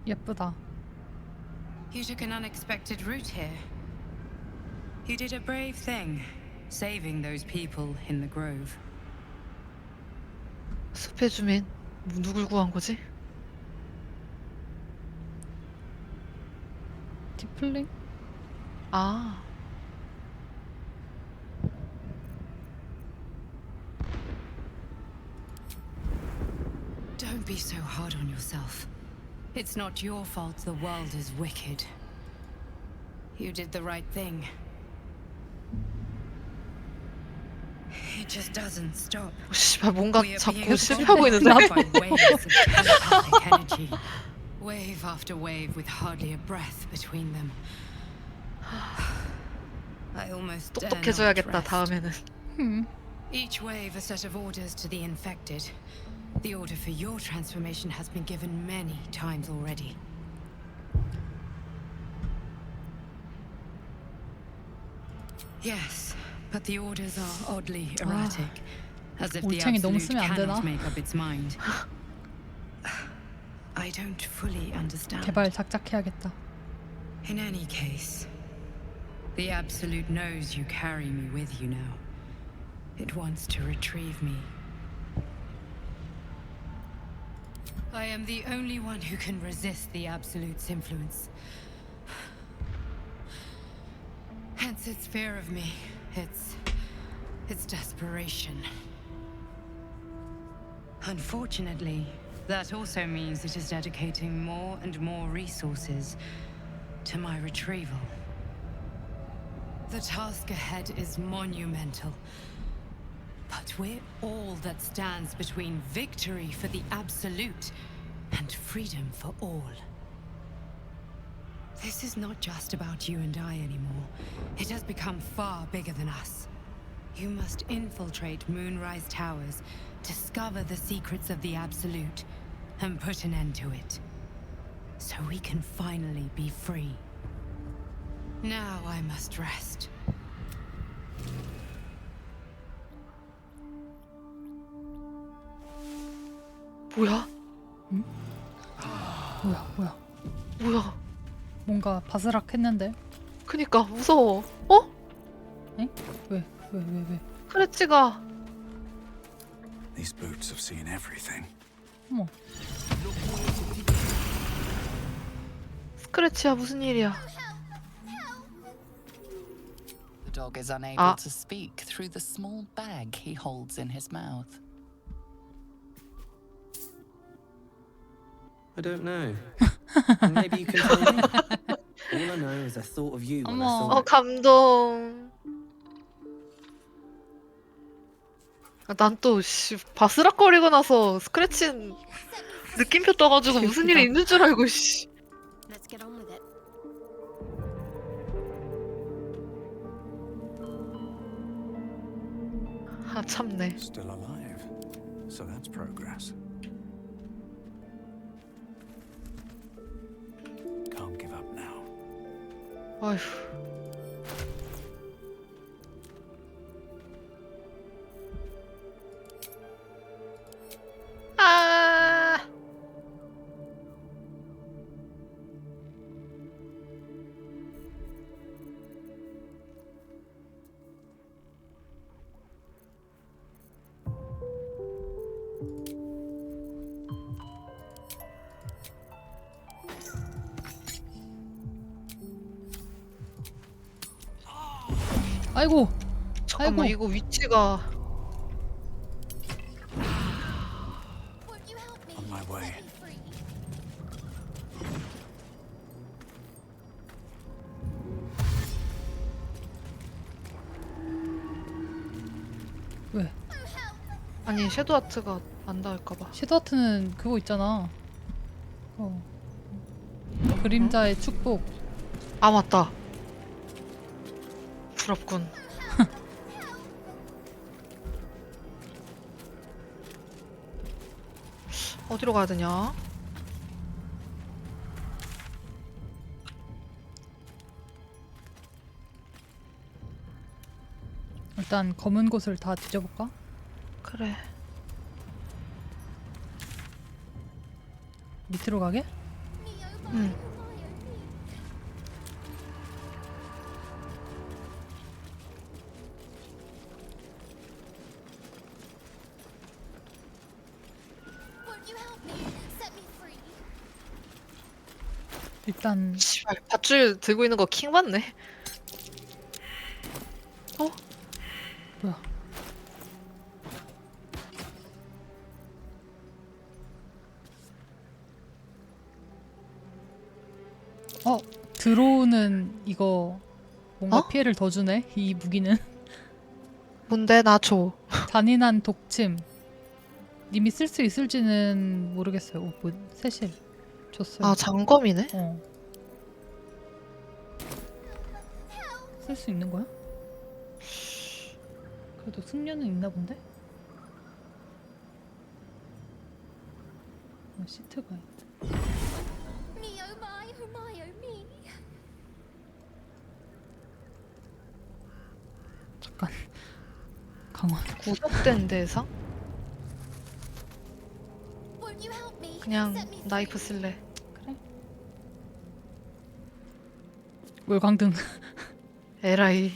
예쁘다. You took an unexpected route here. You did a brave thing, saving those people in the grove. 숲의 주민. 누굴 구한 거지? 티플링? 아. Don't be so hard on yourself. It's not your fault the world is wicked. You did the right thing. It just doesn't stop. 씨발 뭔가 자꾸 실패하고 있는데. Wave after wave with hardly a breath between them. I almost 똑똑해져야겠다 다음에는. Each wave a set of orders to the infected. The order for your transformation has been given many times already. Yes, but the orders are oddly erratic. As if the Absolute cannot make up its mind. I don't fully understand. 제발 작작해야겠다. In any case, the Absolute knows you carry me with you now. It wants to retrieve me. I am the only one who can resist the Absolute's influence. sense its fear of me. Its desperation. Unfortunately, that also means it is dedicating more and more resources to my retrieval. The task ahead is monumental. But we're all that stands between victory for the Absolute and freedom for all. This is not just about you and I anymore. It has become far bigger than us. You must infiltrate Moonrise Towers, discover the secrets of the Absolute, and put an end to it. So we can finally be free. Now I must rest. 뭐야? 응? 뭐야? 뭐야? 뭔가 바스락했는데. 그니까 무서워. 어? 에? 왜? 스크래치가. These boots have seen everything. 어머. 스크래치야 무슨 일이야? The dog is unable to speak through the small bag he holds in his mouth. I don't know. Maybe you can tell me. All I know is I thought of you when I saw it. 감동. 난 또 바스락거리고 나서 스크래치 느낌표 떠가지고 무슨 일이 있는 줄 알고 씨. Let's get on with it. 아 참네. Still alive. So that's progress. Can't give up now. 어휴. 아. 아이고. 잠깐만 이거 위치가. On my way. 왜? 아니 섀도우 아트가 안 닿을까봐. 섀도우 아트는 그거 있잖아. 그림자의 축복. 아 맞다. 부럽군. 어디로 가야 되냐? 일단 검은 곳을 다 뒤져볼까? 그래. 밑으로 가게? 응. 일단 씨발 밧줄 들고 있는 거 킹 받네. 어? 뭐야? 들어오는 이거 뭔가 피해를 더 주네. 이 무기는. 뭔데? 나 줘. 잔인한 독침. 님이 쓸 수 있을지는 모르겠어요. 뭐 세실 줬어요. 아 장검이네? 쓸 수 있는 거야? 그래도 승려는 있나 본데? 시트가 있다. 잠깐 강원 구속된 대상? 그냥 나이프 쓸래. 그래? 월광등. 에라이.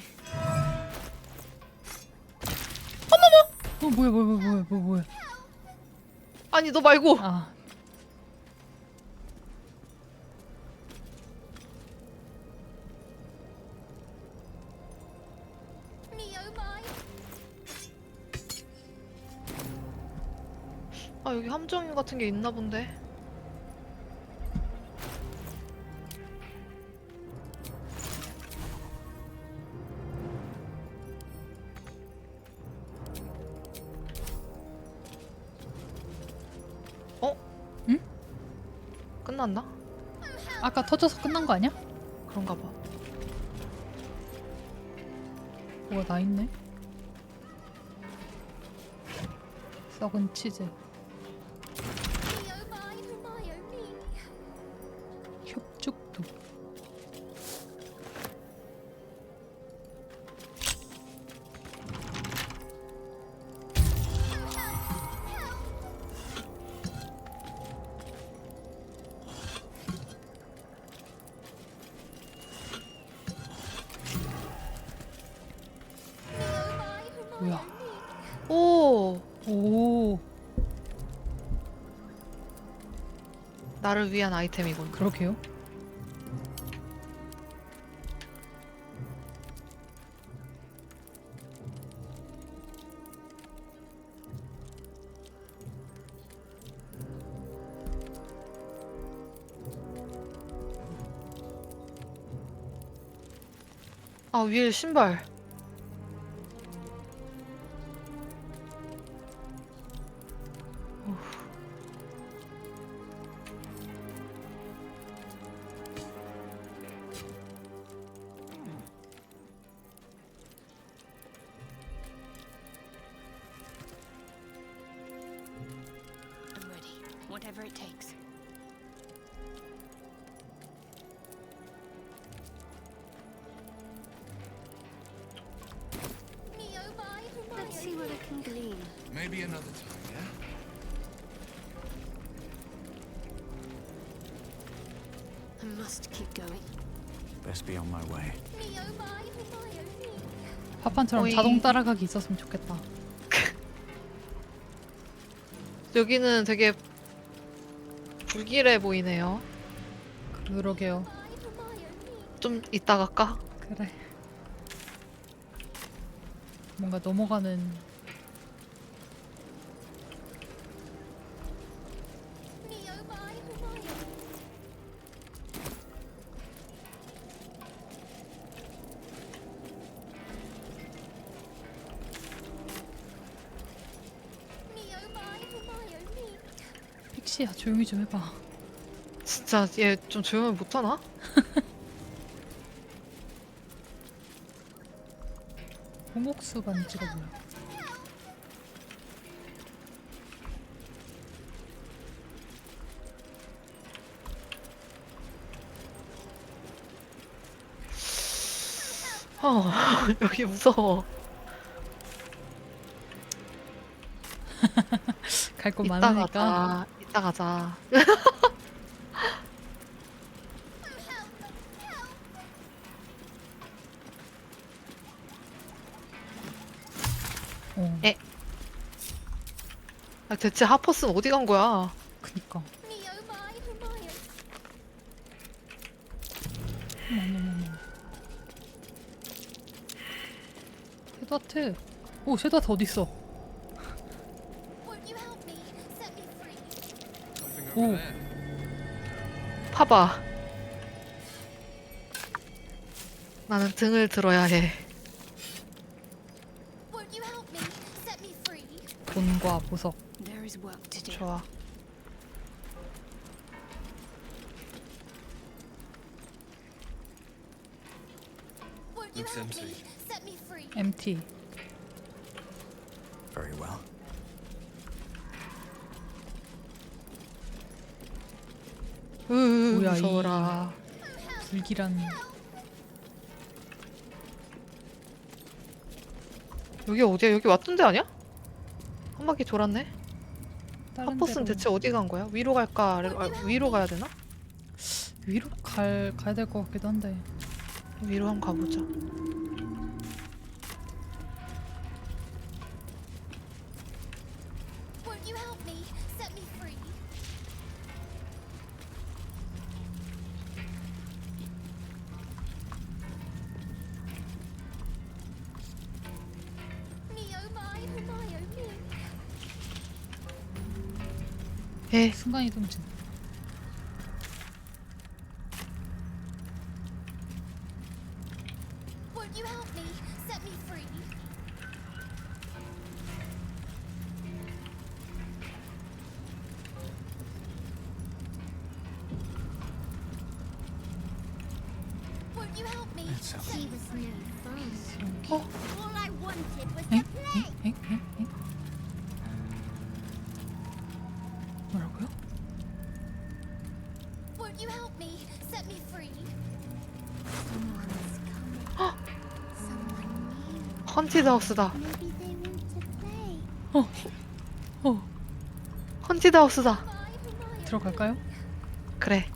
어머머! 뭐야? 아니 너 말고. 아. 아 여기 함정 같은 게 있나 본데. 어? 응? 끝났나? 아까 터져서 끝난 거 아니야? 그런가 봐. 뭐가 나 있네. 썩은 치즈. 협죽도. 뭐야? 오! 오. 나를 위한 아이템이군. 그러게요. 아 위에 신발. I'm ready. Whatever it takes. Let's see what I can glean. Maybe another time, yeah? I must keep going. Best be on my way. 파판처럼 오이. 자동 따라가기 있었으면 좋겠다. 여기는 되게 불길해 보이네요. 그러게요. 좀 이따 갈까? 그래. 뭔가 넘어가는. 픽시야 조용히 좀 해봐. 진짜 얘 좀 조용히 못하나? 호목수 반지가 뭐야? 여기 무서워. 갈 곳 이따 많으니까. 가자. 이따 가자. 에. 아, 대체 하퍼스는 어디 간 거야? 그니까. 어머머머. 섀도하트. 오, 섀도하트 어디 있어? 오. 봐봐. 나는 등을 들어야 해. 돈과 보석. There is work to do. 좋아. Looks empty. MT. Very well. 뭐야 무서워라. 이 불길한. 여기 어디야? 여기 왔던 데 아니야? 한 바퀴 돌았네. 다른 하퍼스는 데로. 대체 어디 간 거야? 위로 갈까? 아래로? 아, 위로 가야 되나? 위로 가야 될 것 같기도 한데. 위로 한번 가보자. 순간이동진. Won't you help me? Set me free. Won't you help me? It's okay. She was no fun. All I wanted was to 엥? play. 엥? 엥? 엥? 뭐라고요? Won't you help me? Set me free. 헌티드 하우스다. Maybe they want to play. 헌티드 하우스다. 들어갈까요? 그래.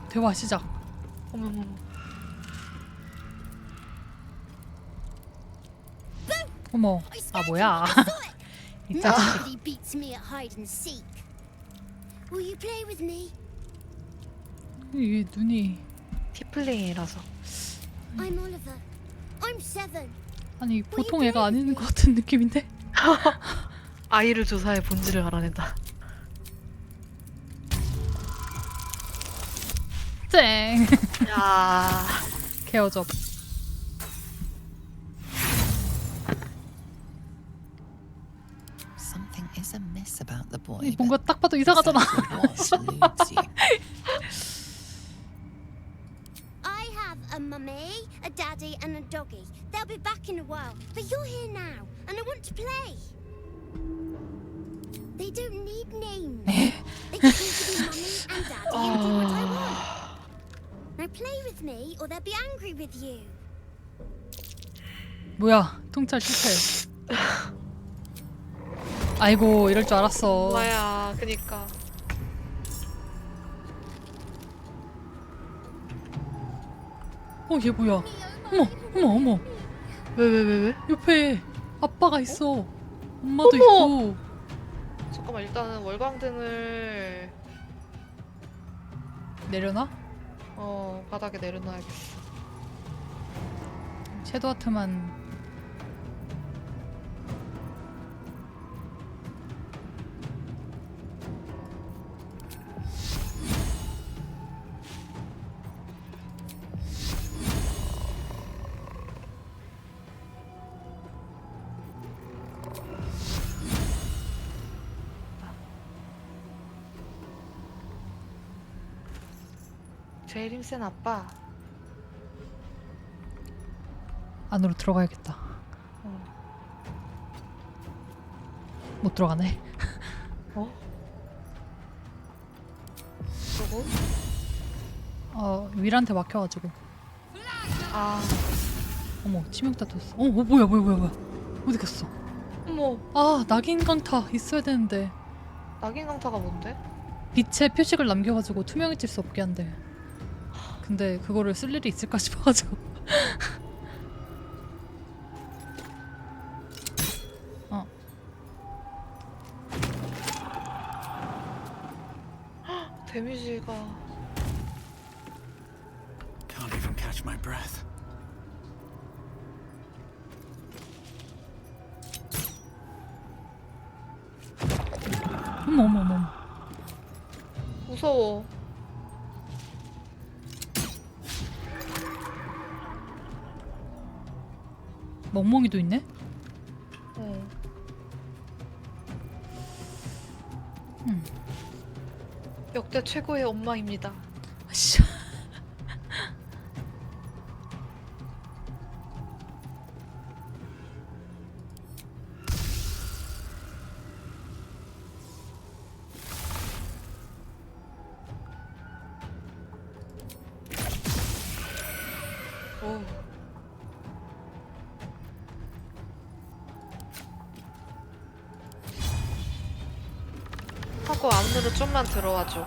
대화 시작. 어머머. 어머. 아 뭐야? 이 짜증. Nobody beats me at hide and seek. Will you play with me? 이 눈이. 티플링이라서. I'm Oliver. I'm 7. 아니 보통 애가 아닌 것 같은 느낌인데? 아이를 조사해 본질을 알아낸다. 쨍. 야. 케어접. Something is amiss about the boy. 뭔가 딱 봐도 이상하잖아. I have a mummy, a daddy, and a doggy. They'll be back in a while, but you're here now, and I want to play. They don't need names. They just need to be mummy and daddy and do what I want. Now play with me, or they'll be angry with you. 뭐야? 통찰 실패. 아이고 이럴 줄 알았어. 뭐야, 그니까. 얘 뭐야? 어머. 왜? 옆에 아빠가 있어. 엄마도 어머! 있고. 잠깐만, 일단은 월광등을 내려놔? 바닥에 내려놔야겠어. 섀도우 하트만. 제일 힘센 아빠. 안으로 들어가야겠다. 못 들어가네. 그리고? 윌한테 막혀가지고. 아. 어머 치명타 떴어. 뭐야. 어디 갔어? 어머. 아 낙인 강타 있어야 되는데. 낙인 강타가 뭔데? 빛에 표식을 남겨가지고 투명해질 수 없게 한대. 근데 그거를 쓸 일이 있을까 싶어가지고. 데미지가. Can't even catch my breath. 어머. 무서워. 멍멍이도 있네? 역대 최고의 엄마입니다. 씨. 오. 하고 안으로 좀만 들어와줘.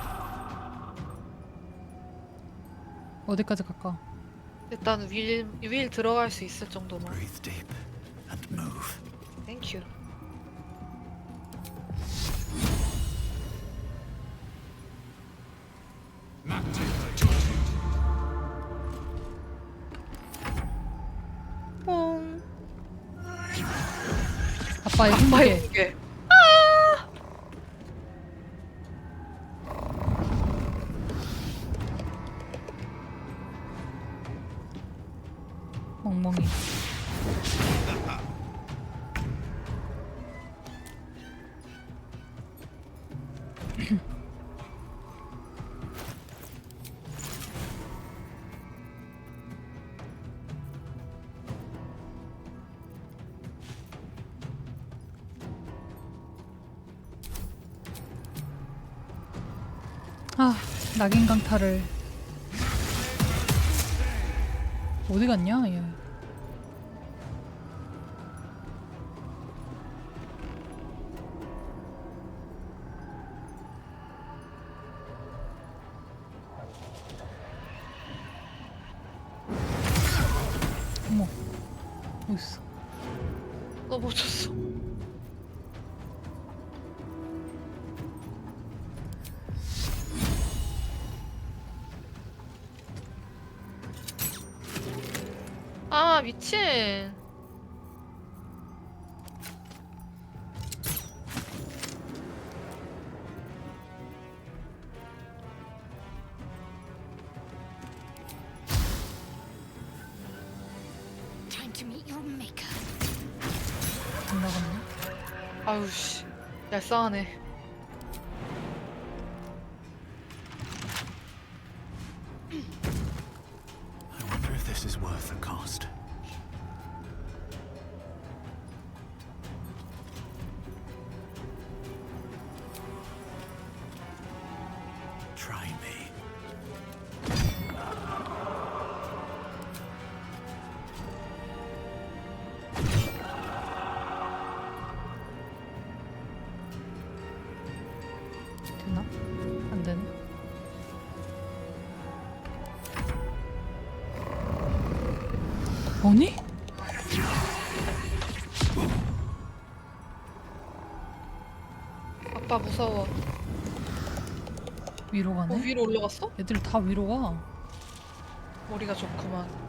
어디까지 갈까? 일단 윌 들어갈 수 있을 정도만. Breathe deep and move. 땡큐. 뽕. 아빠의 힘게. 힘게. 멍멍이. 아, 낙인 강타를 어디 갔냐 얘. 어머, 어딨어? 넘어졌어. 아, 미친. Time to meet your maker. 안 나갔네. 아유 씨. 얄쌍하네. I wonder if this is worth the cost. Try me. 되나? 안 되네. 뭐니? 아빠 무서워. 위로 가네? 위로 올라갔어? 애들 다 위로 가. 머리가 좋구만.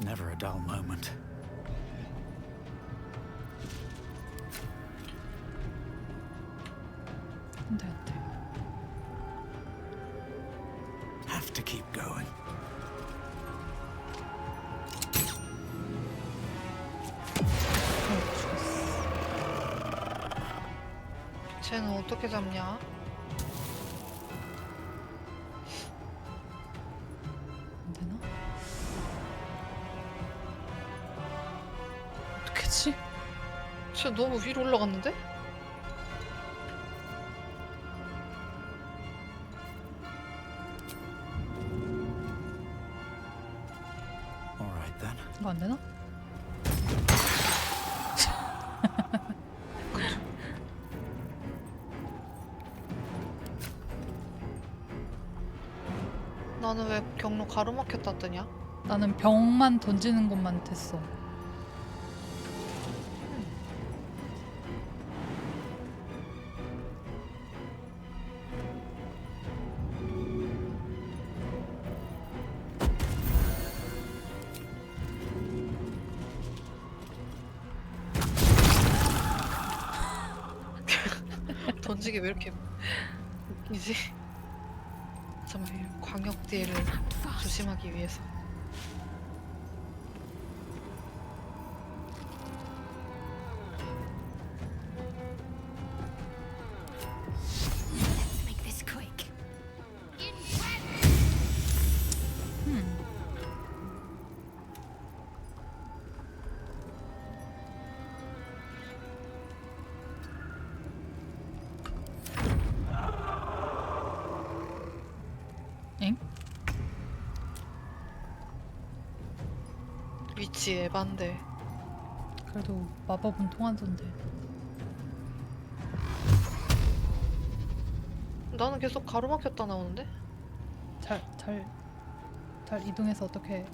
Never a dull moment. 안 돼, 안 돼. Have to keep going. 쟤는 어떻게 잡냐? 안 되나? 어떡하지? 쟤 너무 위로 올라갔는데? All right then. 이거 안 되나? 나는 왜 경로 가로막혔다 뜨냐? 나는 병만 던지는 것만 됐어. 던지기 왜 이렇게 웃기지? 정말 광역딜을 조심하기 위해서. Let's make this quick. 엥? 위치 에반데. 그래도 마법은 통하던데. 나는 계속 가로막혔다 나오는데? 잘 이동해서 어떻게